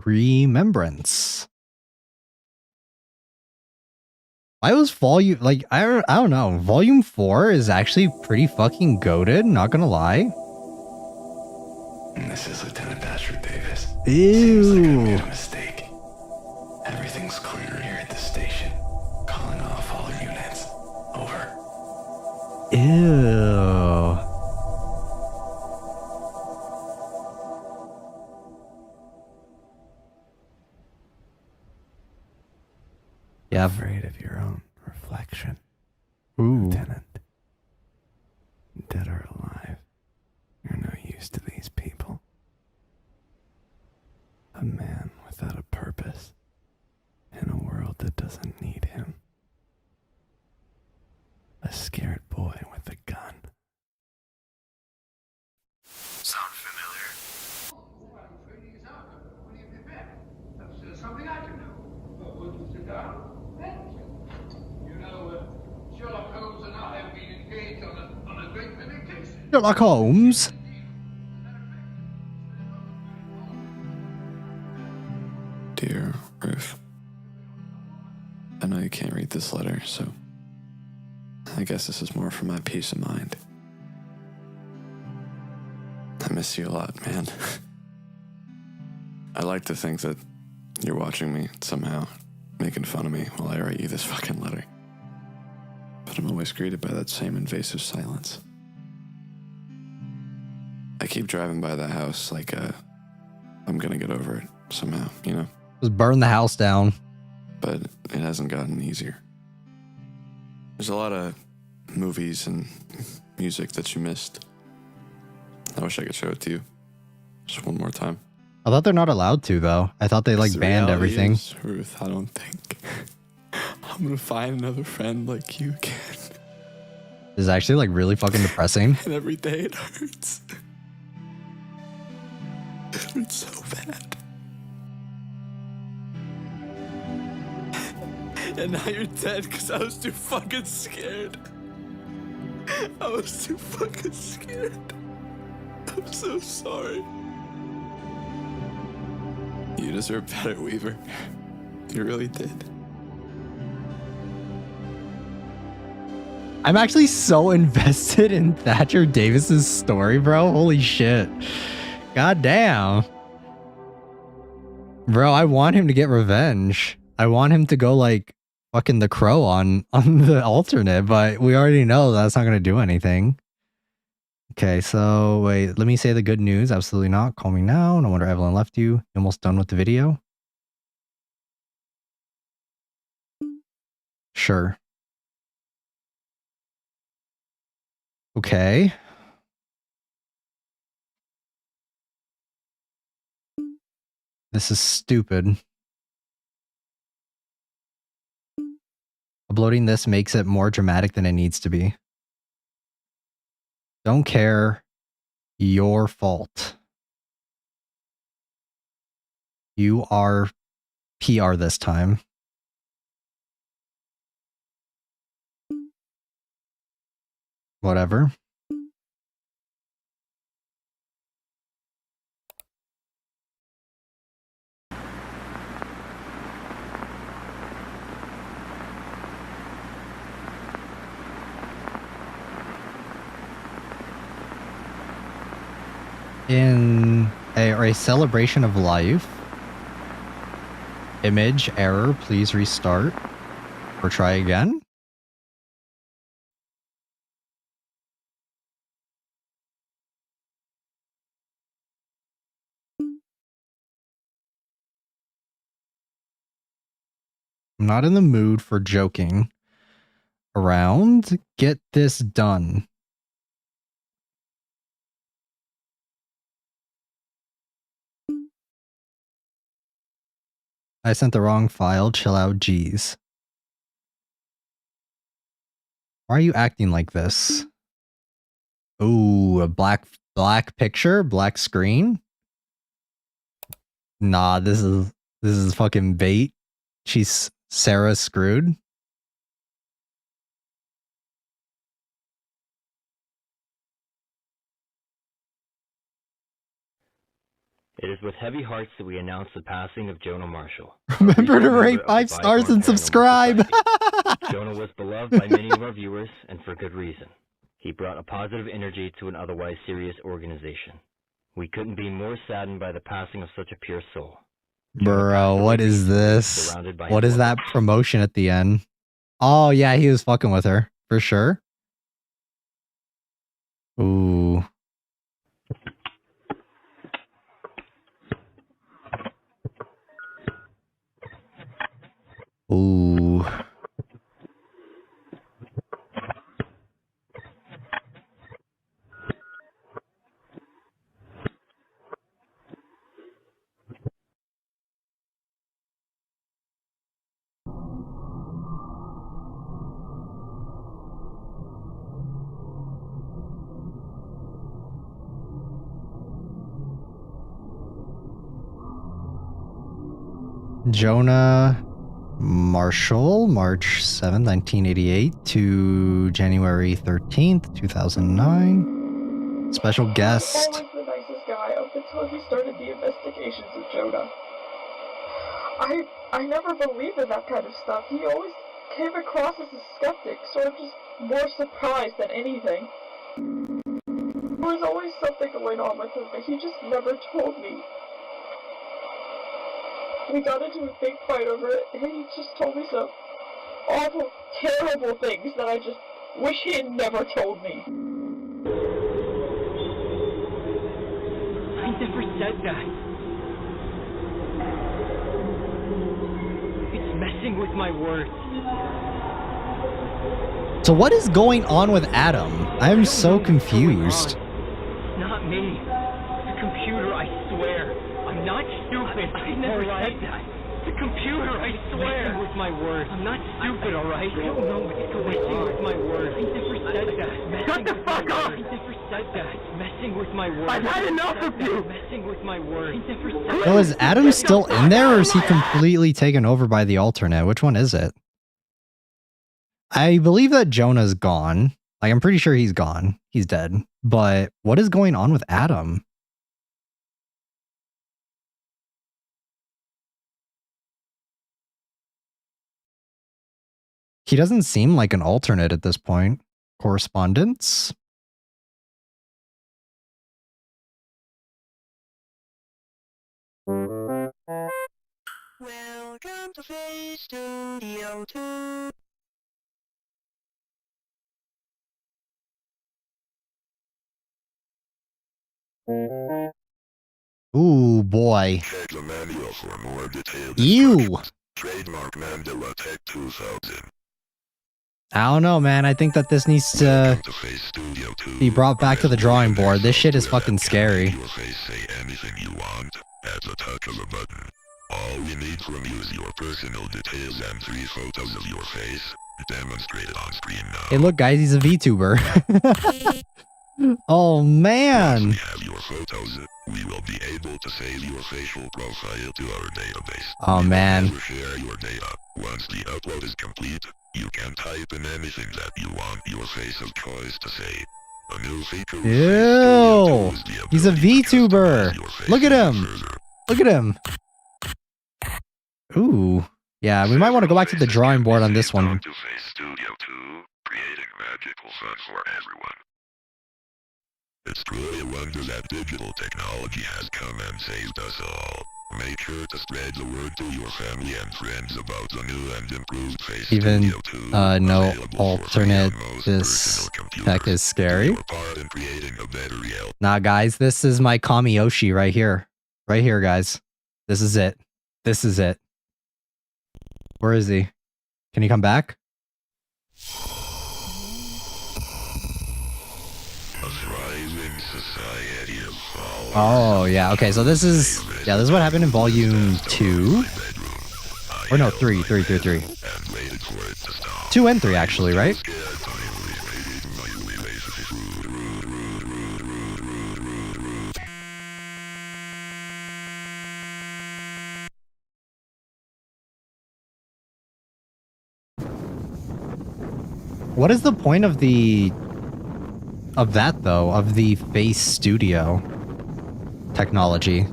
Remembrance. Why was volume like I don't know. Volume 4 is actually pretty fucking goated, not gonna lie. This is Lieutenant Patrick Davis. Ew. Seems like I made a mistake. Everything's clear here at the station. Calling off all units. Over. Ew. Yeah. Afraid of your own reflection. Ooh. Lieutenant. Dead or alive, you're no use to these people. A man without a purpose in a world that doesn't need him. A scared boy with a gun. Sound familiar? Something I can do. Would you sit down? You know, Sherlock Holmes and I have been engaged on a great many cases. Sherlock Holmes. Dear Ruth, I know you can't read this letter, so I guess this is more for my peace of mind. I miss you a lot, man. I like to think that you're watching me somehow, making fun of me while I write you this fucking letter. But I'm always greeted by that same invasive silence. I I keep driving by the house like I'm gonna get over it somehow, you know? Just burn the house down. But it hasn't gotten easier. There's a lot of movies and music that you missed. I wish I could show it to you. Just one more time. I thought they're not allowed to, though. I thought they, like, The banned reality everything. is, Ruth, I don't think I'm gonna find another friend like you again. This is actually, like, really fucking depressing. And every day it hurts. It hurts so bad. And now you're dead because I was too fucking scared. I was too fucking scared. I'm so sorry. You deserve better, Weaver. You really did. I'm actually so invested in Thatcher Davis's story, bro. Holy shit. God damn. Bro, I want him to get revenge. I want him to go like fucking the Crow on the alternate, but we already know that's not going to do anything. Okay, so wait, let me say the good news. Absolutely not. Call me now. No wonder Evelyn left you. You almost done with the video? Sure. Okay. This is stupid. Uploading this makes it more dramatic than it needs to be. Don't care. Your fault. You are PR this time. Whatever. In a celebration of life. Image error, please restart. Or try again. I'm not in the mood for joking around. Get this done. I sent the wrong file. Chill out, geez. Why are you acting like this? Ooh, a black picture, black screen. Nah, this is fucking bait. She's Sarah screwed. It is with heavy hearts that we announce the passing of Jonah Marshall. Remember to rate 5 stars and subscribe. Jonah was beloved by many of our viewers, and for good reason. He brought a positive energy to an otherwise serious organization. We couldn't be more saddened by the passing of such a pure soul. Bro, what is this? What is that promotion at the end? Oh, yeah, he was fucking with her. For sure. Ooh. Ooh. Jonah Marshall, March 7th, 1988 to January 13th, 2009. Special guest. Paul was the nicest guy up until he started the investigations of Jonah. I never believed in that kind of stuff. He always came across as a skeptic, sort of just more surprised than anything. There was always something going on with him, but he just never told me. We got into a big fight over it, and he just told me some awful, terrible things that I just wish he had never told me. said that. It's messing with my words. So what is going on with Adam? I am so confused. Not me. The computer, I swear. I'm not stupid. I never said that. The computer, I swear. Messing with my words. I'm not stupid, alright? I don't know what's going on. Messing with my words. I never said that. Shut the fuck up! I never said that. Messing with my words. I've had enough of you! Messing with my words. I never said that. So is Adam still in there, or is he completely taken over by the alternate? Which one is it? I believe that Jonah's gone. Like, I'm pretty sure he's gone. He's dead. But what is going on with Adam? He doesn't seem like an alternate at this point. Correspondence? Welcome to Face Studio 2. Ooh, boy. Check the manual for more detailed Ew. Trademark Mandela Tech 2000. I don't know, man. I think that this needs to be brought back to the drawing board. This shit is fucking scary. Your face say anything you want at the touch of a button. All we need from you is your personal details and 3 photos of your face, demonstrated on screen now. Hey, look, guys, he's a VTuber. Oh, man. Once we have your photos, we will be able to save your facial profile to our database. Oh, man. We will never share your data. Once the upload is complete, you can type in anything that you want your face of choice to say. A new feature. Ew. He's a VTuber. Look at him. Look at him. Ooh. Yeah, we might want to go back to the drawing board on this one. To Face Studio 2, creating magical fun for everyone. It's truly a wonder that digital technology has come and saved us all. Make sure to spread the word to your family and friends about the new and improved Face Even Studio 2. no alternate. This tech is scary. Nah, guys, this is my Kamiyoshi right here. Right here, guys. This is it. This is it. Where is he? Can he come back? Oh, yeah. Okay, so this is... Yeah, this is what happened in Volume 2. Or no, 3. 2 and 3, actually, right? What is the point of the... of that, though? Of the Face Studio technology?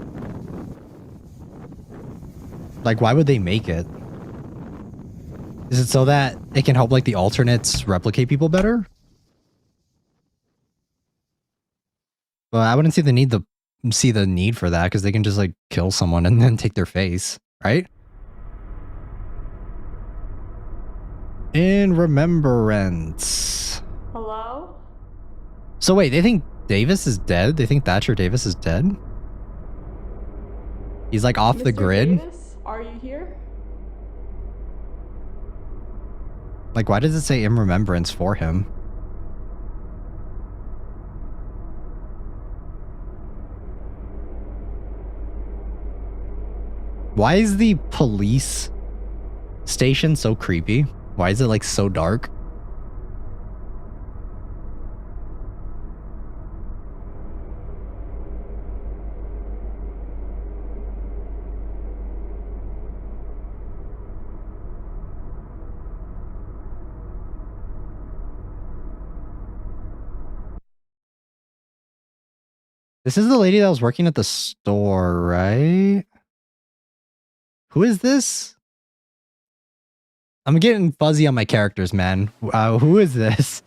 Like, why would they make it? Is it so that it can help, like, the alternates replicate people better? Well, I wouldn't see the need for that, because they can just, like, kill someone and then take their face, right? In remembrance. Hello? So wait, they think Davis is dead? They think Thatcher Davis is dead? He's like off the grid? Davis, are you here? Like, why does it say in remembrance for him? Why is the police station so creepy? Why is it like so dark? This is the lady that was working at the store, right? Who is this? I'm getting fuzzy on my characters, man. Who is this?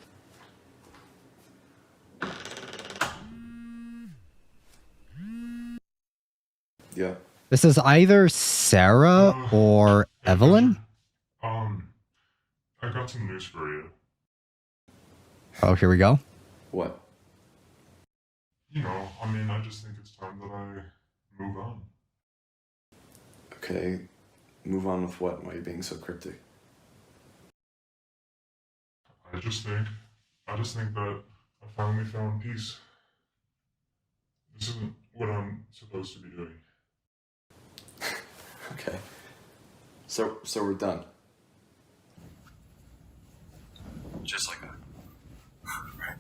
Yeah. This is either Sarah or Evelyn. I got some news for you. Oh, here we go. What? You know, I mean, I just think it's time that I Move on. Okay, move on with what? Why are you being so cryptic? I just think that I finally found peace. This isn't what I'm supposed to be doing. Okay. So we're done. Just like that. Right.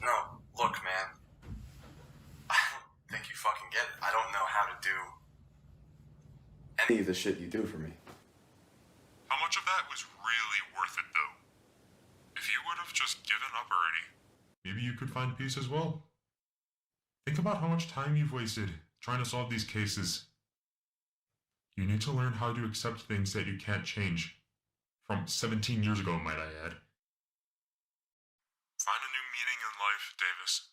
No, look, man. I don't think you fucking get it. I don't know how to do any of the shit you do for me. How much of that was really worth it, though? If you would have just given up already, maybe you could find peace as well. Think about how much time you've wasted trying to solve these cases. You need to learn how to accept things that you can't change. From 17 years ago, might I add. Find a new meaning in life, Davis.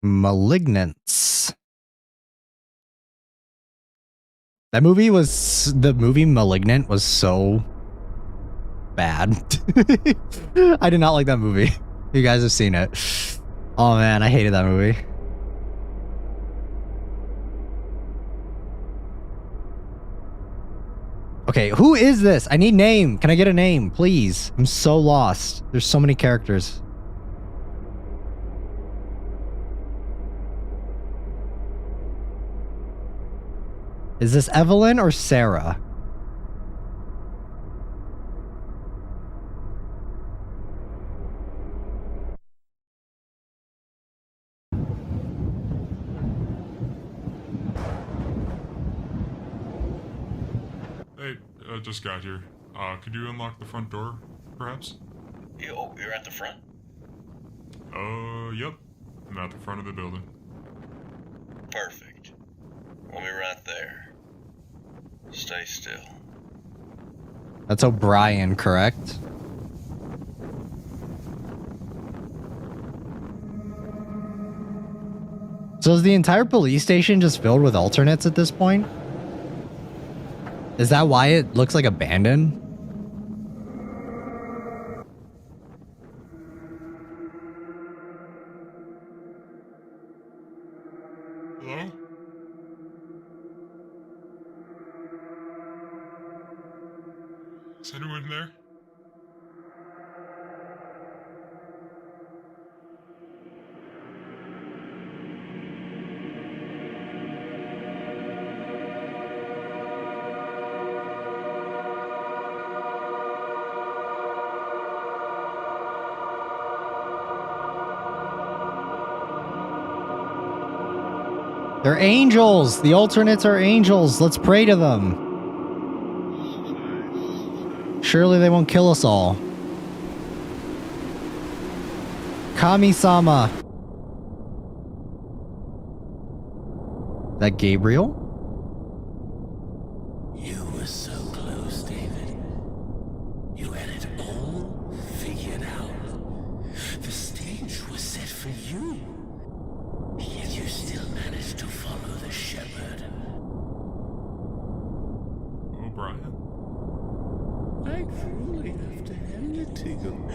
Malignance. The movie Malignant was so bad. I did not like that movie. You guys have seen it. Oh man, I hated that movie. Okay, who is this? I need name. Can I get a name, please? I'm so lost. There's so many characters. Is this Evelyn or Sarah? Hey, I just got here. Could you unlock the front door, perhaps? You're at the front? Yep. I'm at the front of the building. Perfect. We'll be right there. Stay still. That's O'Brien, correct? So is the entire police station just filled with alternates at this point? Is that why it looks like abandoned? Hello? Is anyone there? They're angels! The alternates are angels! Let's pray to them! Surely they won't kill us all. Kami-sama! Is that Gabriel? You were so close, David. You had it all figured out. The stage was set for you. Yet you still managed to follow the shepherd. O'Brien? I truly have to hand it to you.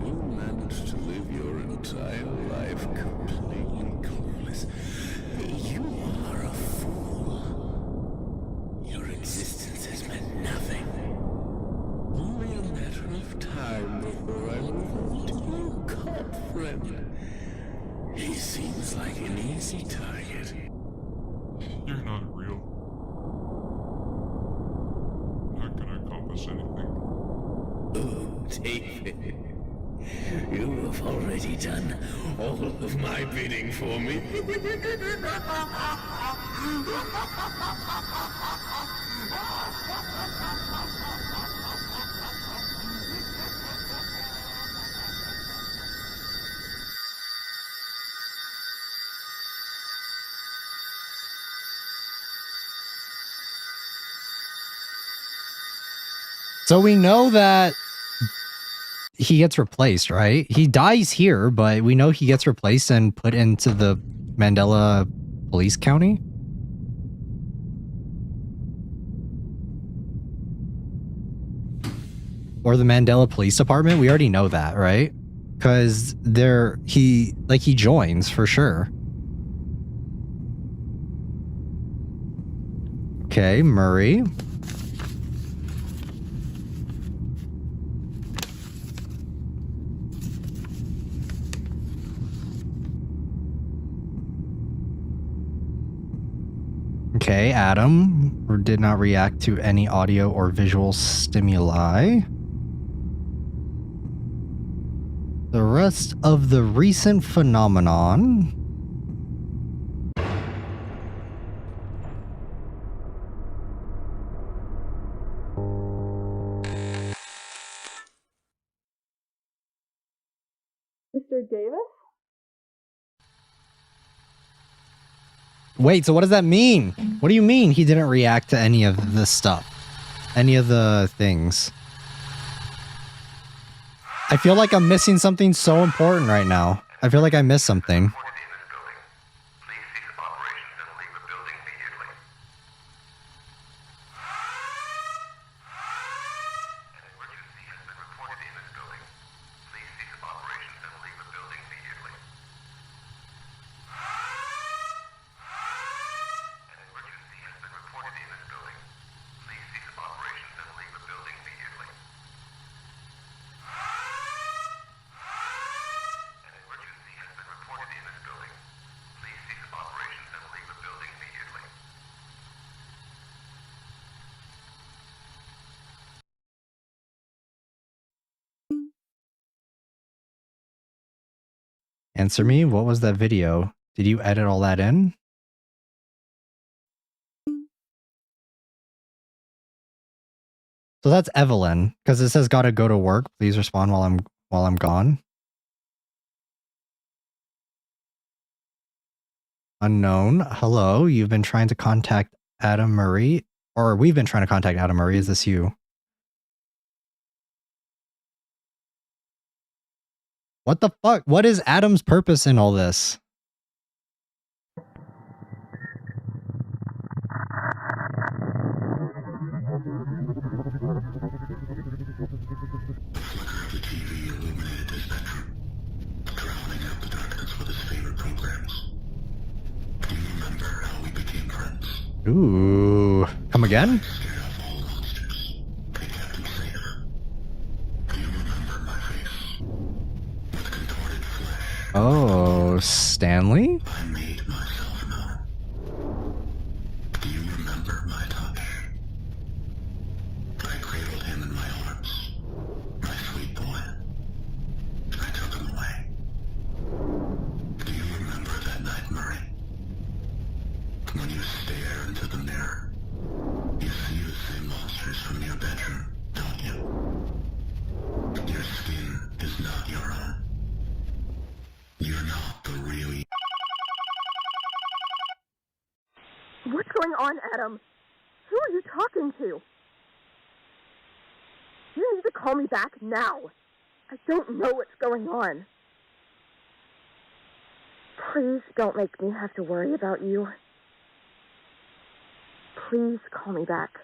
You managed to live your entire life completely clueless. You are a fool. Your existence has meant nothing. Only a matter of time before I move on to your cop friend. He seems like an easy target. You're not real. Not gonna accomplish anything. Oh, David. You have already done all of my bidding for me. So we know that he gets replaced, right? He dies here, but we know he gets replaced and put into the Mandela Police County. or the Mandela Police Department. We already know that, right? Because he joins for sure. Okay, Murray. Okay, Adam did not react to any audio or visual stimuli. The rest of the recent phenomenon. Mr. Davis? Wait, so what does that mean? What do you mean he didn't react to any of the stuff? Any of the things? I feel like I'm missing something so important right now. I feel like I missed something. Answer me, what was that video? Did you edit all that in? So that's Evelyn, because it says gotta go to work. Please respond while I'm gone. Unknown. Hello, you've been trying to contact Adam Murray, or we've been trying to contact Adam Murray. Is this you? What the fuck? What is Adam's purpose in all this? Ooh, come again? Oh, Stanley? I made myself known. Do you remember my touch? I cradled him in my arms. My sweet boy. I took him away. Do you remember that night, Murray? When you stare into the mirror, you see the same monsters from your bedroom, don't you? Your skin is not your own. You're not the real you. What's going on, Adam? Who are you talking to? You need to call me back now. I don't know what's going on. Please don't make me have to worry about you. Please call me back.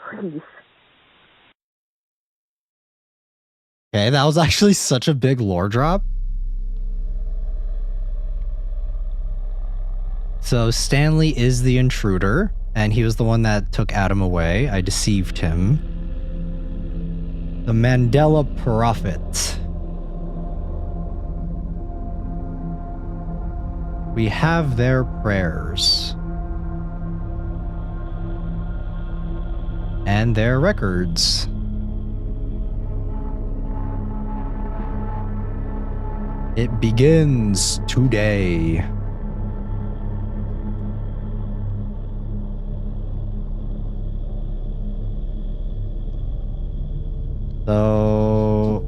Please. Okay, that was actually such a big lore drop. So Stanley is the intruder, and he was the one that took Adam away. I deceived him. The Mandela Prophet. We have their prayers. And their records. It begins today. So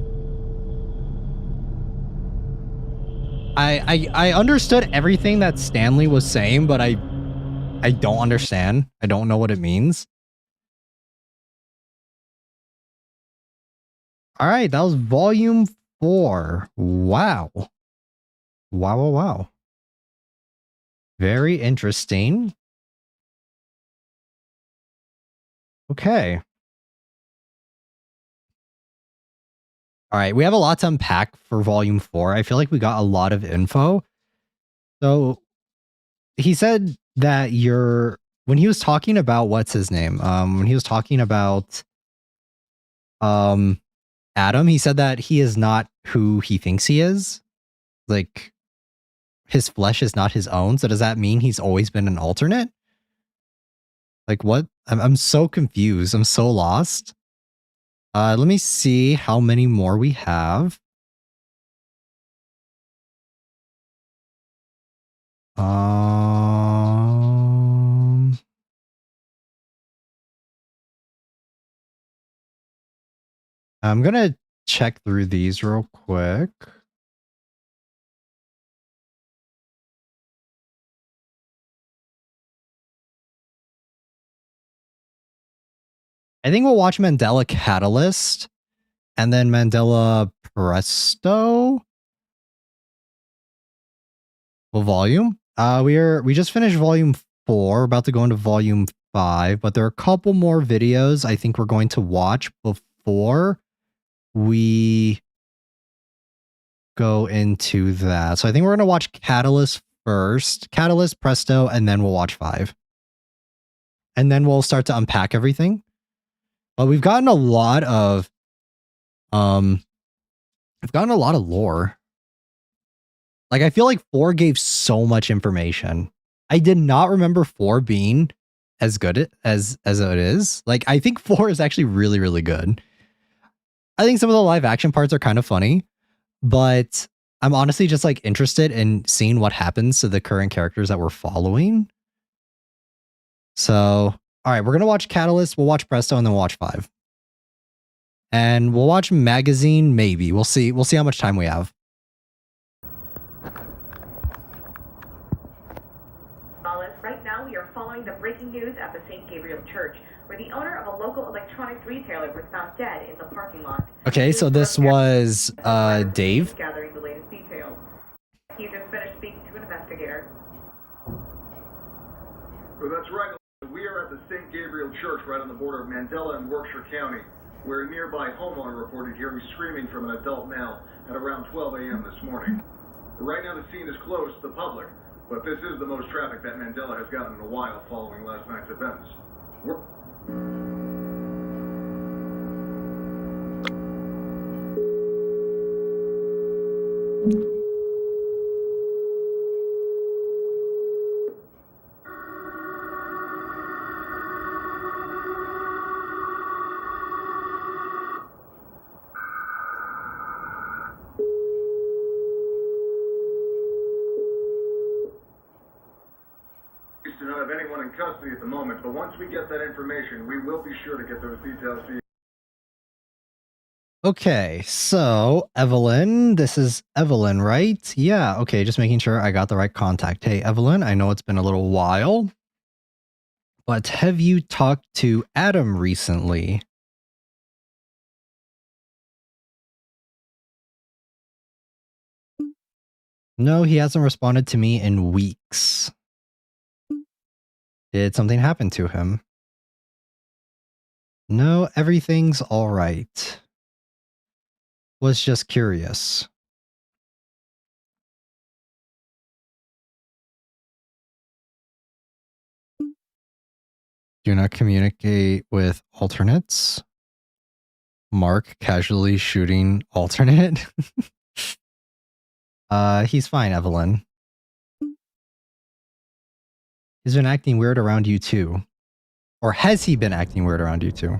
I understood everything that Stanley was saying, but I don't understand. I don't know what it means. All right, that was volume 4. Wow. Wow. Very interesting. Okay. All right, we have a lot to unpack for volume 4. I feel like we got a lot of info. So he said that when he was talking about what's his name, when he was talking about Adam, he said that he is not who he thinks he is. Like his flesh is not his own. So does that mean he's always been an alternate? Like what? I'm so confused. I'm so lost. Let me see how many more we have. I'm gonna check through these real quick. I think we'll watch Mandela Catalyst and then Mandela Presto. Well, volume. We just finished volume 4, about to go into volume 5, but there are a couple more videos I think we're going to watch before we go into that. So I think we're going to watch Catalyst first, Catalyst, Presto, and then we'll watch 5. And then we'll start to unpack everything. But we've gotten a lot of lore. Like I feel like 4 gave so much information. I did not remember 4 being as good as it is. Like I think 4 is actually really, really good. I think some of the live action parts are kind of funny, but I'm honestly just like interested in seeing what happens to the current characters that we're following. So, all right, we're going to watch Catalyst, we'll watch Presto, and then we'll watch 5. And we'll watch Magazine, maybe. We'll see how much time we have. Right now, we are following the breaking news at the St. Gabriel Church, where the owner of a local electronics retailer was found dead in the parking lot. Okay, so this was Dave. Gathering the latest details. He just finished speaking to an investigator. Well, that's right. We are at the St. Gabriel Church right on the border of Mandela and Berkshire County, where a nearby homeowner reported hearing screaming from an adult male at around 12 a.m. this morning. Right now, the scene is closed to the public, but this is the most traffic that Mandela has gotten in a while following last night's events. Do not have anyone in custody at the moment, but once we get that information, we will be sure to get those details to you. Okay, so Evelyn, this is Evelyn, right? Yeah, okay, just making sure I got the right contact. Hey, Evelyn, I know it's been a little while, but have you talked to Adam recently? No, he hasn't responded to me in weeks. Did something happen to him? No, everything's all right. Was just curious. Do not communicate with alternates. Mark casually shooting alternate. He's fine, Evelyn. He's been acting weird around you too. Or has he been acting weird around you too?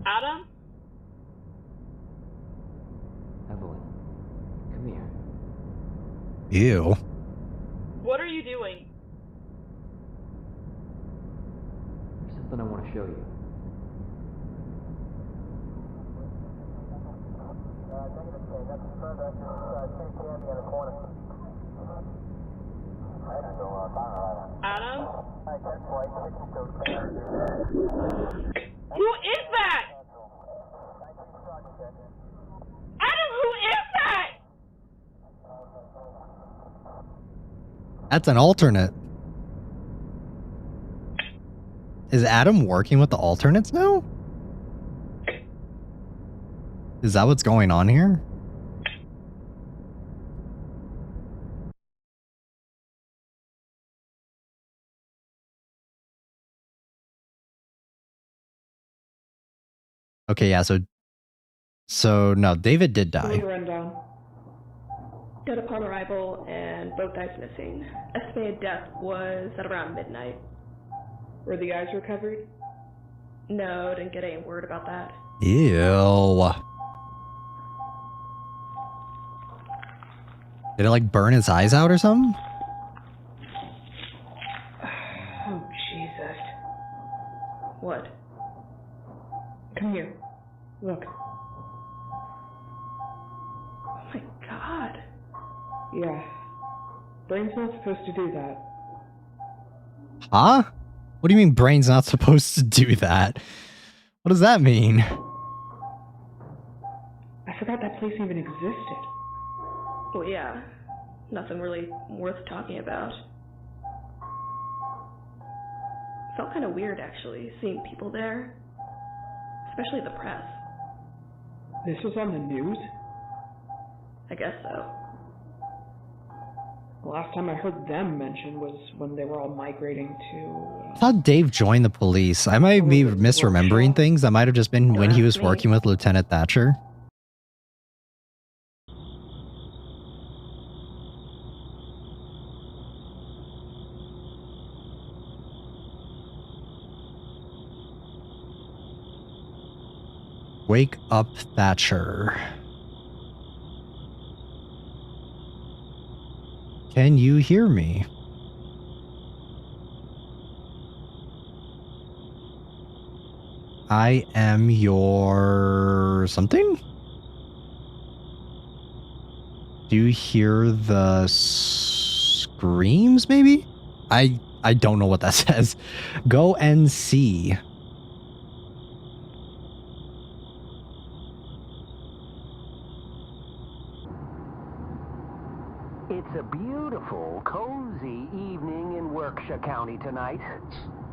Adam? Evelyn, come here. Ew. What are you doing? There's something I want to show you. Adam? Who is that? Adam, who is that? That's an alternate. Is Adam working with the alternates now? Is that what's going on here? Okay, yeah, so no, David did die. Rundown. Dead upon arrival and both eyes missing. Estimated death was at around midnight. Were the eyes recovered? No, didn't get any word about that. Ew. Did it like burn his eyes out or something? Oh, Jesus. What? Come here. Look. Oh my God. Yeah. Brain's not supposed to do that. Huh? What do you mean brain's not supposed to do that? What does that mean? I forgot that place even existed. Well, yeah. Nothing really worth talking about. Felt kind of weird, actually, seeing people there. Especially the press. This was on the news? I guess so. The last time I heard them mentioned was when they were all migrating to... I thought Dave joined the police. I might be misremembering things. That might have just been when he was working with Lieutenant Thatcher. Wake up, Thatcher. Can you hear me? I am your something? Do you hear the screams, maybe? I don't know what that says. Go and see. It's a beautiful, cozy evening in Workshire County tonight.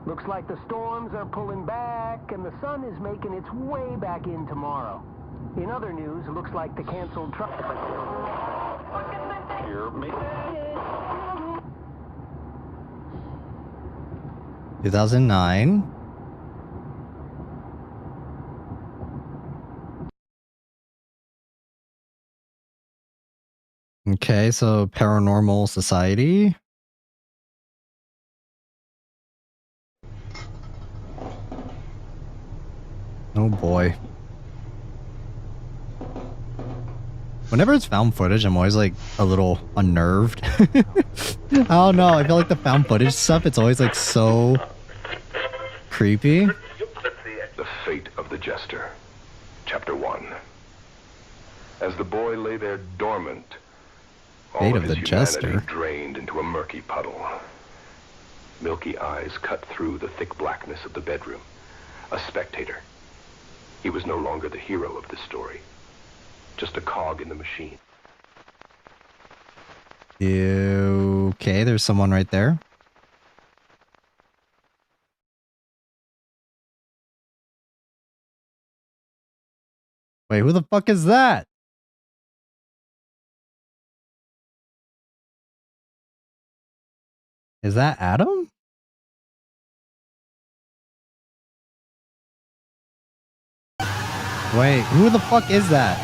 Looks like the storms are pulling back and the sun is making its way back in tomorrow. In other news, looks like the canceled traffic. Hear me? 2009. Okay, so Paranormal Society. Oh boy. Whenever it's found footage, I'm always like a little unnerved. I don't know, I feel like the found footage stuff, it's always like so creepy. The Fate of the Jester. Chapter 1. As the boy lay there dormant, all of his humanity drained into a murky puddle. Milky eyes cut through the thick blackness of the bedroom. A spectator. He was no longer the hero of the story. Just a cog in the machine. Okay, there's someone right there. Wait, who the fuck is that? Is that Adam? Wait, who the fuck is that?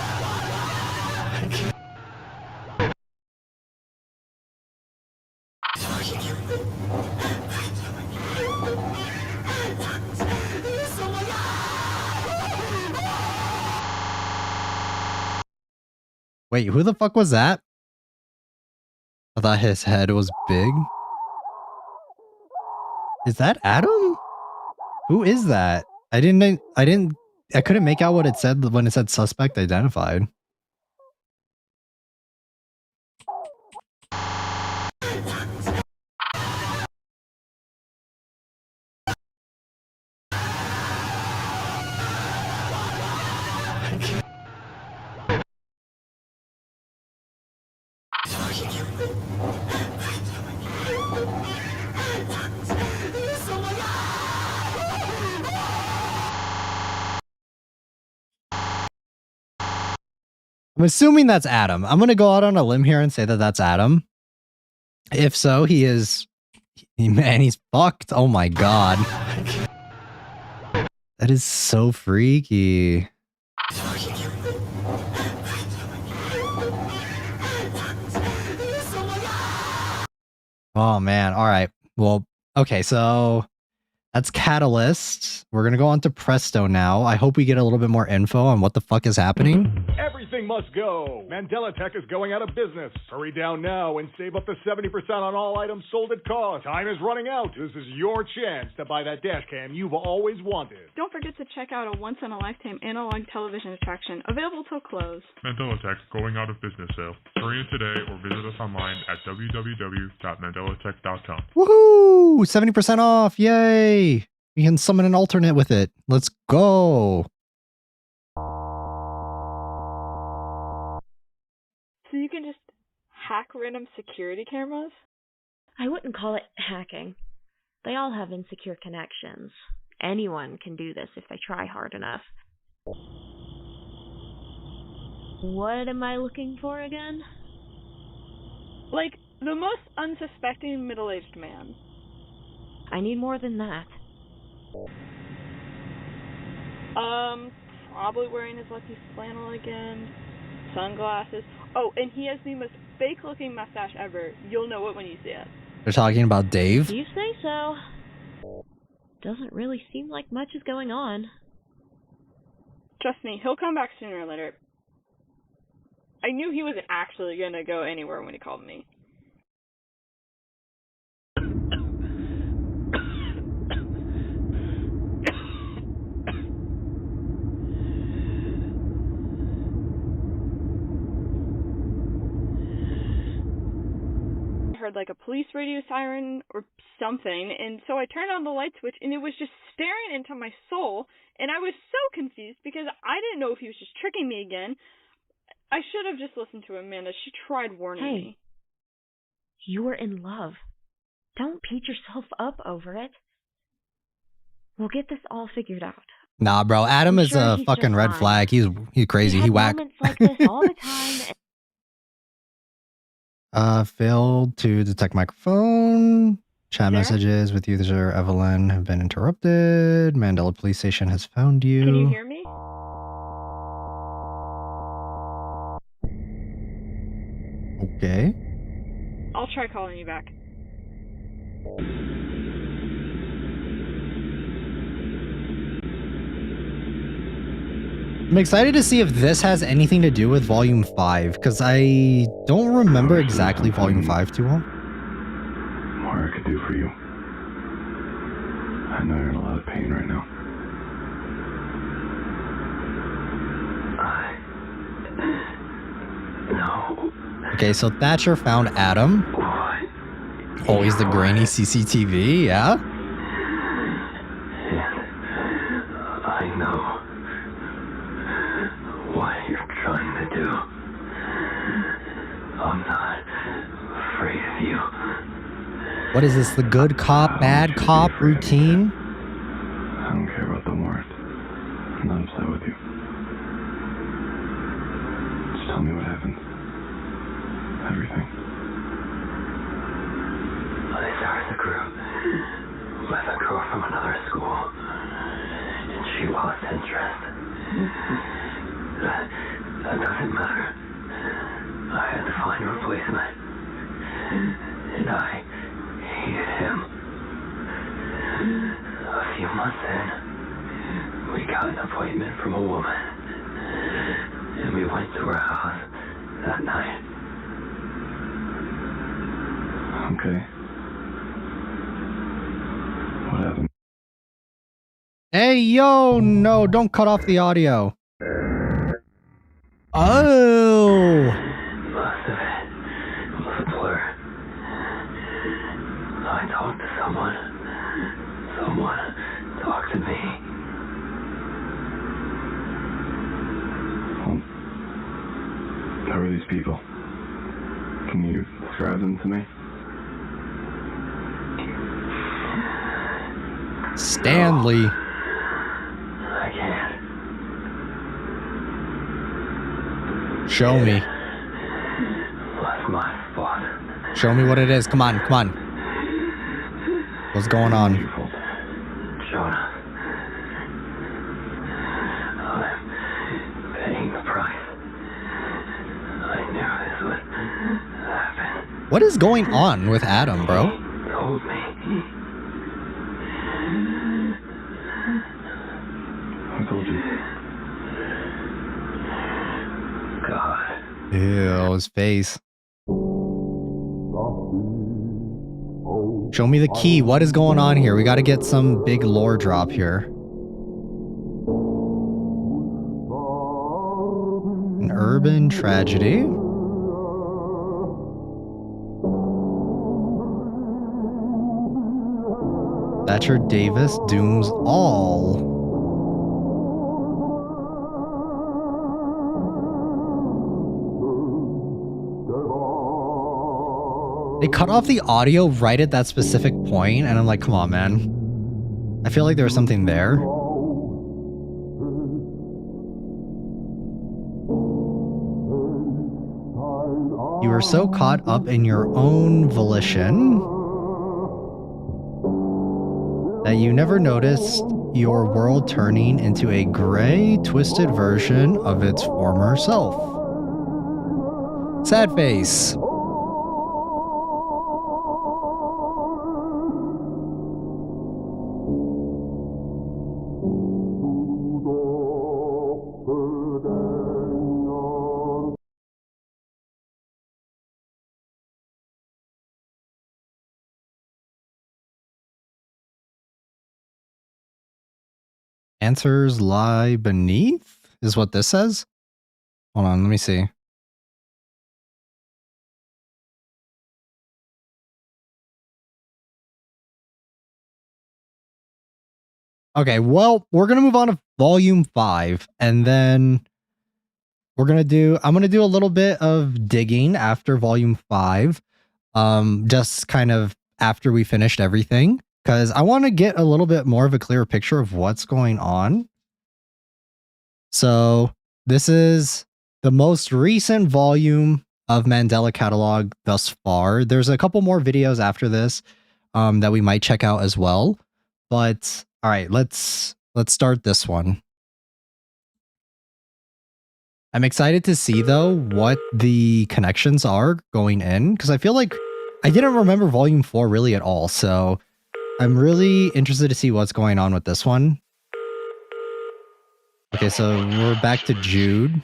Wait, who the fuck was that? I thought his head was big. Is that Adam? Who is that? I couldn't make out what it said when it said suspect identified. I'm assuming that's Adam. I'm going to go out on a limb here and say that that's Adam. If so, he is... Man, he's fucked. Oh my god. That is so freaky. Oh man. All right. Well, okay. So that's Catalyst. We're going to go on to Presto now. I hope we get a little bit more info on what the fuck is happening. Everything must go. Mandela Tech is going out of business. Hurry down now and save up to 70% on all items sold at cost. Time is running out. This is your chance to buy that dash cam you've always wanted. Don't forget to check out a once-in-a-lifetime analog television attraction available till close. Mandela Tech going out of business sale. Hurry in today or visit us online at www.mandelatech.com. Woohoo! 70% off. Yay! We can summon an alternate with it. Let's go. So you can just hack random security cameras? I wouldn't call it hacking. They all have insecure connections. Anyone can do this if they try hard enough. What am I looking for again? Like, the most unsuspecting middle-aged man. I need more than that. Probably wearing his lucky flannel again. Sunglasses. Oh, and he has the most fake-looking mustache ever. You'll know it when you see it. They're talking about Dave? You say so. Doesn't really seem like much is going on. Trust me, he'll come back sooner or later. I knew he wasn't actually gonna go anywhere when he called me. Heard like a police radio siren or something, and so I turned on the light switch and it was just staring into my soul, and I was so confused because I didn't know if he was just tricking me again. I should have just listened to Amanda. She tried warning me. You were in love. Don't beat yourself up over it. We'll get this all figured out. Nah, bro. Adam is a fucking red flag. He's crazy. He whacked. Moments like this all the time. Failed to detect microphone. Chat messages with user Evelyn have been interrupted. Mandela police station has found you. Can you hear me? Okay. I'll try calling you back. I'm excited to see if this has anything to do with Volume 5, because I don't remember exactly Volume 5 too well. More I could do for you. I know you're in a lot of pain right now. No. Okay, so Thatcher found Adam. Always the grainy CCTV, yeah? I know what you're trying to do. I'm not afraid of you. What is this, the good cop, bad cop routine? I don't care about the warrant. I'm not upset with you. Just tell me what happened. Everything. I started the group with a girl from another school, and she lost interest. That doesn't matter. I had to find a replacement, and I hated him. A few months in, we got an appointment from a woman, and we went to her house that night. Okay. What happened? Hey, yo, no, don't cut off the audio. Oh! Most of it was a blur. I talked to someone. Someone talked to me. How are these people? Can you describe them to me? Stanley. I can't. Show me. That's my fault. Show me what it is. Come on, come on. What's going on? Jonah. I'm paying the price. I knew this would happen. What is going on with Adam, bro? Told me. I told you. God. Ew, his face. Show me the key. What is going on here? We got to get some big lore drop here. An urban tragedy. Thatcher Davis dooms all. They cut off the audio right at that specific point, and I'm like, come on, man. I feel like there was something there. You were so caught up in your own volition that you never noticed your world turning into a gray, twisted version of its former self. Sad face. Answers lie beneath, is what this says. Hold on, let me see. Okay, well, we're going to move on to volume 5, and then I'm going to do a little bit of digging after volume 5, just kind of after we finished everything, because I want to get a little bit more of a clearer picture of what's going on. So this is the most recent volume of Mandela Catalogue thus far. There's a couple more videos after this that we might check out as well. But all right, let's start this one. I'm excited to see though what the connections are going in, because I feel like I didn't remember volume 4 really at all. So I'm really interested to see what's going on with this one. Okay, so we're back to Jude.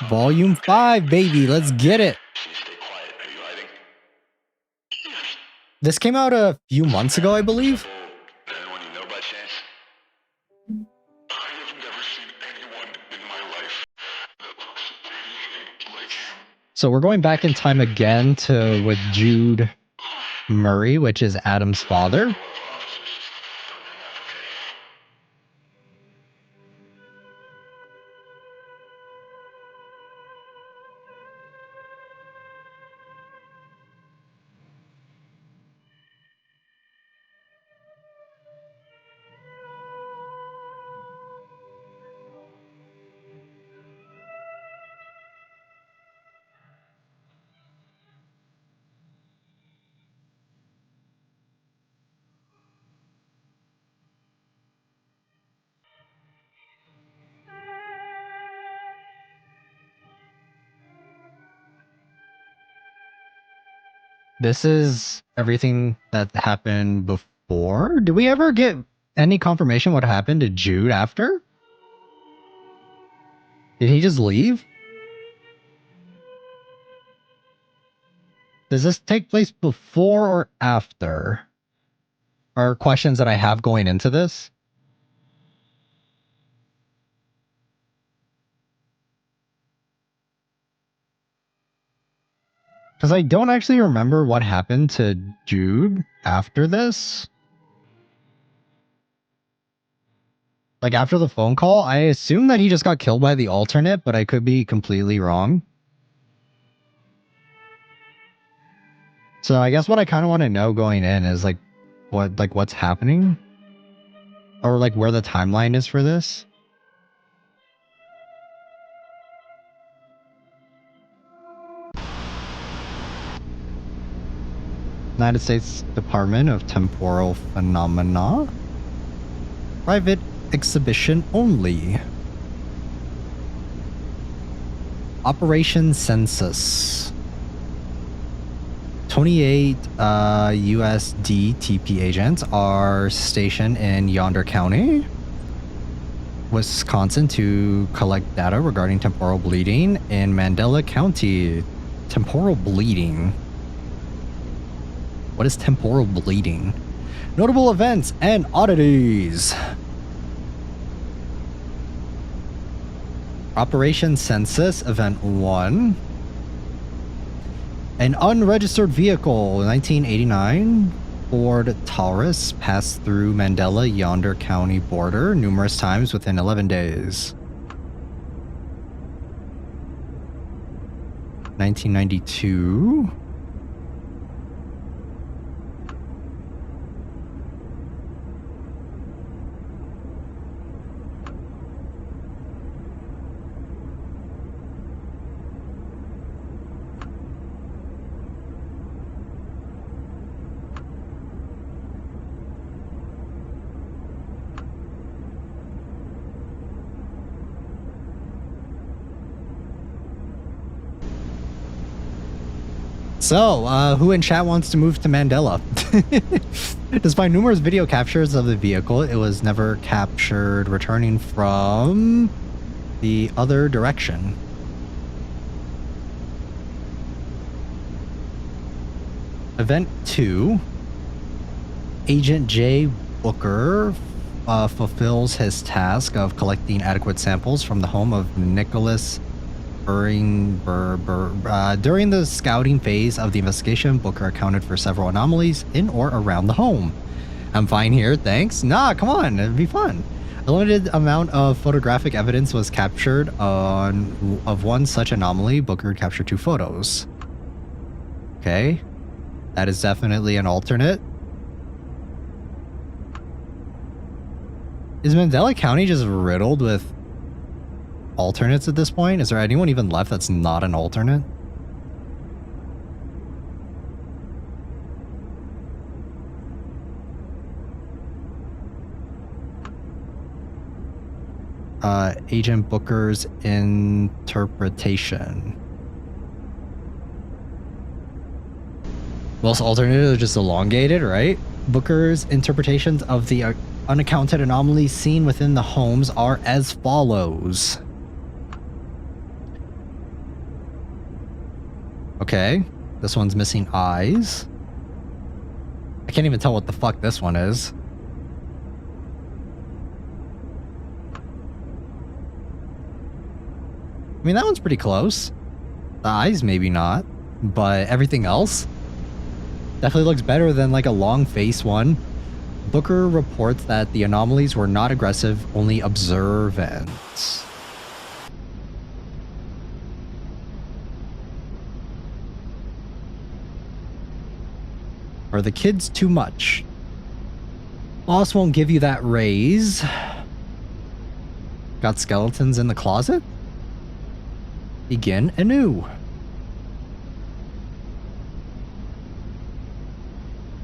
Volume 5, baby, let's get it. This came out a few months ago, I believe. So we're going back in time again to with Jude Murray, which is Adam's father. This is everything that happened before. Did we ever get any confirmation what happened to Jude after? Did he just leave? Does this take place before or after? Are questions that I have going into this. Because I don't actually remember what happened to Jude after this. Like, after the phone call, I assume that he just got killed by the alternate, but I could be completely wrong. So I guess what I kind of want to know going in is like what's happening, or like where the timeline is for this. United States Department of Temporal Phenomena. Private exhibition only. Operation Census. 28 USD TP agents are stationed in Yonder County, Wisconsin to collect data regarding temporal bleeding in Mandela County. Temporal bleeding. What is temporal bleeding? Notable events and oddities. Operation Census Event 1. An unregistered vehicle, 1989 Ford Taurus, passed through Mandela Yonder County border numerous times within 11 days. 1992. So, who in chat wants to move to Mandela? Despite numerous video captures of the vehicle, it was never captured returning from the other direction. Event 2. Agent J. Booker fulfills his task of collecting adequate samples from the home of Nicholas during the scouting phase of the investigation. Booker accounted for several anomalies in or around the home. I'm fine here, thanks. Nah, come on, it'd be fun. A limited amount of photographic evidence was captured of one such anomaly. Booker captured 2 photos. Okay, that is definitely an alternate. Is Mandela County just riddled with alternates at this point? Is there anyone even left that's not an alternate? Agent Booker's interpretation. Most alternates are just elongated, right? Booker's interpretations of the unaccounted anomalies seen within the homes are as follows. Okay, this one's missing eyes. I can't even tell what the fuck this one is. I mean, that one's pretty close. The eyes maybe not, but everything else definitely looks better than like a long face one. Booker reports that the anomalies were not aggressive, only observant. Are the kids too much? Boss won't give you that raise. Got skeletons in the closet? Begin anew.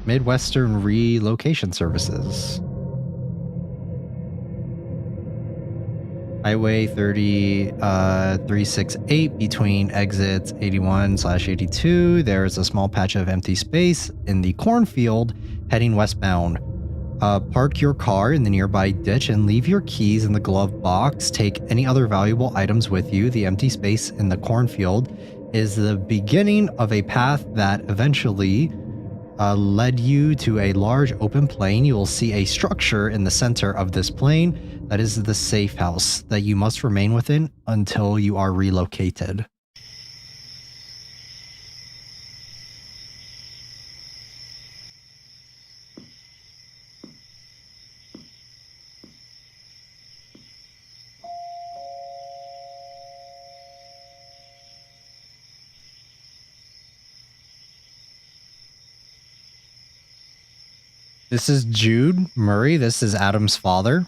Midwestern Relocation Services. Highway 368 between exits 81/82. There is a small patch of empty space in the cornfield heading westbound. Park your car in the nearby ditch and leave your keys in the glove box. Take any other valuable items with you. The empty space in the cornfield is the beginning of a path that eventually led you to a large open plain. You will see a structure in the center of this plain that is the safe house that you must remain within until you are relocated. This is Jude Murray. This is Adam's father.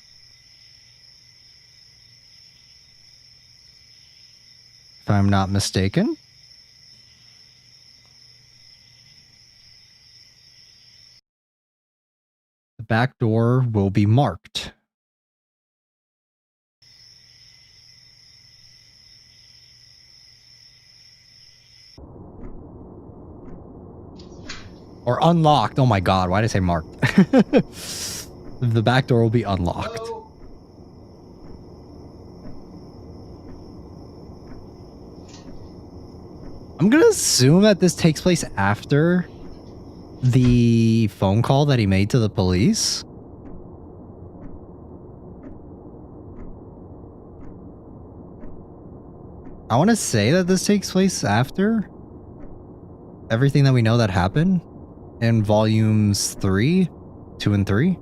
If I'm not mistaken. The back door will be marked. Or unlocked. Oh my god, why did I say marked? The back door will be unlocked. I'm gonna assume that this takes place after the phone call that he made to the police. I want to say that this takes place after everything that we know that happened in volumes 2 and 3.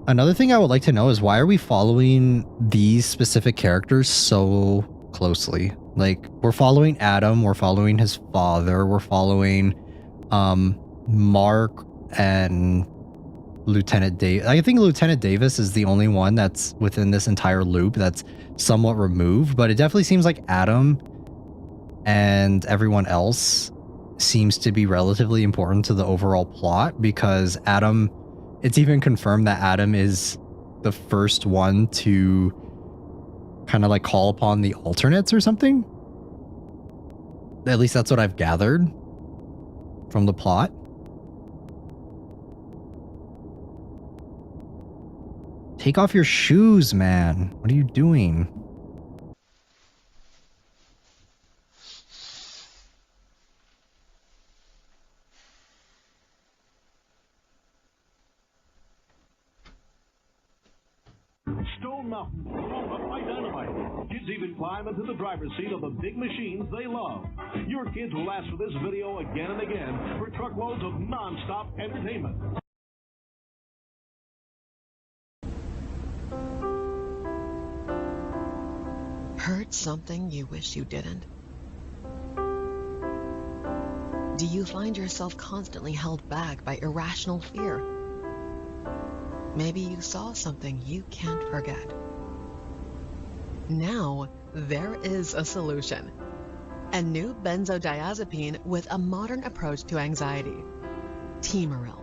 Another thing I would like to know is why are we following these specific characters so closely? Like, we're following Adam, we're following his father, we're following Mark and Lieutenant Davis. I think Lieutenant Davis is the only one that's within this entire loop that's somewhat removed, but it definitely seems like Adam and everyone else seems to be relatively important to the overall plot, because Adam, it's even confirmed that Adam is the first one to kind of like call upon the alternates or something. At least that's what I've gathered from the plot. Take off your shoes, man. What are you doing? Stone Mountain, home of my dynamite. Kids even climb into the driver's seat of the big machines they love. Your kids will ask for this video again and again for truckloads of non-stop entertainment. Hurt something you wish you didn't? Do you find yourself constantly held back by irrational fear? Maybe you saw something you can't forget. Now, there is a solution. A new benzodiazepine with a modern approach to anxiety. Temaril.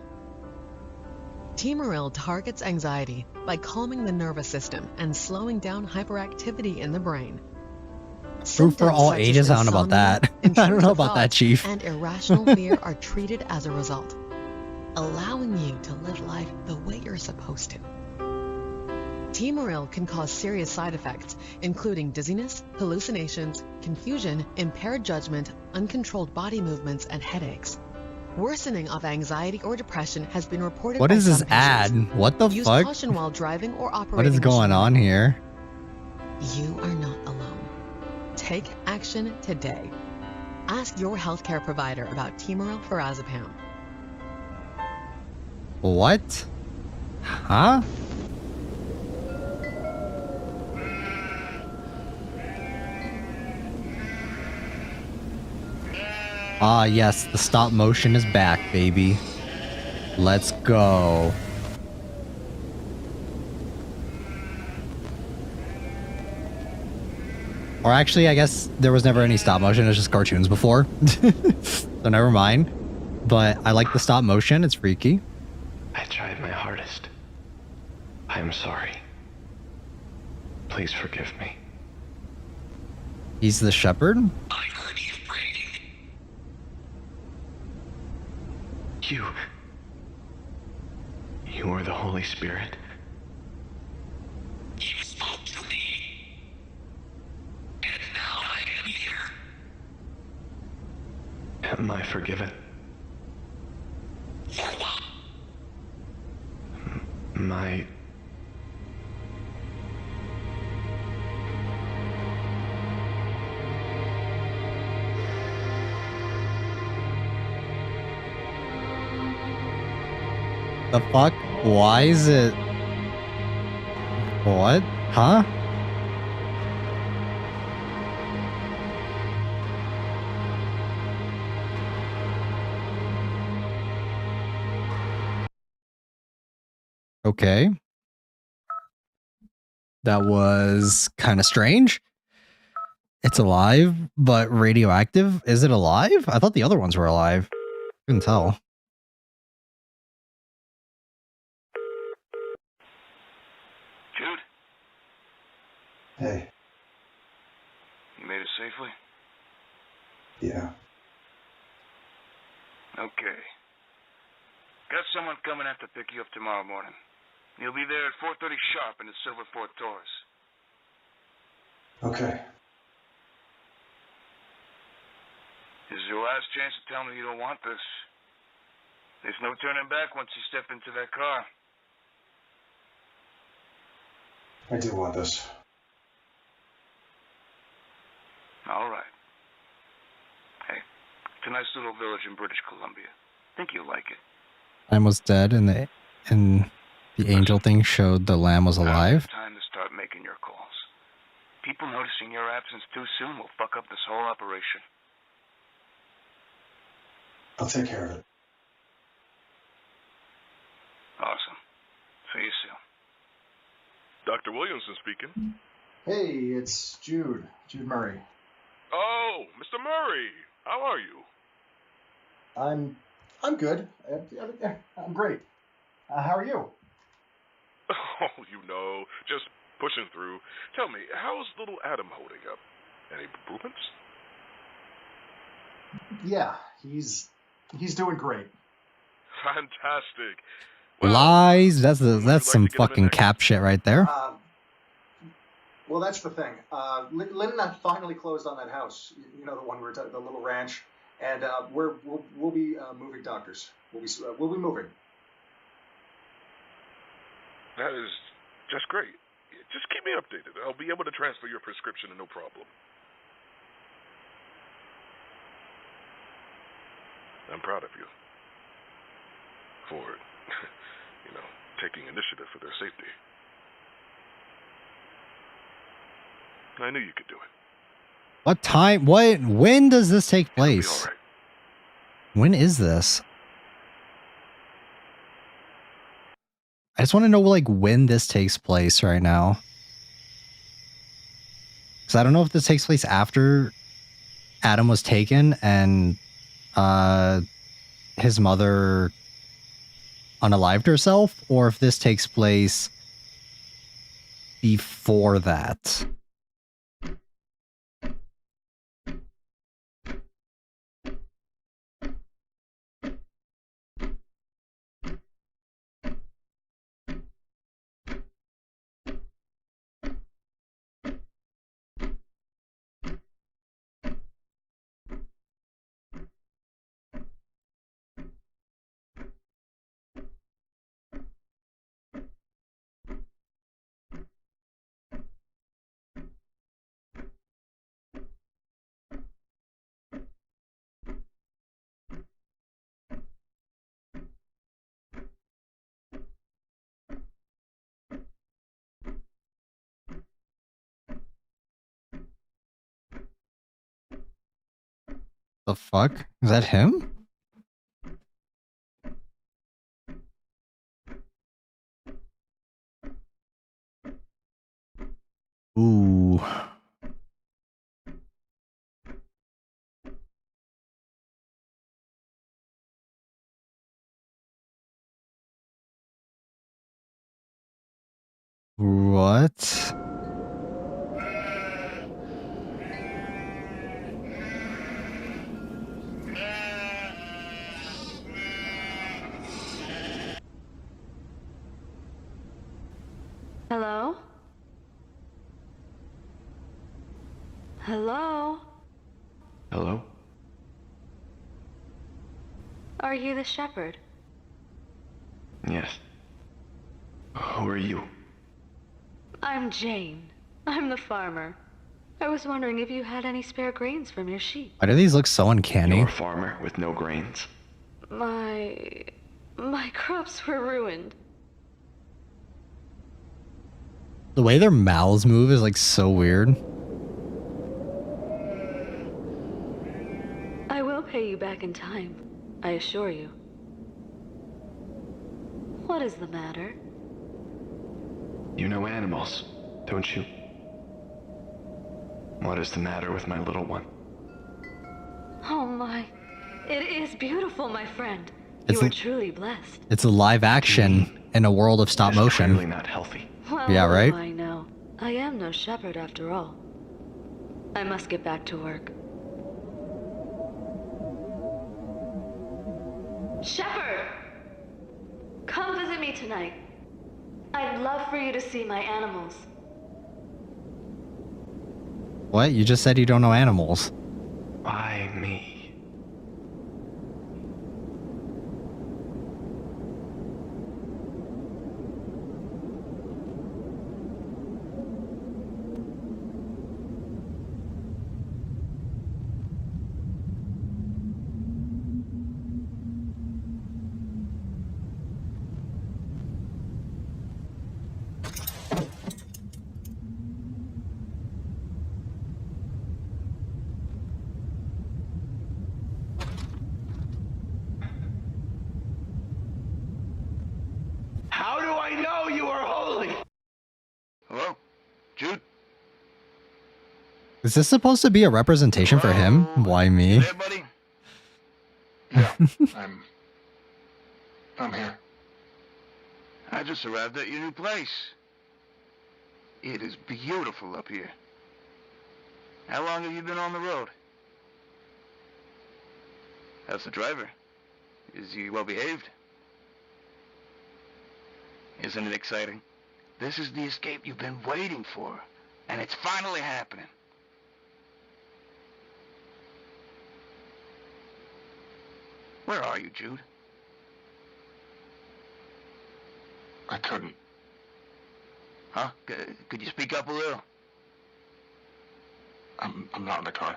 Temaril targets anxiety by calming the nervous system and slowing down hyperactivity in the brain. Proof for all ages? I don't know about that. I don't know about that, Chief. And irrational fear are treated as a result, allowing you to live life the way you're supposed to. Temaril can cause serious side effects, including dizziness, hallucinations, confusion, impaired judgment, uncontrolled body movements, and headaches. Worsening of anxiety or depression has been reported. What is this ad? What the Use fuck? caution while driving or operating. What is going on here? You are not alone. Take action today. Ask your healthcare provider about Temaril Lorazepam. What? Huh? Ah, yes, the stop motion is back, baby. Let's go. Or actually, I guess there was never any stop motion. It was just cartoons before. So never mind. But I like the stop motion. It's freaky. I tried my hardest. I am sorry. Please forgive me. He's the shepherd? You are the Holy Spirit. You spoke to me, and now I am here. Am I forgiven? For what? My... The fuck? Why is it... What? Huh? Okay. That was kind of strange. It's alive, but radioactive. Is it alive? I thought the other ones were alive. Couldn't tell. Jude? Hey. You made it safely? Yeah. Okay. Got someone coming out to pick you up tomorrow morning. He'll be there at 4:30 sharp in the Silver Fort Taurus. Okay. This is your last chance to tell me you don't want this. There's no turning back once you step into that car. I do want this. All right. Hey, it's a nice little village in British Columbia. Think you'll like it. Lamb was dead, and the angel thing showed the lamb was alive. Now it's time to start making your calls. People noticing your absence too soon will fuck up this whole operation. I'll take care of it. Awesome. See you soon. Dr. Williamson speaking. Hey, it's Jude. Jude Murray. Oh, Mr. Murray. How are you? I'm good. I'm great. How are you? Oh, you know, just pushing through. Tell me, how's little Adam holding up? Any improvements? Yeah, he's doing great. Fantastic. Lies. That's some fucking cap shit right there. Well, that's the thing. Lynn and I finally closed on that house. You know, the one where the little ranch, and we'll be moving doctors. We'll be moving. That is just great. Just keep me updated. I'll be able to transfer your prescription no problem. I'm proud of you for, taking initiative for their safety. I knew you could do it. What time? When does this take place? Right. When is this? I just want to know when this takes place right now. Because I don't know if this takes place after Adam was taken and his mother unalived herself, or if this takes place before that. The fuck? Is that him? Ooh. What? Hello? Hello? Hello? Are you the shepherd? Yes. Who are you? I'm Jane. I'm the farmer. I was wondering if you had any spare grains from your sheep. Why do these look so uncanny? You're a farmer with no grains? My crops were ruined. The way their mouths move is so weird. I will pay you back in time, I assure you. What is the matter? You know animals, don't you? What is the matter with my little one? Oh my. It is beautiful, my friend. You are truly blessed. It's a live action in a world of stop motion. Clearly not healthy. Well, Yeah, what right? do I know? I am no shepherd after all. I must get back to work. Shepherd! Come visit me tonight. I'd love for you to see my animals. What? You just said you don't know animals. Why me? How do I know you are holy? Hello? Jude? Is this supposed to be a representation for him? Why me? There, buddy? Yeah, I'm here. I just arrived at your new place. It is beautiful up here. How long have you been on the road? How's the driver? Is he well behaved? Isn't it exciting? This is the escape you've been waiting for, and it's finally happening. Where are you, Jude? I couldn't. Huh? Could you speak up a little? I'm not in the car.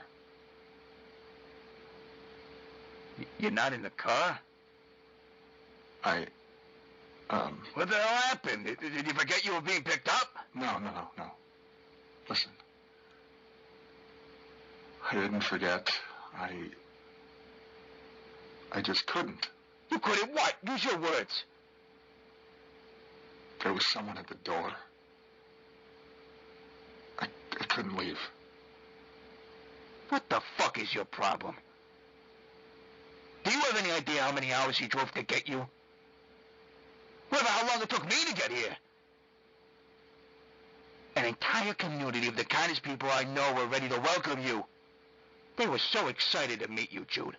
You're not in the car? What the hell happened? Did you forget you were being picked up? No. Listen. I didn't forget. I just couldn't. You couldn't what? Use your words. There was someone at the door. I couldn't leave. What the fuck is your problem? Do you have any idea how many hours he drove to get you? What about how long it took me to get here? An entire community of the kindest people I know were ready to welcome you. They were so excited to meet you, Jude.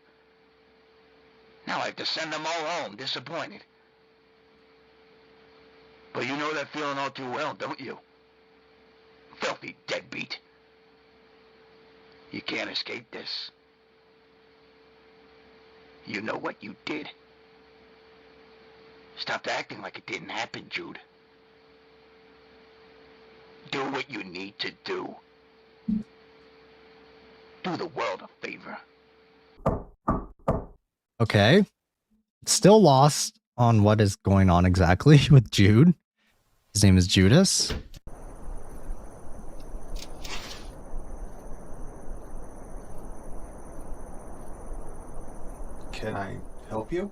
Now I have to send them all home, disappointed. But you know that feeling all too well, don't you? Filthy deadbeat. You can't escape this. You know what you did. Stop acting like it didn't happen, Jude. Do what you need to do. Do the world a favor. Okay. Still lost on what is going on exactly with Jude. His name is Judas. Can I help you?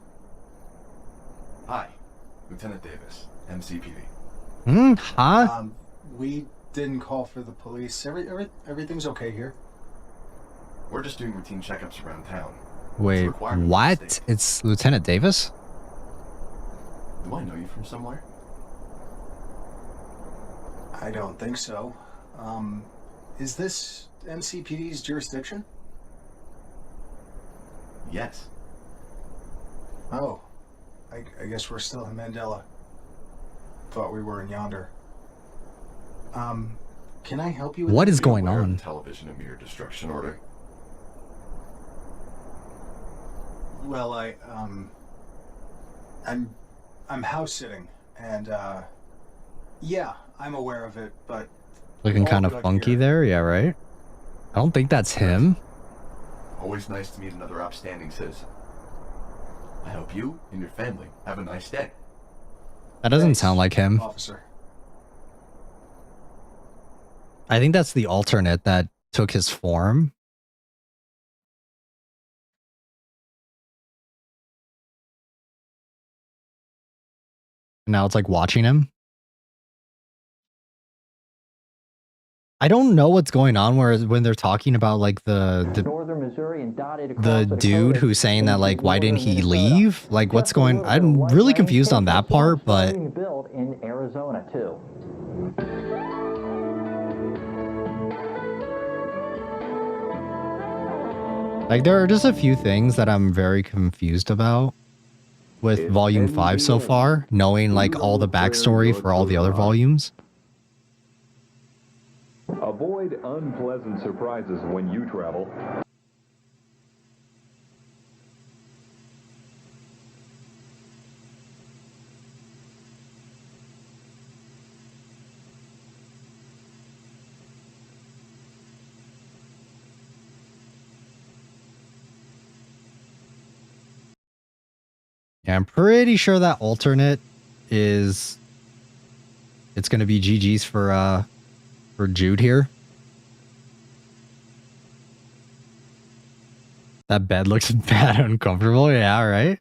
Hi, Lieutenant Davis, MCPD. Huh? We didn't call for the police. Everything's okay here. We're just doing routine checkups around town. Wait, what? It's Lieutenant Davis? Do I know you from somewhere? I don't think so. Is this MCPD's jurisdiction? Yes. Oh. I guess we're still in Mandela. Thought we were in yonder. Can I help you with what is going on? Television and mirror destruction order. Well, I'm house sitting, and yeah, I'm aware of it, but Looking kind of funky there, yeah, right? I don't think that's him. Always nice to meet another upstanding citizen. I hope you and your family have a nice day. That doesn't sound like him. Officer. I think that's the alternate that took his form. Now it's like watching him. I don't know what's going on when they're talking about like the Northern Missouri and dotted across the dude who's saying that like why didn't he leave? Like what's going? I'm really confused on that part, but starting to build in Arizona too. like there are just a few things that I'm very confused about with volume 5 so far, knowing like all the backstory for all the other volumes. Avoid unpleasant surprises when you travel. Yeah, I'm pretty sure that alternate is it's gonna be GG's for Jude here. That bed looks bad and uncomfortable, yeah, right?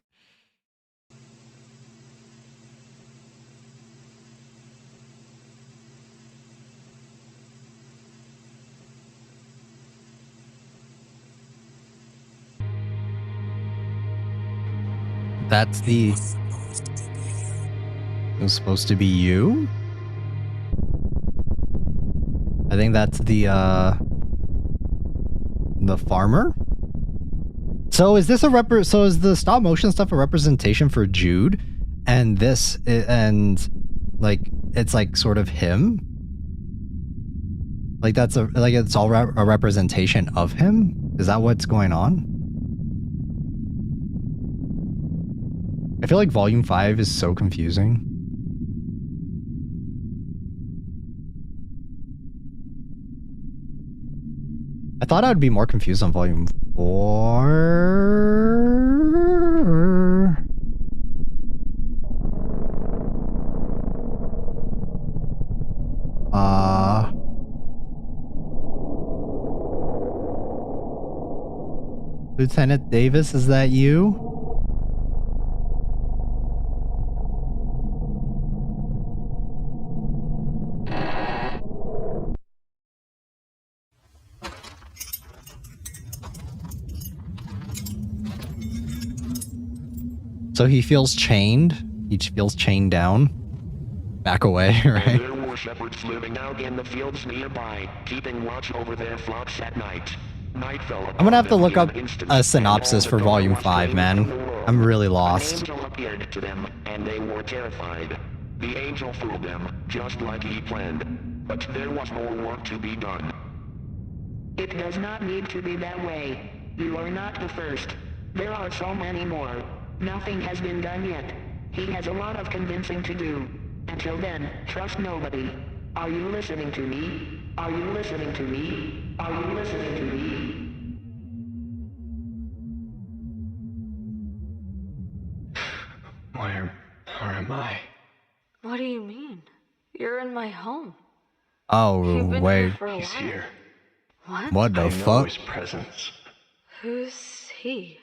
That's the... It was supposed to be you? I think that's the farmer? So is this so is the stop motion stuff a representation for Jude? And this, and like, it's like sort of him? Like that's like it's all a representation of him? Is that what's going on? I feel like volume 5 is so confusing. I thought I would be more confused on volume 4. Lieutenant Davis, is that you? So he feels chained? He feels chained down? Back away, right? There were shepherds living out in the fields nearby, keeping watch over their flocks at night. Night fell I'm gonna have to look up a synopsis for volume 5, man. I'm really lost. An angel appeared to them, and they were terrified. The angel fooled them, just like he planned. But there was more work to be done. It does not need to be that way. You are not the first. There are so many more. Nothing has been done yet. He has a lot of convincing to do. Until then, trust nobody. Are you listening to me? Are you listening to me? Are you listening to me? Where am I? What do you mean? You're in my home. Oh, You've been wait. here for a He's while. here. What? What the I know fuck? his presence. Who's he?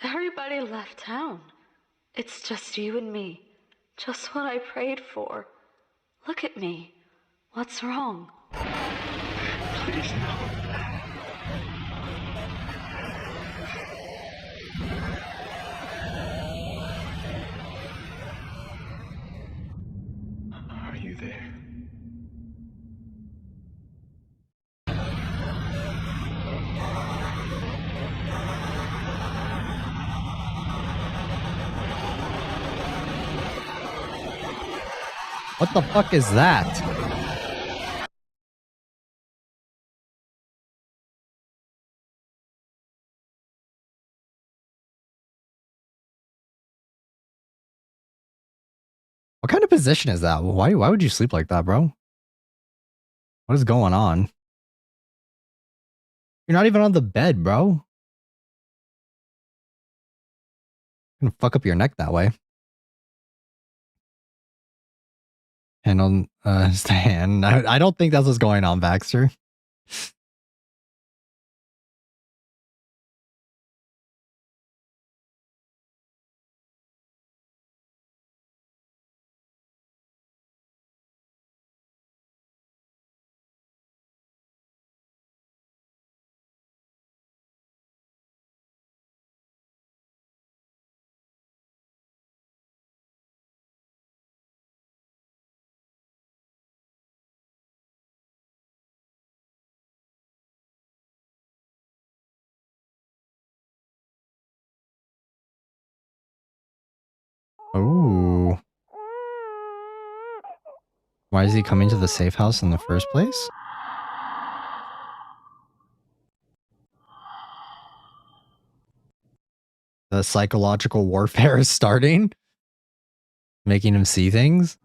Everybody left town. It's just you and me. Just what I prayed for. Look at me. What's wrong? Please, no. Are you there? What the fuck is that? What kind of position is that? Why would you sleep like that, bro? What is going on? You're not even on the bed, bro. You're gonna fuck up your neck that way. And on Stan, I don't think that's what's going on, Baxter. Oh. Why is he coming to the safe house in the first place? The psychological warfare is starting, making him see things.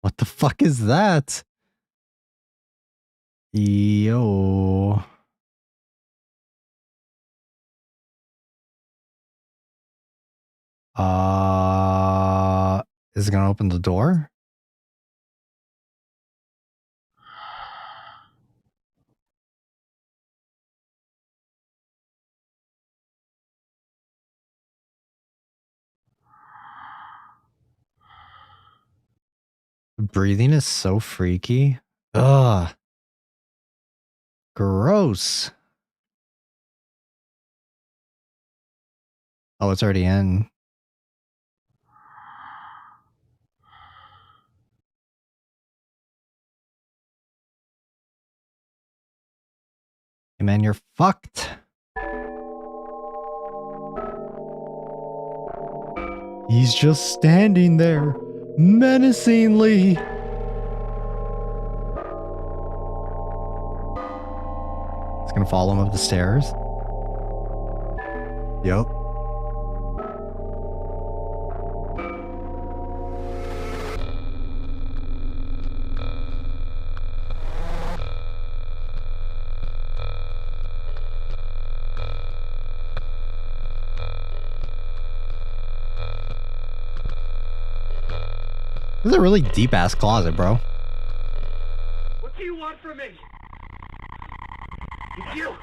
What the fuck is that? Yo. Is it gonna open the door? Breathing is so freaky. Ugh. Gross. Oh, it's already in. Hey man, you're fucked. He's just standing there, menacingly. It's gonna follow him up the stairs. Yep. This is a really deep ass closet, bro. What do you want from me? It's you!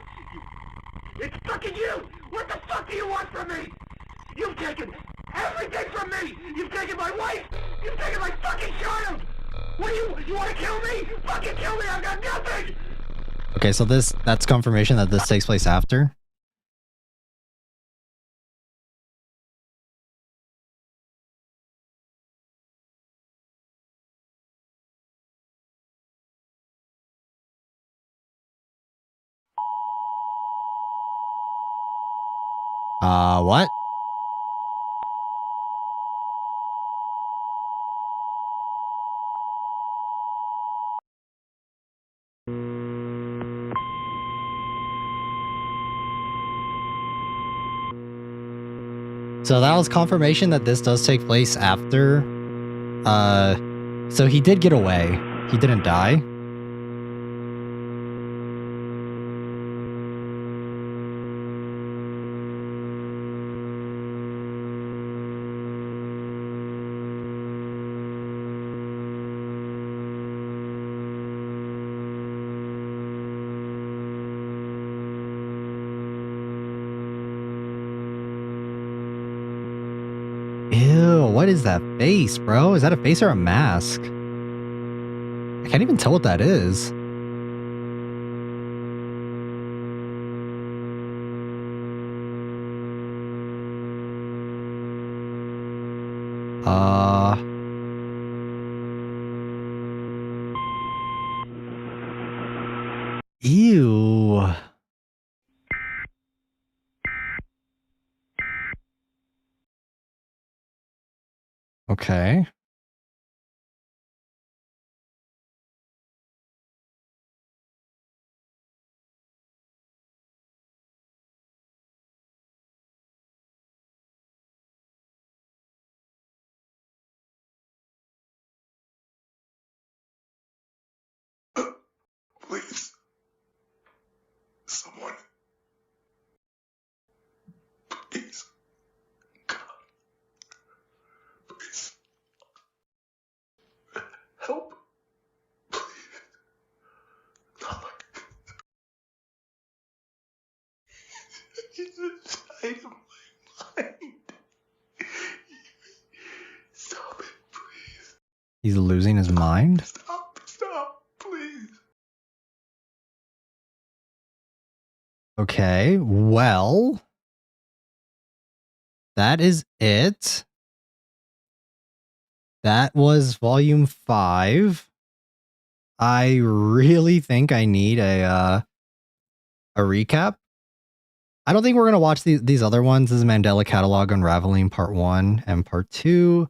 It's fucking you! What the fuck do you want from me? You've taken everything from me! You've taken my wife! You've taken my fucking child! What do you want to kill me? Fucking kill me! I've got nothing! Okay, so that's confirmation that this takes place after. What? So that was confirmation that this does take place after. So he did get away. He didn't die. Ew, what is that face, bro? Is that a face or a mask? I can't even tell what that is. Ew. Okay. Please. He's losing his mind? Stop, please. Okay, well, that is it. That was volume 5. I really think I need a recap. I don't think we're gonna watch these other ones. This is Mandela Catalogue Unraveling Part 1 and Part 2.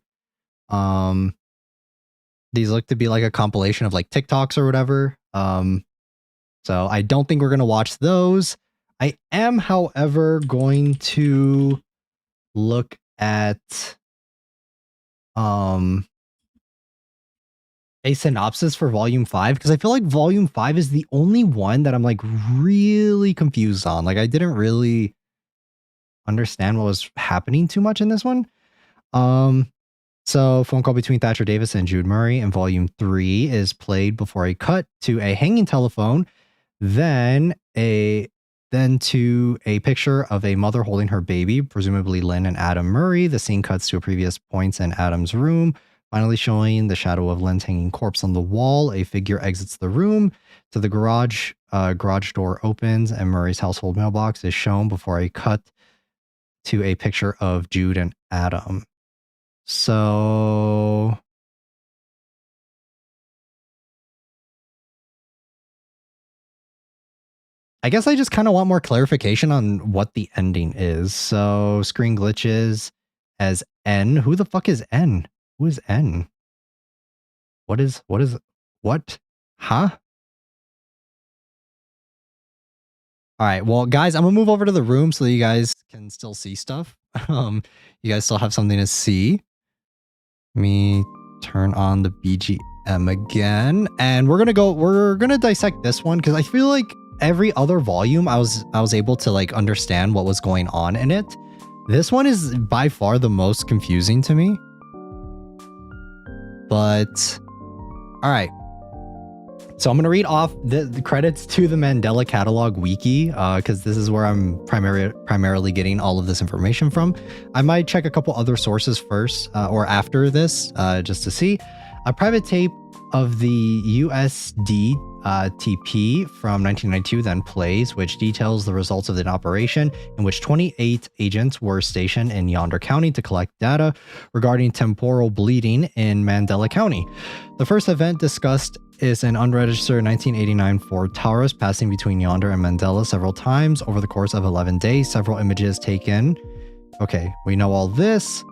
These look to be like a compilation of like TikToks or whatever. So I don't think we're gonna watch those. I am, however, going to look at a synopsis for volume 5, because I feel like volume 5 is the only one that I'm like really confused on. Like I didn't really understand what was happening too much in this one. So phone call between Thatcher Davis and Jude Murray in volume 3 is played before a cut to a hanging telephone, then to a picture of a mother holding her baby, presumably Lynn and Adam Murray. The scene cuts to a previous points in Adam's room, finally showing the shadow of Lynn's hanging corpse on the wall. A figure exits the room to the garage. Garage door opens and Murray's household mailbox is shown before a cut to a picture of Jude and Adam. So I guess I just kind of want more clarification on what the ending is. So screen glitches as N. Who the fuck is N? Who is N? What? Huh? All right, well, guys, I'm gonna move over to the room so that you guys can still see stuff. You guys still have something to see. Let me turn on the BGM again, and we're gonna dissect this one because I feel like every other volume I was able to like understand what was going on in it. This one is by far the most confusing to me. But all right. So I'm going to read off the credits to the Mandela Catalogue wiki because this is where I'm primarily getting all of this information from. I might check a couple other sources first or after this just to see. A private tape of the USD TP from 1992 then plays, which details the results of an operation in which 28 agents were stationed in Yonder County to collect data regarding temporal bleeding in Mandela County. The first event discussed is an unregistered 1989 Ford Taurus passing between Yonder and Mandela several times over the course of 11 days. Several images taken. Okay, we know all this.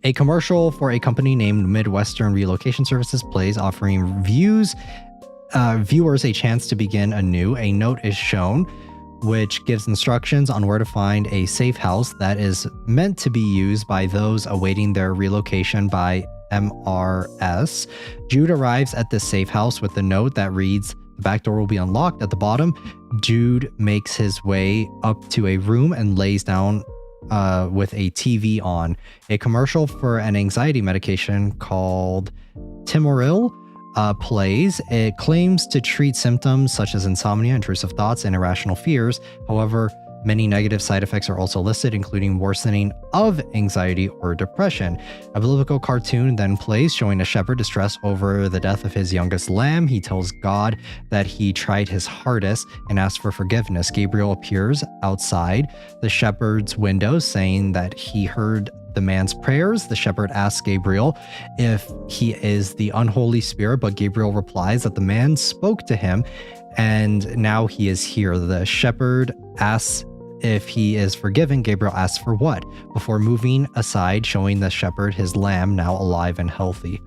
A commercial for a company named Midwestern Relocation Services plays, offering viewers a chance to begin anew. A note is shown which gives instructions on where to find a safe house that is meant to be used by those awaiting their relocation by MRS. Jude arrives at this safe house with a note that reads, "The back door will be unlocked." At the bottom, Jude makes his way up to a room and lays down with a TV on. A commercial for an anxiety medication called Timoril plays. It claims to treat symptoms such as insomnia, intrusive thoughts, and irrational fears. However, many negative side effects are also listed, including worsening of anxiety or depression. A biblical cartoon then plays, showing a shepherd distressed over the death of his youngest lamb. He tells God that he tried his hardest and asks for forgiveness. Gabriel appears outside the shepherd's window, saying that he heard the man's prayers. The shepherd asks Gabriel if he is the unholy spirit, but Gabriel replies that the man spoke to him and now he is here. The shepherd asks if he is forgiven. Gabriel asks for what, before moving aside, showing the shepherd his lamb, now alive and healthy.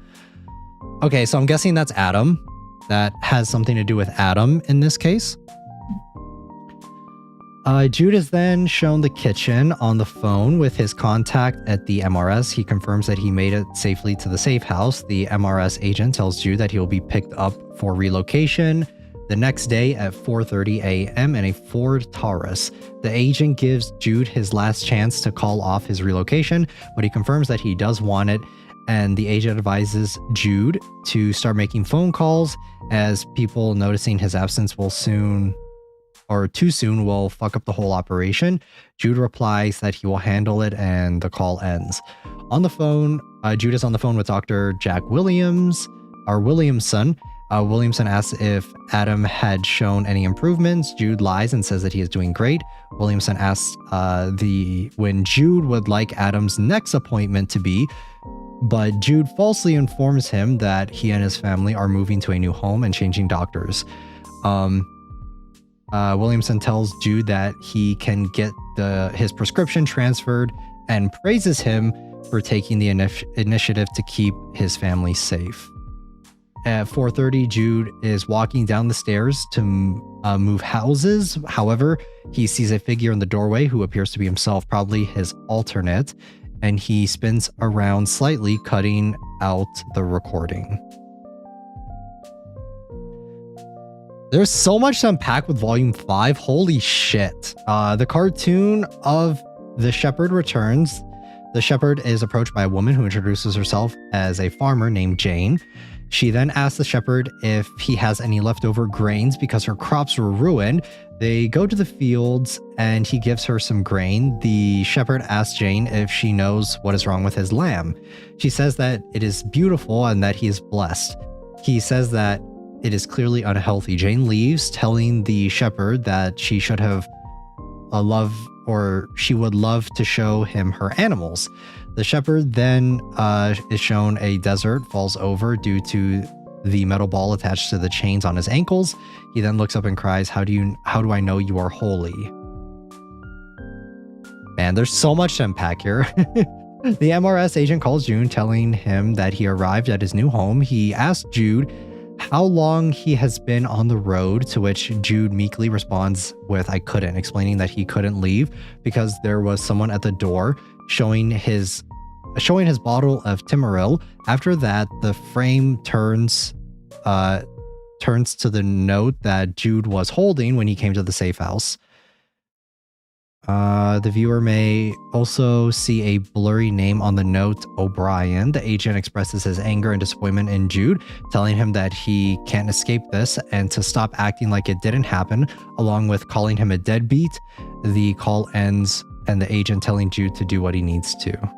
Okay, so I'm guessing that's Adam. That has something to do with Adam in this case. Jude is then shown the kitchen on the phone with his contact at the MRS. He confirms that he made it safely to the safe house. The MRS agent tells Jude that he will be picked up for relocation the next day at 4:30 a.m. in a Ford Taurus. The agent gives Jude his last chance to call off his relocation, but he confirms that he does want it, and the agent advises Jude to start making phone calls, as people noticing his absence will too soon will fuck up the whole operation. Jude replies that he will handle it, and the call ends. On the phone, Jude is on the phone with Dr. Jack Williams, or Williamson. Williamson asks if Adam had shown any improvements. Jude lies and says that he is doing great. Williamson asks when Jude would like Adam's next appointment to be, but Jude falsely informs him that he and his family are moving to a new home and changing doctors. Williamson tells Jude that he can get his prescription transferred and praises him for taking the initiative to keep his family safe. At 4:30, Jude is walking down the stairs to move houses. However, he sees a figure in the doorway who appears to be himself, probably his alternate, and he spins around slightly, cutting out the recording. There's so much to unpack with Volume 5. Holy shit. The cartoon of the shepherd returns. The shepherd is approached by a woman who introduces herself as a farmer named Jane. She then asks the shepherd if he has any leftover grains because her crops were ruined. They go to the fields and he gives her some grain. The shepherd asks Jane if she knows what is wrong with his lamb. She says that it is beautiful and that he is blessed. He says that it is clearly unhealthy. Jane leaves, telling the shepherd that she should have she would love to show him her animals. The shepherd then is shown a desert, falls over due to the metal ball attached to the chains on his ankles. He then looks up and cries, how do I know you are holy? Man, there's so much to unpack here. The MRS agent calls Jude, telling him that he arrived at his new home. He asks Jude how long he has been on the road, to which Jude meekly responds with, I couldn't, explaining that he couldn't leave because there was someone at the door showing his bottle of Timaril. After that, the frame turns to the note that Jude was holding when he came to the safe house. The viewer may also see a blurry name on the note, O'Brien. The agent expresses his anger and disappointment in Jude, telling him that he can't escape this and to stop acting like it didn't happen, along with calling him a deadbeat. The call ends and the agent telling Jude to do what he needs to.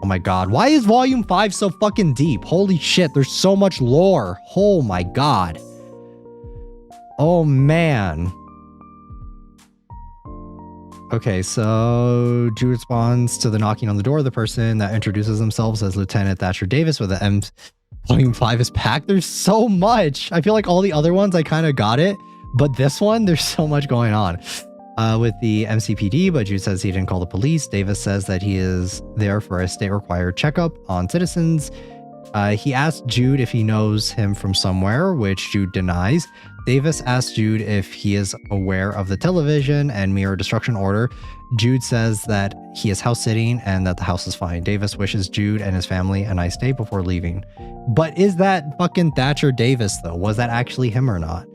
Oh my god, why is Volume 5 so fucking deep? Holy shit, there's so much lore. Oh my god. Oh man. Okay, so Jude responds to the knocking on the door. The person that introduces themselves as Lieutenant Thatcher Davis with the M. Volume 5 is packed. There's so much. I feel like all the other ones I kind of got it, but this one, there's so much going on. With the MCPD, but Jude says he didn't call the police. Davis says that he is there for a state-required checkup on citizens. He asks Jude if he knows him from somewhere, which Jude denies. Davis asks Jude if he is aware of the television and mirror destruction order. Jude says that he is house sitting and that the house is fine. Davis wishes Jude and his family a nice day before leaving. But is that fucking Thatcher Davis though? Was that actually him or not?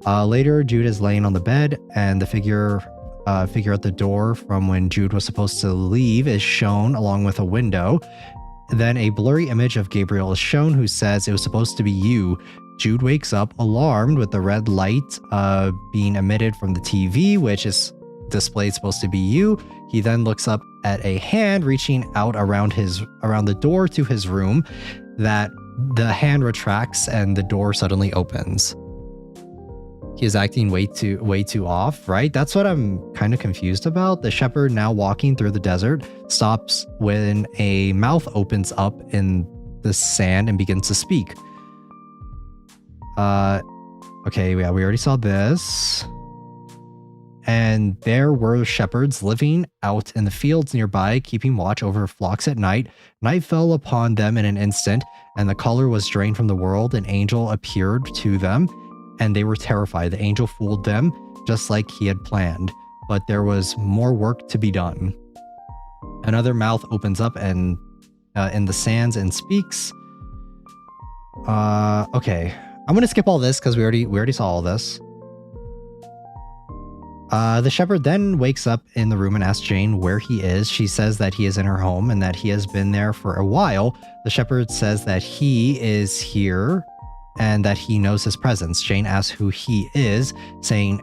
Later, Jude is laying on the bed, and the figure at the door from when Jude was supposed to leave is shown along with a window. Then a blurry image of Gabriel is shown, who says it was supposed to be you. Jude wakes up alarmed with the red light being emitted from the TV, which is displayed supposed to be you. He then looks up at a hand reaching out around the door to his room. That the hand retracts and the door suddenly opens. He is acting way too off, right? That's what I'm kind of confused about. The shepherd, now walking through the desert, stops when a mouth opens up in the sand and begins to speak. Okay, yeah, we already saw this. And there were shepherds living out in the fields nearby, keeping watch over flocks at night. Night fell upon them in an instant, and the color was drained from the world. An angel appeared to them, and they were terrified. The angel fooled them, just like he had planned, but there was more work to be done. Another mouth opens up and in the sands and speaks. Okay, I'm gonna skip all this because we already saw all this. The shepherd then wakes up in the room and asks Jane where he is. She says that he is in her home and that he has been there for a while. The shepherd says that he is here and that he knows his presence. Jane asks who he is, saying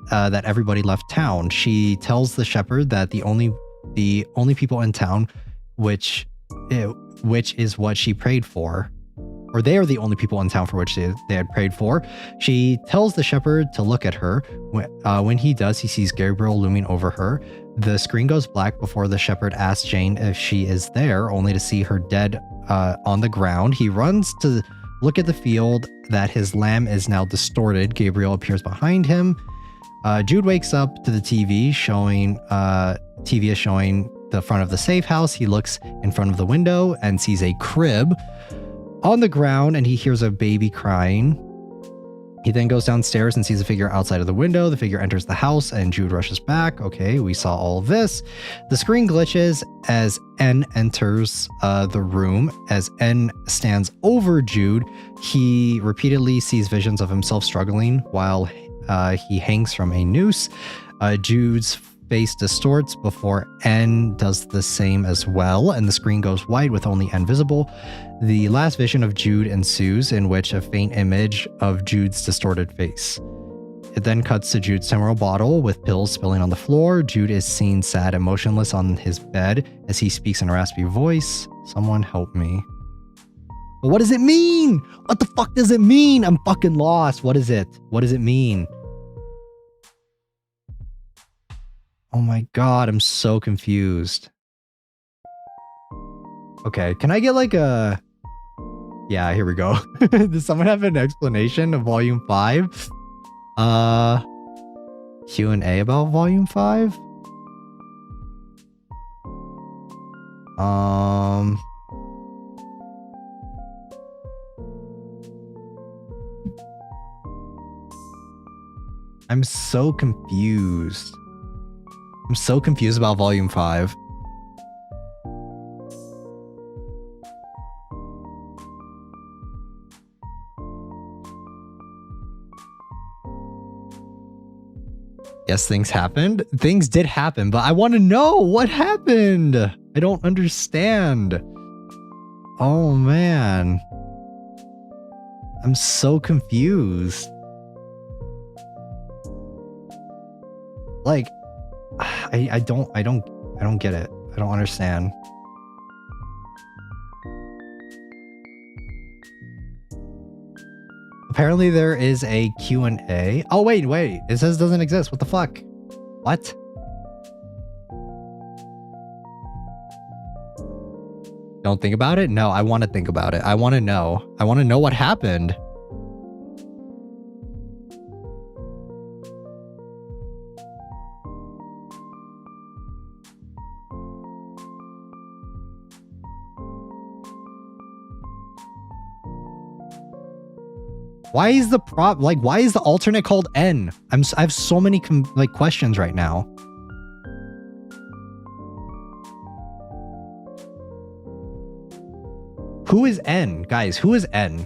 that everybody left town. She tells the shepherd that the only people in town, which is what she prayed for, or they are the only people in town for which they had prayed for. She tells the shepherd to look at her. When he does, he sees Gabriel looming over her. The screen goes black before the shepherd asks Jane if she is there, only to see her dead on the ground. He runs to look at the field that his lamb is now distorted. Gabriel appears behind him. Jude wakes up to the TV showing the front of the safe house. He looks in front of the window and sees a crib on the ground, and he hears a baby crying. He then goes downstairs and sees a figure outside of the window. The figure enters the house and Jude rushes back. Okay, we saw all of this. The screen glitches as N enters the room. As N stands over Jude, he repeatedly sees visions of himself struggling while he hangs from a noose. Jude's face distorts before N does the same as well, and the screen goes white with only N visible. The last vision of Jude ensues, in which a faint image of Jude's distorted face. It then cuts to Jude's temporal bottle with pills spilling on the floor. Jude is seen sad and motionless on his bed as he speaks in a raspy voice. Someone help me. But what does it mean? What the fuck does it mean? I'm fucking lost. What is it? What does it mean? Oh my god, I'm so confused. Okay, can I get like a... Yeah, here we go. Does someone have an explanation of Volume 5? Q&A about Volume 5? I'm so confused. I'm so confused about Volume 5. Yes, things happened. Things did happen, but I want to know what happened. I don't understand. Oh, man. I'm so confused. Like, I don't get it. I don't understand. Apparently there is a Q&A. Oh, wait. It says doesn't exist. What the fuck? What? Don't think about it? No, I want to think about it. I want to know. I want to know what happened. Why is the why is the alternate called N? I have so many questions right now. Who is N? Guys, who is N?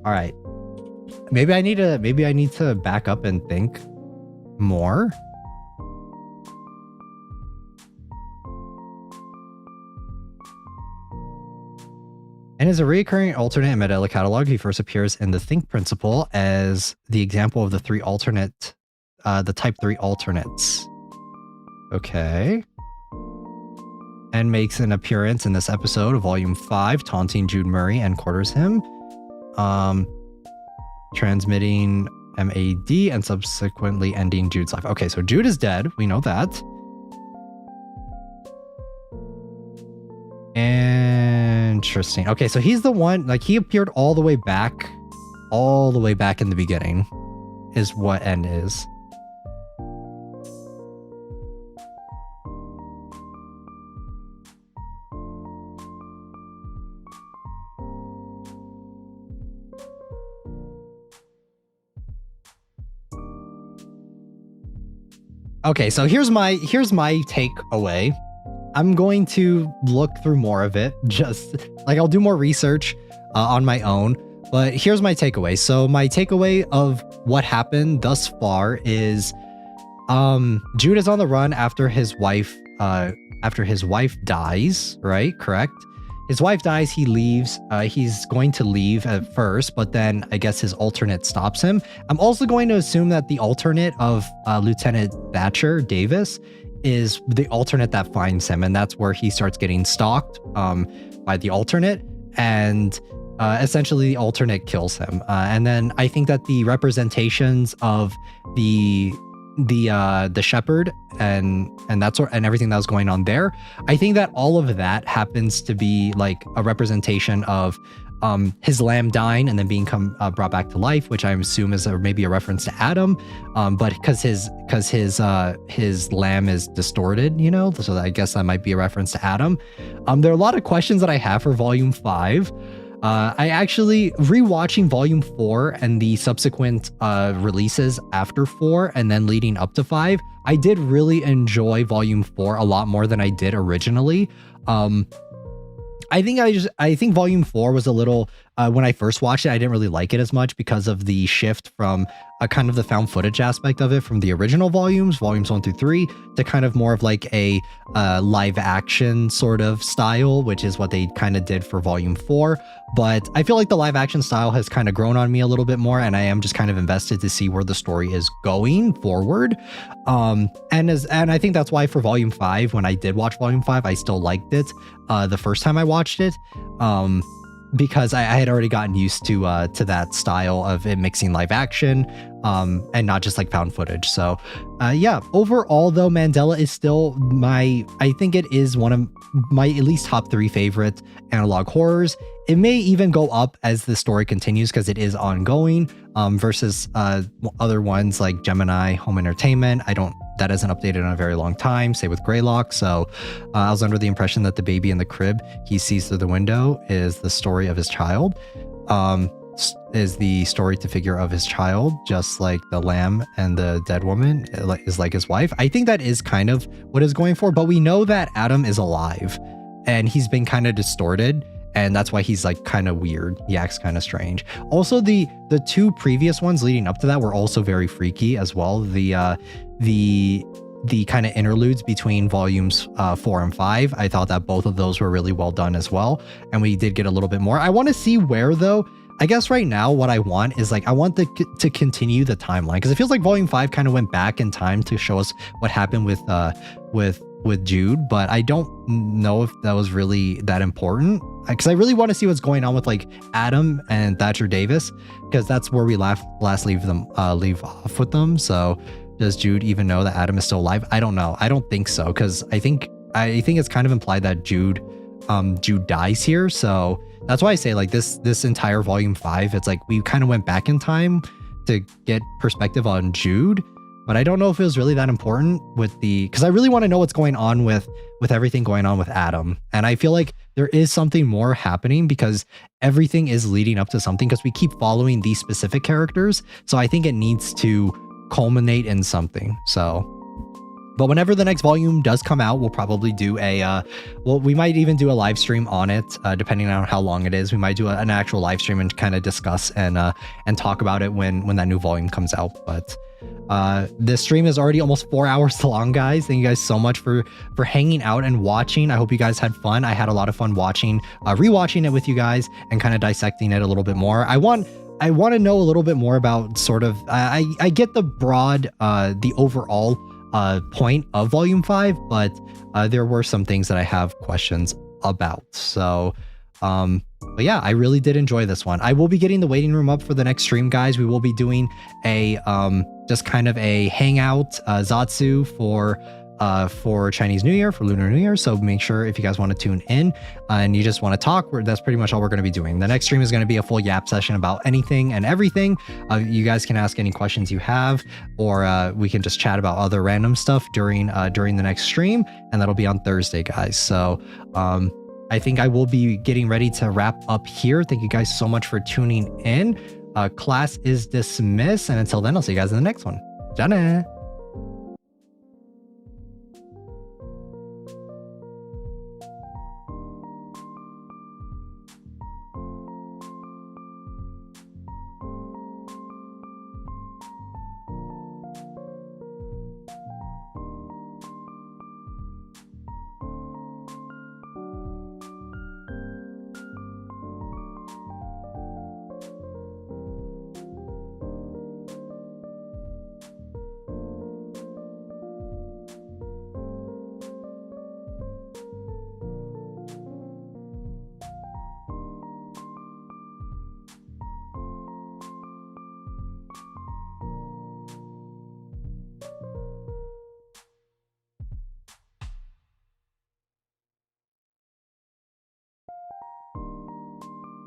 All right. Maybe I need to back up and think more. And as a recurring alternate in Mandela Catalogue, he first appears in the Think Principle as the example of the type 3 alternates. Okay. And makes an appearance in this episode of Volume 5, taunting Jude Murray and quarters him. Transmitting MAD and subsequently ending Jude's life. Okay, so Jude is dead. We know that. Interesting. Okay, so he's the one, he appeared all the way back in the beginning, is what N is. Okay, so here's my takeaway. I'm going to look through more of it, I'll do more research on my own, but here's my takeaway. So my takeaway of what happened thus far is Jude is on the run after his wife dies, right? Correct? his wife dies, he leaves. He's going to leave at first, but then I guess his alternate stops him. I'm also going to assume that the alternate of Lieutenant Thatcher Davis is the alternate that finds him, and that's where he starts getting stalked by the alternate, and essentially the alternate kills him. And then I think that the representations of the shepherd and that sort and everything that was going on there, I think that all of that happens to be like a representation of his lamb dying and then being brought back to life, which I assume is maybe a reference to Adam, but because his lamb is distorted, you know, so I guess that might be a reference to Adam. There are a lot of questions that I have for Volume 5. I actually rewatching Volume 4 and the subsequent releases after 4 and then leading up to 5. I did really enjoy Volume 4 a lot more than I did originally. I think Volume 4 was a little, when I first watched it, I didn't really like it as much because of the shift from a kind of the found footage aspect of it from the original volumes 1 through 3, to kind of more of like a live action sort of style, which is what they kind of did for Volume 4. But I feel like the live action style has kind of grown on me a little bit more, and I am just kind of invested to see where the story is going forward. And I think that's why for Volume 5, when I did watch Volume 5, I still liked it the first time I watched it. Because I had already gotten used to that style of it mixing live action and not just like found footage. So yeah, overall though, Mandela is still I think it is one of my at least top 3 favorite analog horrors. It may even go up as the story continues because it is ongoing versus other ones like Gemini Home Entertainment. That hasn't updated in a very long time. Same with Greylock. So I was under the impression that the baby in the crib he sees through the window is the story of his child, is the story to figure of his child, just like the lamb and the dead woman is like his wife. I think that is kind of what is going for, but we know that Adam is alive and he's been kind of distorted. And that's why he's like kind of weird. He acts kind of strange. Also, the 2 previous ones leading up to that were also very freaky as well. The kind of interludes between volumes 4 and 5. I thought that both of those were really well done as well. And we did get a little bit more. I want to see where though. I guess right now what I want is like, I want to continue the timeline, because it feels like Volume 5 kind of went back in time to show us what happened with Jude, but I don't know if that was really that important, because I really want to see what's going on with like Adam and Thatcher Davis, because that's where we last leave off with them. So does Jude even know that Adam is still alive? I don't know. I don't think so, because I think it's kind of implied that Jude dies here. So that's why I say like this entire Volume 5, it's like we kind of went back in time to get perspective on Jude. But I don't know if it was really that important because I really want to know what's going on with everything going on with Adam. And I feel like there is something more happening because everything is leading up to something, because we keep following these specific characters. So I think it needs to culminate in something. So, but whenever the next volume does come out, we'll probably do we might even do a live stream on it, depending on how long it is. We might do an actual live stream and kind of discuss and talk about it when that new volume comes out. But this stream is already almost 4 hours long, guys. Thank you guys so much for hanging out and watching. I hope you guys had fun. I had a lot of fun rewatching it with you guys and kind of dissecting it a little bit more. I want to know a little bit more about sort of, I get the broad, the overall point of Volume 5, but there were some things that I have questions about. So, but yeah, I really did enjoy this one. I will be getting the waiting room up for the next stream, guys. We will be doing a just kind of a hangout Zatsu for Chinese New Year, for Lunar New Year. So make sure if you guys want to tune in and you just want to talk, that's pretty much all we're going to be doing. The next stream is going to be a full yap session about anything and everything. You guys can ask any questions you have, or we can just chat about other random stuff during the next stream, and that'll be on Thursday, guys. So I think I will be getting ready to wrap up here. Thank you guys so much for tuning in. Class is dismissed, and until then, I'll see you guys in the next one. Jana.